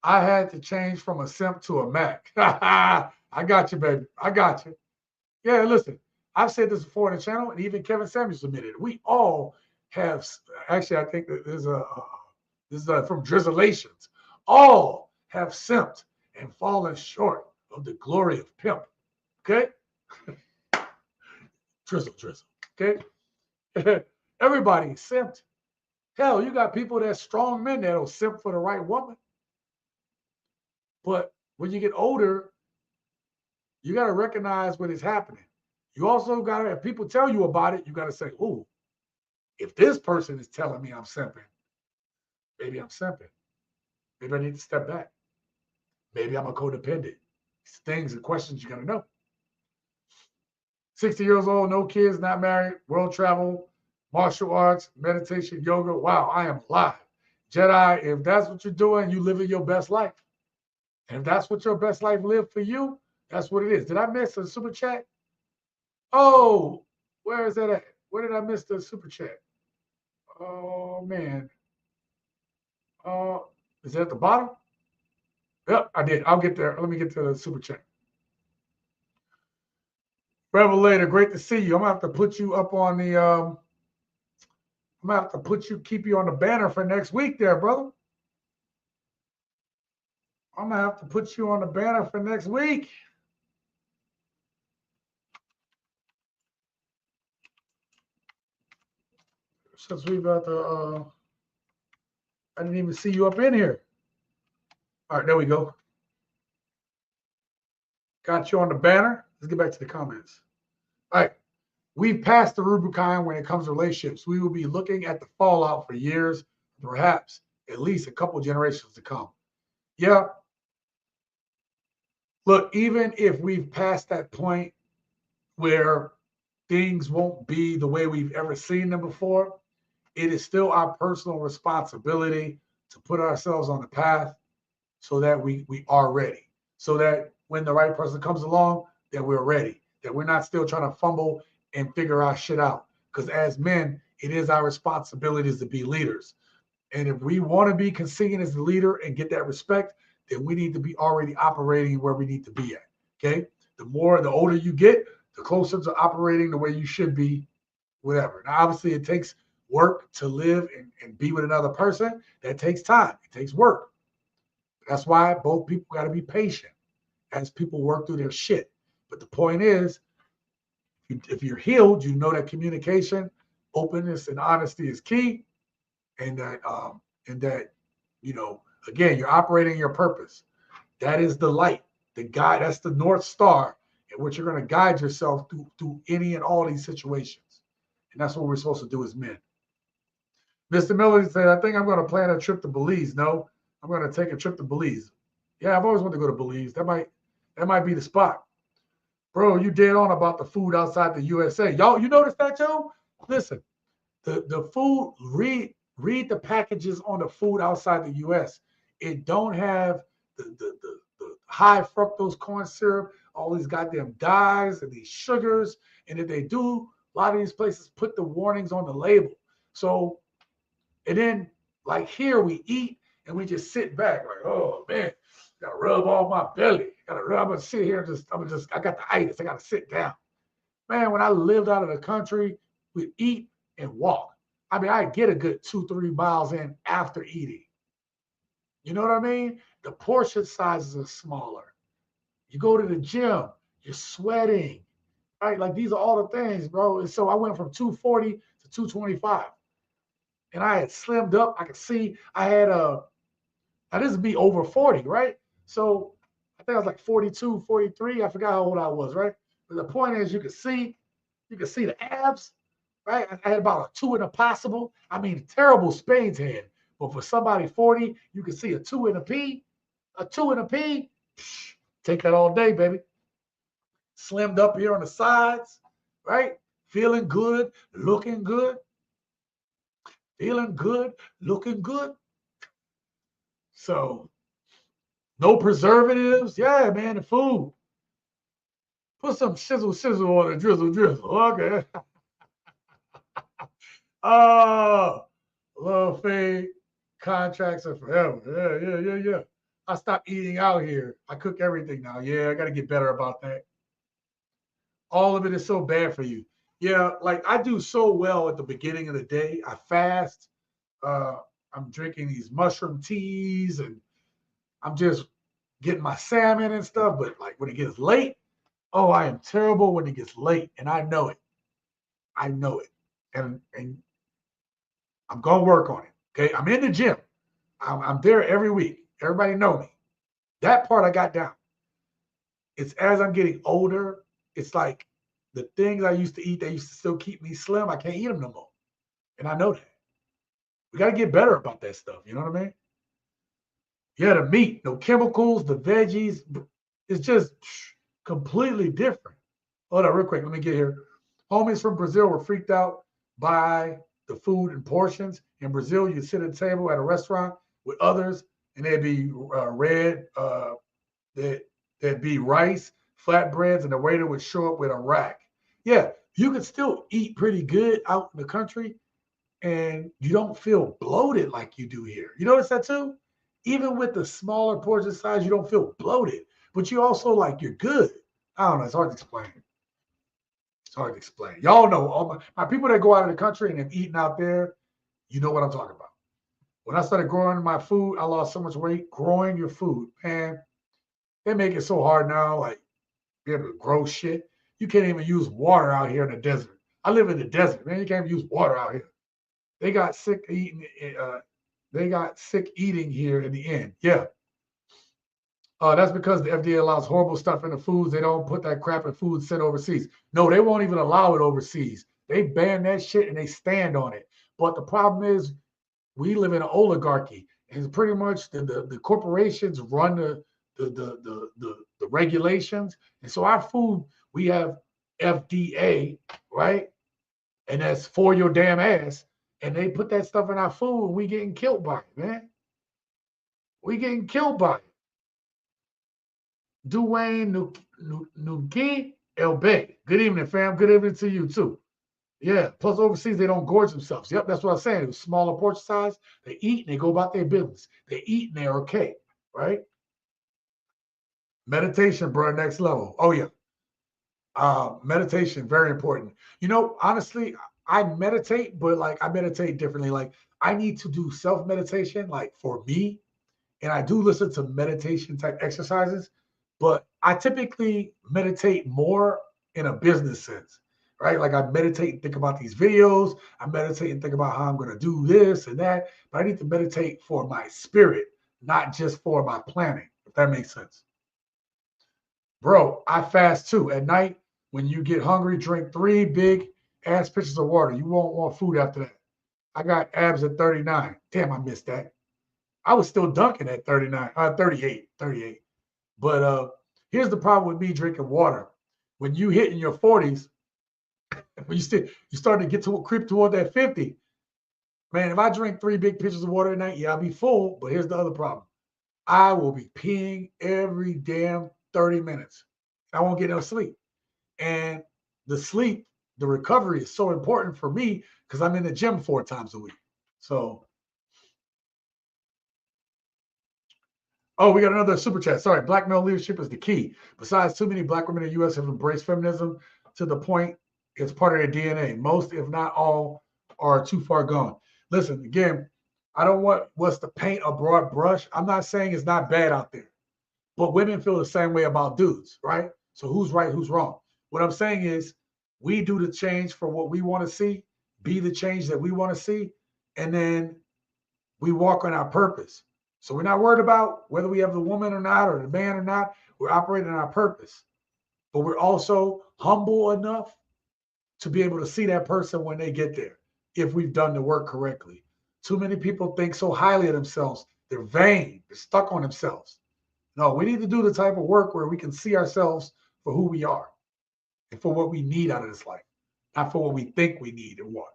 [SPEAKER 1] I had to change from a simp to a Mac. I got you, baby. I got you. Yeah, listen, I've said this before on the channel, and even Kevin Samuels admitted it. We all have, actually, I think that this is from Drizzlations. All have simped and fallen short of the glory of pimp. Okay? Drizzle. Okay? Everybody simped. Hell, you got people that's strong men that'll simp for the right woman. But when you get older, you got to recognize what is happening. You also got to, if people tell you about it, you got to say, oh, if this person is telling me I'm simping, maybe I'm simping. Maybe I need to step back. Maybe I'm a codependent. These things and questions you got to know. 60 years old, no kids, not married, world travel, martial arts, meditation, yoga. Wow, I am alive. Jedi, if that's what you're doing, you living your best life. And if that's what your best life lived for you, that's what it is. Did I miss a super chat? Oh, where is that at? Where did I miss the super chat? Oh, man. Is it at the bottom? Yep, I did. I'll get there. Let me get to the super chat. Revelator, great to see you. I'm gonna have to put you up on the I'm gonna have to keep you on the banner for next week there, brother. I'm gonna have to put you on the banner for next week. Since we got the I didn't even see you up in here. All right, there we go. Got you on the banner. Let's get back to the comments. All right. We've passed the Rubicon when it comes to relationships. We will be looking at the fallout for years, perhaps at least a couple of generations to come. Yeah. Look, even if we've passed that point where things won't be the way we've ever seen them before, it is still our personal responsibility to put ourselves on the path so that we are ready, so that when the right person comes along, that we're ready, that we're not still trying to fumble and figure our shit out. Because as men, it is our responsibilities to be leaders. And if we want to be seen as the leader and get that respect, then we need to be already operating where we need to be at. Okay. The older you get, the closer to operating the way you should be, whatever. Now, obviously, it takes work to live and be with another person. That takes time. It takes work. That's why both people got to be patient as people work through their shit. But the point is, if you're healed, you know that communication, openness, and honesty is key, and that again, you're operating your purpose. That is the light, the guide. That's the North Star in which you're going to guide yourself through any and all these situations. And that's what we're supposed to do as men. Mr. Miller said, I think I'm going to plan a trip to Belize. No, I'm going to take a trip to Belize. Yeah, I've always wanted to go to Belize. That might be the spot. Bro, you dead on about the food outside the USA. Y'all, you notice that, Joe? Listen, the food, read the packages on the food outside the US. It don't have the high fructose corn syrup, all these goddamn dyes and these sugars. And if they do, a lot of these places put the warnings on the label. So, and then like here we eat and we just sit back like, oh man, gotta rub all my belly. I'm gonna sit here and I got the itis. I gotta sit down. Man, when I lived out of the country, we'd eat and walk. I mean, I get a good 2-3 miles in after eating. You know what I mean? The portion sizes are smaller. You go to the gym, you're sweating, right? Like these are all the things, bro. And so I went from 240 to 225. And I had slimmed up. I could see I had now this would be over 40, right? So I think I was like 42, 43. I forgot how old I was, right? But the point is you could see the abs, right? I had about a 2 in a possible. I mean, terrible spades hand. But for somebody 40, you can see a 2 in a P, a 2 in a P. Psh, take that all day, baby. Slimmed up here on the sides, right? Feeling good, looking good, feeling good, looking good. So no preservatives. Yeah, man, the food. Put some sizzle on it, drizzle. Okay. Oh, love fade. Contracts are forever. Yeah. I stopped eating out here. I cook everything now. Yeah, I got to get better about that. All of it is so bad for you. Yeah, like I do so well at the beginning of the day. I fast. Uh, I'm drinking these mushroom teas and I'm just getting my salmon and stuff. But like when it gets late, oh, I am terrible when it gets late, and I know it. I know it, and I'm gonna work on it. Okay, I'm in the gym. I'm there every week. Everybody know me. That part I got down. It's as I'm getting older, it's like the things I used to eat that used to still keep me slim. I can't eat them no more, and I know that. We got to get better about that stuff. You know what I mean? Yeah, the meat, no chemicals, the veggies. It's just completely different. Hold on, real quick. Let me get here. Homies from Brazil were freaked out by the food and portions. In Brazil, you sit at a table at a restaurant with others, and there'd be there'd be rice, flatbreads, and the waiter would show up with a rack. Yeah, you could still eat pretty good out in the country, and you don't feel bloated like you do here. You notice that too? Even with the smaller portion size, you don't feel bloated, but you also like you're good. I don't know. It's hard to explain. It's hard to explain. Y'all know all my people that go out of the country and have eaten out there. You know what I'm talking about. When I started growing my food, I lost so much weight growing your food. Man, they make it so hard now. Like be able to grow shit. You can't even use water out here in the desert. I live in the desert, man. You can't even use water out here. They got sick eating. They got sick eating here in the end. Yeah. That's because the FDA allows horrible stuff in the foods. They don't put that crap in food sent overseas. No, they won't even allow it overseas. They ban that shit and they stand on it. But the problem is, we live in an oligarchy, and it's pretty much the corporations run the regulations. And so our food, we have FDA, right? And that's for your damn ass. And they put that stuff in our food, and we getting killed by it, man. We getting killed by it. Dwayne Nuki El Bay. Good evening, fam. Good evening to you too. Yeah. Plus, overseas they don't gorge themselves. Yep, that's what I'm saying. It was smaller portion size. They eat and they go about their business. They eat and they're okay, right? Meditation, bro, next level. Oh yeah. Meditation, very important. You know, honestly, I meditate, but like I meditate differently. Like I need to do self meditation, like for me, and I do listen to meditation type exercises, but I typically meditate more in a business sense, right? Like I meditate and think about these videos. I meditate and think about how I'm going to do this and that, but I need to meditate for my spirit, not just for my planning, if that makes sense. Bro, I fast too. At night, when you get hungry, drink 3 big ass pitchers of water. You won't want food after that. I got abs at 39. Damn, I missed that. I was still dunking at 39, 38. But here's the problem with me drinking water. When you hit in your 40s, when you start to get to creep toward that 50, man, if I drink 3 big pitchers of water a night, yeah, I'll be full. But here's the other problem. I will be peeing every damn 30 minutes. I won't get no sleep. And the sleep, the recovery is so important for me because I'm in the gym 4 times a week. So, oh, we got another super chat. Sorry, black male leadership is the key. Besides, too many black women in the U.S. have embraced feminism to the point it's part of their DNA. Most, if not all, are too far gone. Listen, again, I don't want what's to paint a broad brush. I'm not saying it's not bad out there, but women feel the same way about dudes, right? So who's right, who's wrong? What I'm saying is we do the change for what we want to see, be the change that we want to see, and then we walk on our purpose. So we're not worried about whether we have the woman or not or the man or not. We're operating on our purpose, but we're also humble enough to be able to see that person when they get there if we've done the work correctly. Too many people think so highly of themselves. They're vain. They're stuck on themselves. No, we need to do the type of work where we can see ourselves for who we are and for what we need out of this life, not for what we think we need and want.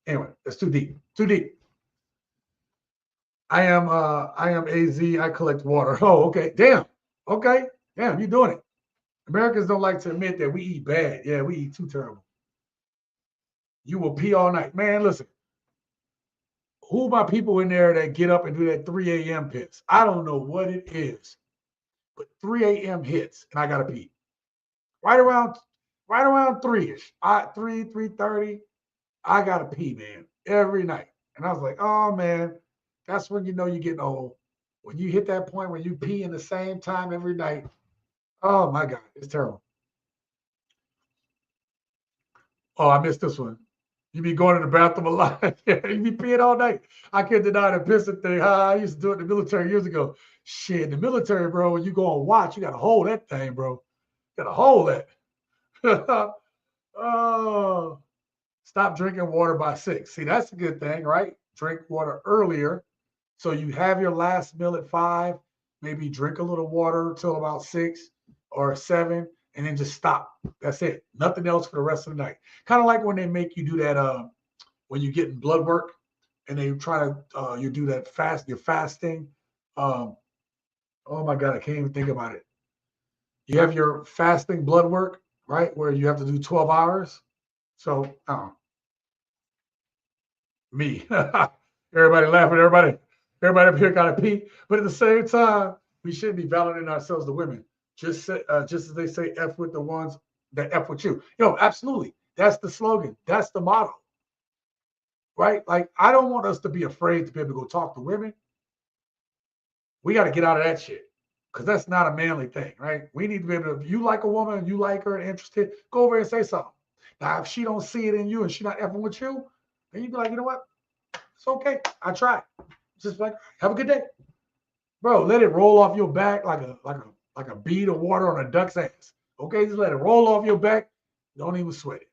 [SPEAKER 1] Anyway, that's too deep. Too deep. I am AZ. I collect water. Oh, okay. Damn. Okay. Damn, you're doing it. Americans don't like to admit that we eat bad. Yeah, we eat too terrible. You will pee all night. Man, listen. Who are my people in there that get up and do that 3 a.m. piss? I don't know what it is, but 3 a.m. hits and I gotta pee. Right around 3-ish. 3:30. I gotta pee, man, every night. And I was like, oh man, that's when you know you're getting old. When you hit that point where you pee in the same time every night. Oh my God, it's terrible. Oh, I missed this one. You be going to the bathroom a lot. You be peeing all night. I can't deny the pissing thing. I used to do it in the military years ago. Shit, in the military, bro, when you go and watch, you got to hold that thing, bro. You got to hold that. Oh, stop drinking water by 6. See, that's a good thing, right? Drink water earlier. So you have your last meal at 5, maybe drink a little water till about 6 or 7, and then just stop. That's it. Nothing else for the rest of the night. Kind of like when they make you do that when you're getting blood work and they try to you do that you're fasting. Oh my God, I can't even think about it. You have your fasting blood work, right? Where you have to do 12 hours. So, me. Everybody laughing, everybody up here got to pee. But at the same time, we shouldn't be validating ourselves to women. Just as they say, F with the ones that F with you. Absolutely. That's the slogan. That's the motto. Right? Like, I don't want us to be afraid to be able to go talk to women. We got to get out of that shit because that's not a manly thing, right? We need to be able to, if you like a woman, you like her and interested, go over and say something. Now, if she don't see it in you and she not effing with you, then you be like, you know what? It's okay. I tried. Just like, have a good day. Bro, let it roll off your back like a bead of water on a duck's ass. Okay, just let it roll off your back. Don't even sweat it.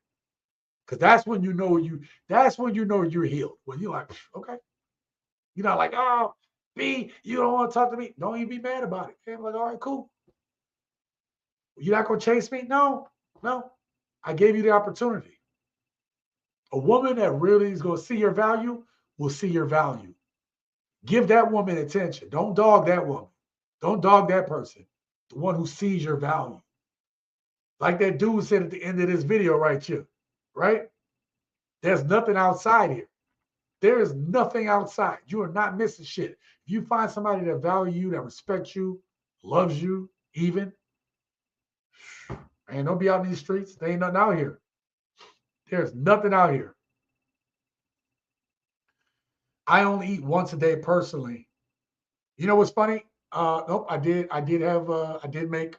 [SPEAKER 1] Because that's when you know you're healed. When you're like, okay. You're not like, oh, B, you don't want to talk to me. Don't even be mad about it. Okay, I'm like, all right, cool. You're not gonna chase me? No. I gave you the opportunity. A woman that really is gonna see your value will see your value. Give that woman attention. Don't dog that woman. Don't dog that person. The one who sees your value. Like that dude said at the end of this video right here, right? There's nothing outside here. There is nothing outside. You are not missing shit. If you find somebody that values you, that respects you, loves you, even, man, don't be out in these streets. There ain't nothing out here. There's nothing out here. I only eat once a day personally. You know what's funny? Nope. I did make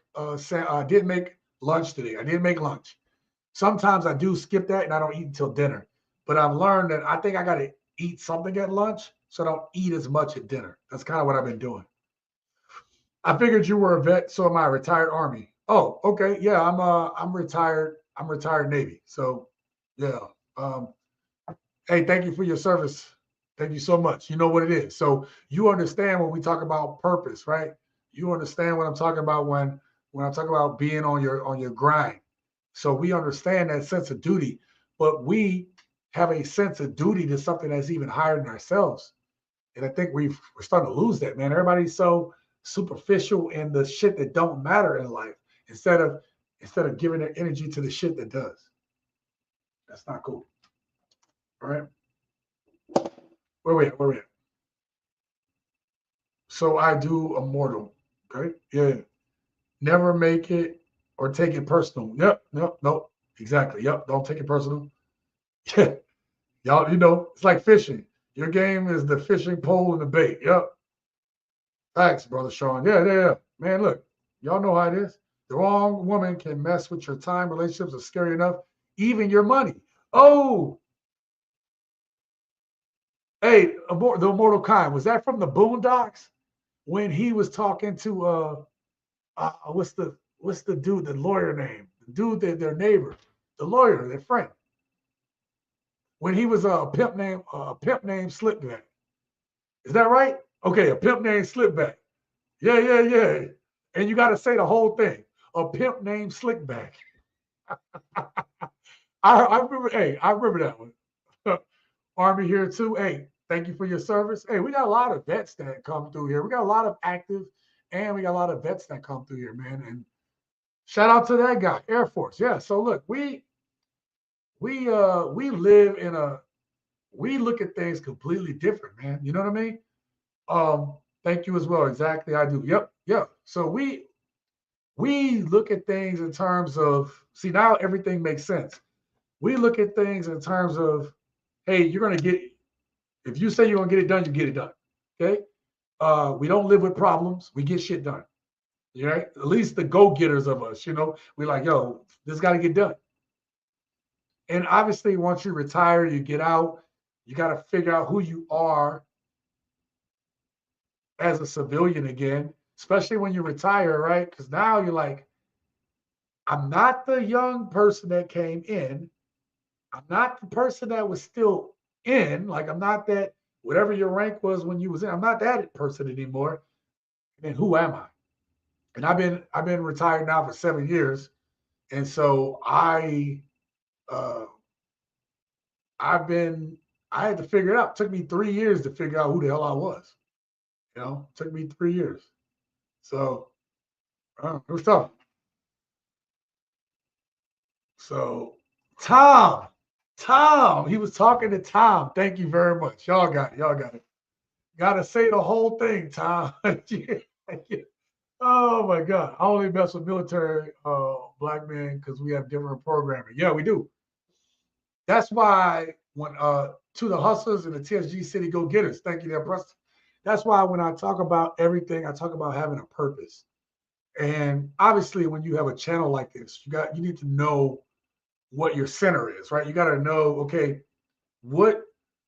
[SPEAKER 1] lunch today. I did make lunch. Sometimes I do skip that and I don't eat until dinner. But I've learned that I think I got to eat something at lunch so I don't eat as much at dinner. That's kind of what I've been doing. I figured you were a vet, so am I, retired Army. Oh, okay. Yeah, I'm retired. I'm retired Navy. So yeah. Hey, thank you for your service. Thank you so much. You know what it is. So you understand when we talk about purpose, right? You understand what I'm talking about when I talk about being on your grind. So we understand that sense of duty, but we have a sense of duty to something that's even higher than ourselves. And I think we're starting to lose that, man. Everybody's so superficial in the shit that don't matter in life instead of giving their energy to the shit that does. That's not cool. All right. Where we at? So I do immortal. Okay. Yeah. Never make it or take it personal. Yep. Exactly. Yep. Don't take it personal. Yeah. Y'all, it's like fishing. Your game is the fishing pole and the bait. Yep. Thanks, brother Sean. Yeah. Man, look, y'all know how it is. The wrong woman can mess with your time. Relationships are scary enough. Even your money. Oh, hey, the Immortal Kind. Was that from the Boondocks when he was talking to what's the dude, the lawyer name? The dude, their neighbor, the lawyer, their friend. When he was a pimp named Slipback. Is that right? Okay, a pimp named Slipback. Yeah. And you got to say the whole thing. A pimp named Slickback. I remember. Hey, I remember that one. Army here too. Hey, thank you for your service. Hey, we got a lot of vets that come through here. We got a lot of active, and we got a lot of vets that come through here, man. And shout out to that guy, Air Force. Yeah. So look, we live in we look at things completely different, man. You know what I mean? Thank you as well. Exactly, I do. Yep, yeah. So we look at things in terms of, see, now everything makes sense. We look at things in terms of, hey, you're gonna get, if you say you're gonna get it done, you get it done. Okay. We don't live with problems. We get shit done. Right? At least the go-getters of us, we're like, yo, this got to get done. And obviously, once you retire, you get out, you got to figure out who you are as a civilian again, especially when you retire, right? Because now you're like, I'm not the young person that came in. I'm not the person that was still in. Like, I'm not that, whatever your rank was when you was in, I'm not that person anymore. And who am I? And I've been retired now for 7 years. And so I had to figure it out. It took me 3 years to figure out who the hell I was. It took me 3 years. So it was tough. So Tom, he was talking to Tom. Thank you very much. Y'all got it. Got to say the whole thing, Tom. Oh my God. I only mess with military black men because we have different programming. Yeah, we do. That's why when to the hustlers and the TSG City Go Getters, thank you there, Preston. That's why when I talk about everything, I talk about having a purpose. And obviously, when you have a channel like this, you need to know what your center is, right? You got to know, okay, what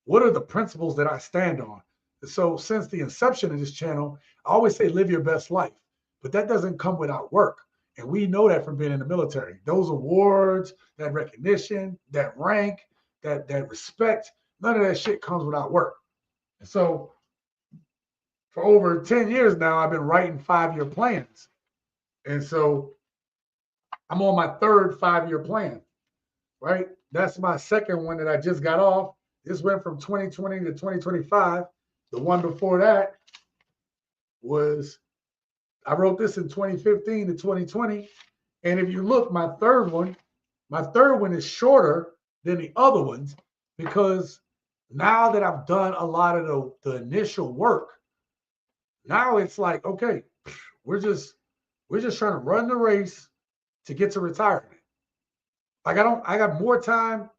[SPEAKER 1] are the principles that I stand on? So since the inception of this channel, I always say live your best life, but that doesn't come without work. And we know that from being in the military. Those awards, that recognition, that rank, that respect, none of that shit comes without work. And so for over 10 years now, I've been writing 5-year plans. And so I'm on my third 5-year plan, right? That's my second one that I just got off. This went from 2020 to 2025. The one before that was, I wrote this in 2015 to 2020. And if you look, my third one is shorter than the other ones because now that I've done a lot of the initial work, now it's like, okay, we're just trying to run the race to get to retirement. Like I got more time.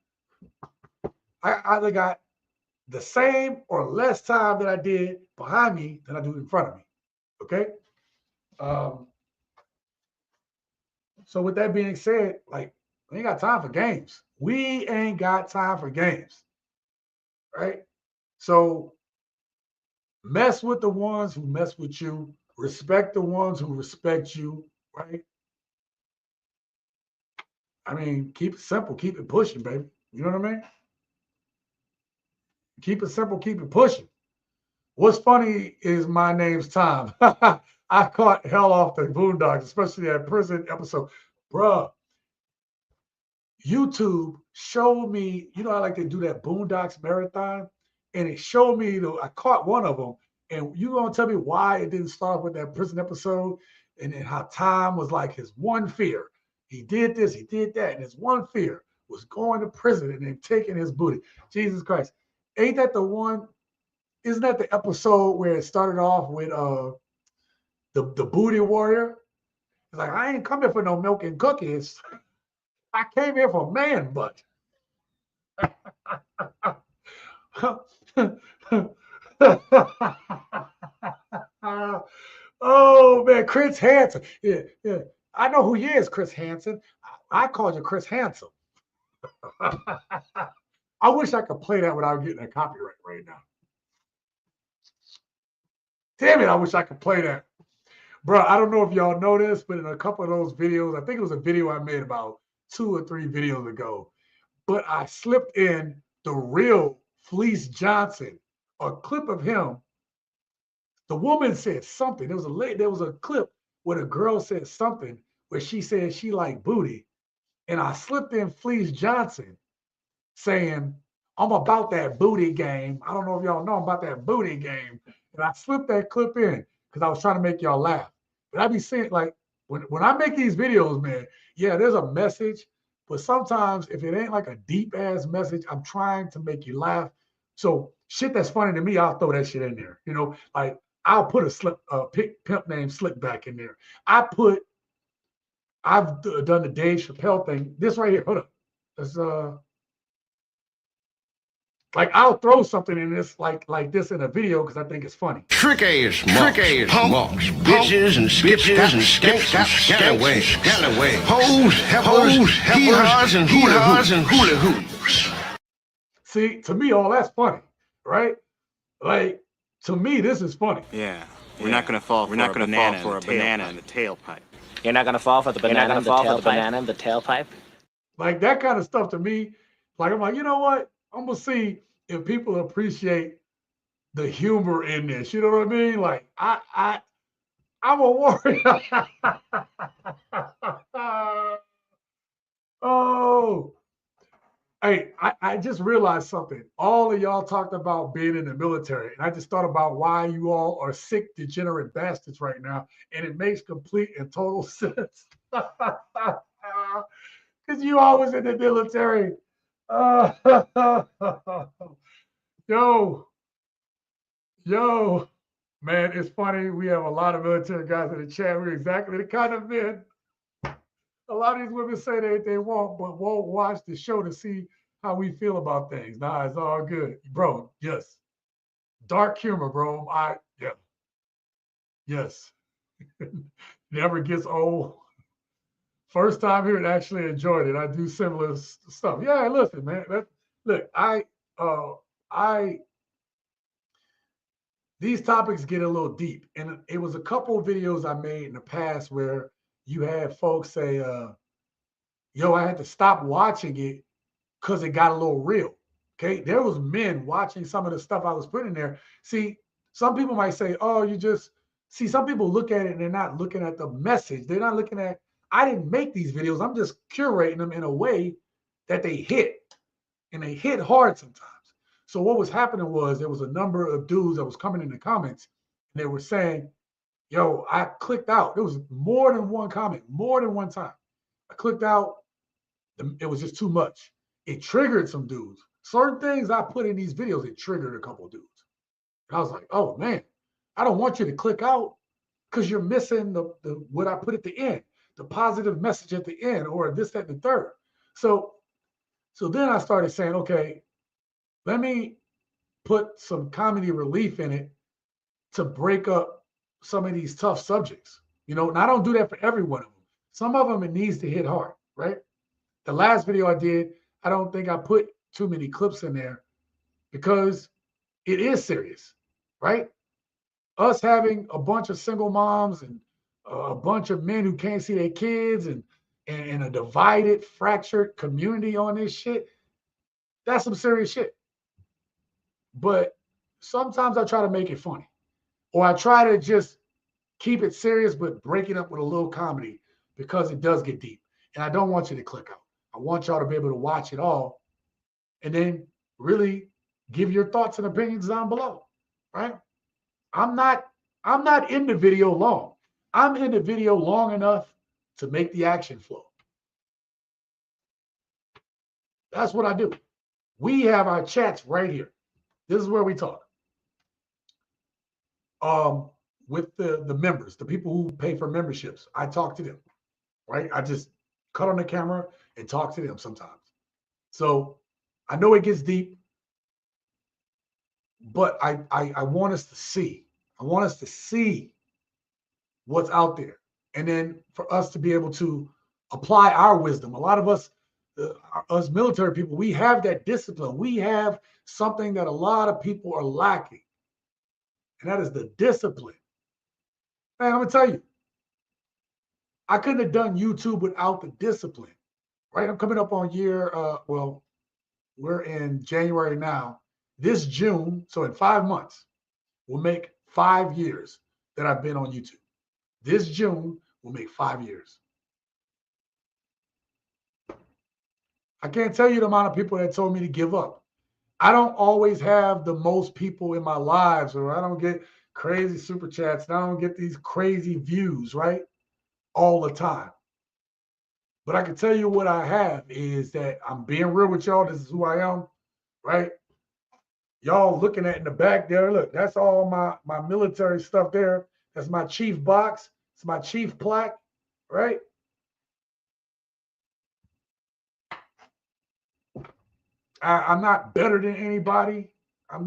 [SPEAKER 1] I either got the same or less time that I did behind me than I do in front of me. Okay. So with that being said, like, we ain't got time for games. We ain't got time for games. Right? So mess with the ones who mess with you. Respect the ones who respect you. Right? I mean, keep it simple. Keep it pushing, baby. You know what I mean? Keep it simple. Keep it pushing. What's funny is my name's Tom. I caught hell off the Boondocks, especially that prison episode. Bruh, YouTube showed me, I like to do that Boondocks marathon, and it showed me, I caught one of them, and you gonna tell me why it didn't start with that prison episode, and then how Tom was like his one fear. He did this, he did that, and his one fear was going to prison and then taking his booty. Jesus Christ. Ain't that the one? Isn't that the episode where it started off with the booty warrior? It's like, I ain't coming for no milk and cookies. I came here for man butt. Oh man, Chris Hansen. Yeah, yeah. I know who he is, Chris Hansen. I called you Chris Handsome. I wish I could play that without getting a copyright right now. Damn it, I wish I could play that. Bro, I don't know if y'all know this, but in a couple of those videos, I think it was a video I made about 2 or 3 videos ago, but I slipped in the real Fleece Johnson, a clip of him. The woman said something. There was a clip where the girl said something where she said she liked booty. And I slipped in Fleece Johnson saying, I'm about that booty game. I don't know if y'all know about that booty game. And I slipped that clip in because I was trying to make y'all laugh. But I be saying, like, when I make these videos, man, yeah, there's a message. But sometimes if it ain't like a deep ass message, I'm trying to make you laugh. So shit that's funny to me, I'll throw that shit in there. You know, like I'll put a pimp named Slickback in there. I've done the Dave Chappelle thing. This right here, hold up. It's like I'll throw something in this like this in a video because I think it's funny.
[SPEAKER 16] Trick ass marks, bitches and skips and skanks and scallaway, hoes, heifers, hee-haws and hula hoops.
[SPEAKER 1] See, to me, all that's funny, right? Like, to me, this is funny.
[SPEAKER 17] Yeah, we're not gonna fall for a banana in the tailpipe.
[SPEAKER 18] You're not gonna fall for the banana in the tailpipe?
[SPEAKER 1] Like that kind of stuff to me, like I'm like, you know what? I'm gonna see if people appreciate the humor in this. You know what I mean? Like I'm a warrior. Oh, hey, I just realized something. All of y'all talked about being in the military, and I just thought about why you all are sick, degenerate bastards right now, and it makes complete and total sense. Because you always in the military. Yo, man, it's funny. We have a lot of military guys in the chat. We're exactly the kind of men a lot of these women say they won't, but won't watch the show to see how we feel about things. Nah, it's all good. Bro, yes. Dark humor, bro. Yes. Never gets old. First time here and actually enjoyed it. I do similar stuff. Yeah, listen, man. Look, these topics get a little deep. And it was a couple of videos I made in the past where you had folks say, yo, I had to stop watching it because it got a little real. Okay. There was men watching some of the stuff I was putting there. See, some people might say, oh, some people look at it and they're not looking at the message. They're not looking at, I didn't make these videos. I'm just curating them in a way that they hit, and they hit hard sometimes. So what was happening was there was a number of dudes that was coming in the comments and they were saying, yo, I clicked out. There was more than one comment, more than one time. I clicked out. It was just too much. It triggered some dudes. Certain things I put in these videos, it triggered a couple of dudes. And I was like, oh man, I don't want you to click out because you're missing the what I put at the end, the positive message at the end, or this, that, and the third. So then I started saying, okay, let me put some comedy relief in it to break up some of these tough subjects. You know, and I don't do that for every one of them. Some of them, it needs to hit hard, right? The last video I did, I don't think I put too many clips in there because it is serious, right? Us having a bunch of single moms and a bunch of men who can't see their kids and a divided, fractured community on this shit, that's some serious shit. But sometimes I try to make it funny, or I try to just keep it serious, but break it up with a little comedy because it does get deep. And I don't want you to click out. I want y'all to be able to watch it all and then really give your thoughts and opinions down below, right? I'm not in the video long. I'm in the video long enough to make the action flow. That's what I do. We have our chats right here. This is where we talk. With the members, the people who pay for memberships, I talk to them, right? I just cut on the camera and talk to them sometimes. So I know it gets deep. But I want us to see. I want us to see what's out there. And then for us to be able to apply our wisdom. A lot of us, us military people, we have that discipline. We have something that a lot of people are lacking. And that is the discipline. Man, I'm going to tell you, I couldn't have done YouTube without the discipline, right? I'm coming up on year, well, we're in January now. This June, so in 5 months, will make 5 years that I've been on YouTube. This June will make 5 years. I can't tell you the amount of people that told me to give up. I don't always have the most people in my lives, or I don't get crazy super chats, and I don't get these crazy views, right? All the time. But I can tell you what I have is that I'm being real with y'all. This is who I am, right? Y'all looking at in the back there, look, that's all my military stuff there. That's my chief box. It's my chief plaque, right? I'm not better than anybody. I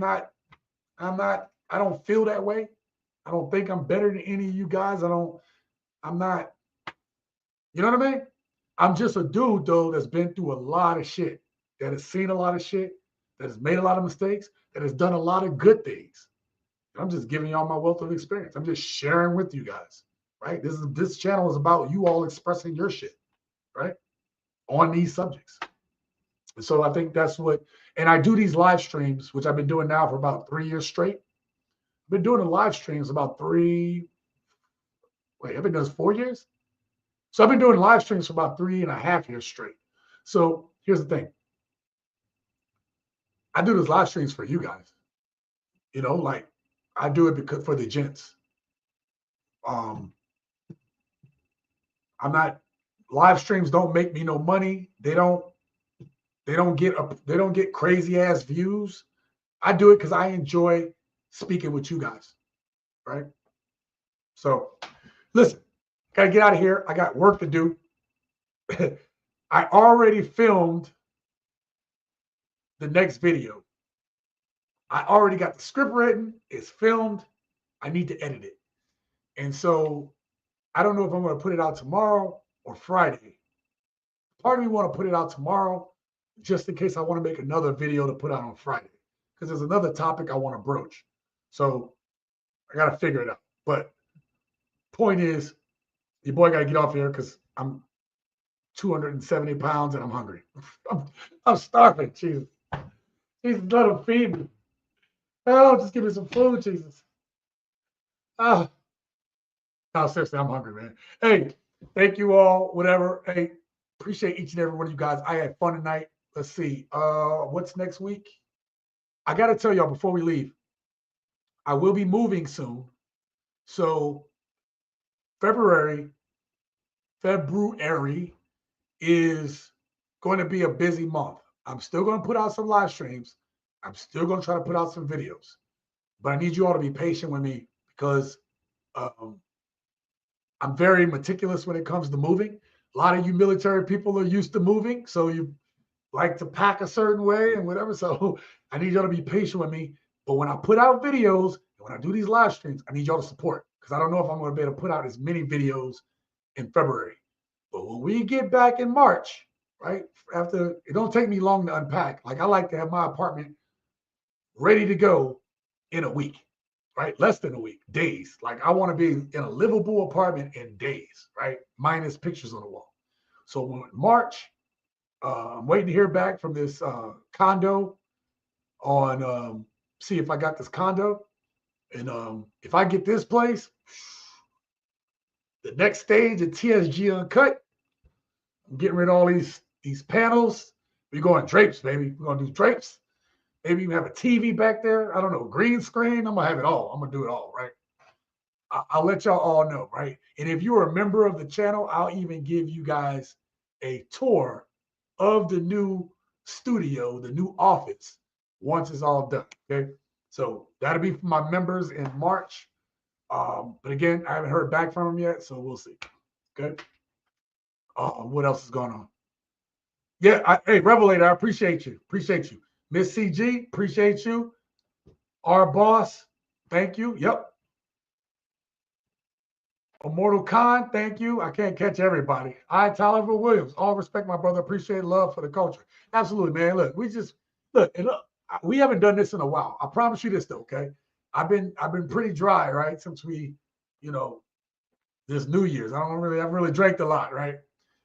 [SPEAKER 1] don't feel that way. I don't think I'm better than any of you guys. I'm not, you know what I mean? I'm just a dude, though, that's been through a lot of shit, that has seen a lot of shit, that has made a lot of mistakes, that has done a lot of good things. I'm just giving y'all my wealth of experience. I'm just sharing with you guys, right? This channel is about you all expressing your shit, right? On these subjects. And so I think that's what, and I do these live streams, which I've been doing now for about 3 years straight. I've been doing the live streams about I've been doing this 4 years? So I've been doing live streams for about 3.5 years straight. So here's the thing. I do those live streams for you guys. You know, like I do it because for the gents. I'm not, live streams don't make me no money. They don't get crazy ass views. I do it because I enjoy speaking with you guys, right? So listen, gotta get out of here. I got work to do. I already filmed the next video. I already got the script written. It's filmed. I need to edit it. And so I don't know if I'm going to put it out tomorrow or Friday. Part of me want to put it out tomorrow just in case I want to make another video to put out on Friday, because there's another topic I want to broach. So I got to figure it out. But point is, your boy got to get off here because I'm 270 pounds and I'm hungry. I'm starving, Jesus. Jesus, let him feed me. Oh, just give me some food, Jesus. Oh, no, seriously, I'm hungry, man. Hey, thank you all, whatever. Hey, appreciate each and every one of you guys. I had fun tonight. Let's see. What's next week? I got to tell y'all before we leave, I will be moving soon. So February is going to be a busy month. I'm still going to put out some live streams. I'm still going to try to put out some videos. But I need you all to be patient with me because I'm very meticulous when it comes to moving. A lot of you military people are used to moving, so you like to pack a certain way and whatever. So I need y'all to be patient with me. But when I put out videos and when I do these live streams, I need y'all to support because I don't know if I'm going to be able to put out as many videos in February. But when we get back in March, right, after, it don't take me long to unpack. Like I like to have my apartment ready to go in a week, right? Less than a week, days. Like I want to be in a livable apartment in days, right? Minus pictures on the wall. So when March, I'm waiting to hear back from this condo on, see if I got this condo. And if I get this place, the next stage of TSG Uncut, I'm getting rid of all these panels. We're going drapes, baby. We're going to do drapes. Maybe even have a TV back there. I don't know, green screen. I'm going to have it all. I'm going to do it all, right? I'll let y'all all know, right? And if you're a member of the channel, I'll even give you guys a tour of the new studio, the new office, once it's all done, okay? So that'll be for my members in March. But again, I haven't heard back from them yet, so we'll see, okay? What else is going on? Yeah, hey, Revelator, I appreciate you. Appreciate you. Miss CG, appreciate you. Our boss, thank you. Yep. Immortal Khan, thank you. I can't catch everybody. I, Tyler Williams, all respect, my brother. Appreciate love for the culture. Absolutely, man. Look, we haven't done this in a while. I promise you this though, okay? I've been pretty dry, right? Since we, this New Year's. I haven't really drank a lot, right?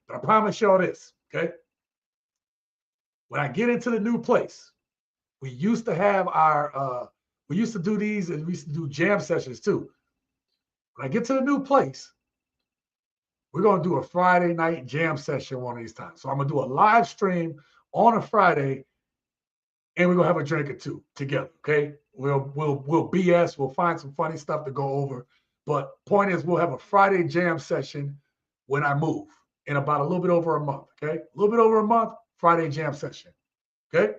[SPEAKER 1] But I promise y'all this, okay? When I get into the new place, we used to have we used to do these, and we used to do jam sessions too. When I get to the new place, we're going to do a Friday night jam session one of these times. So I'm going to do a live stream on a Friday, and we're going to have a drink or two together, okay? We'll BS. We'll find some funny stuff to go over. But point is, we'll have a Friday jam session when I move in about a little bit over a month, okay? A little bit over a month, Friday jam session, okay?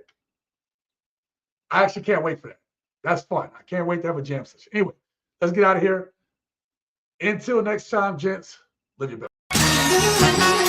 [SPEAKER 1] I actually can't wait for that. That's fun. I can't wait to have a jam session. Anyway, let's get out of here. Until next time, gents, live your best.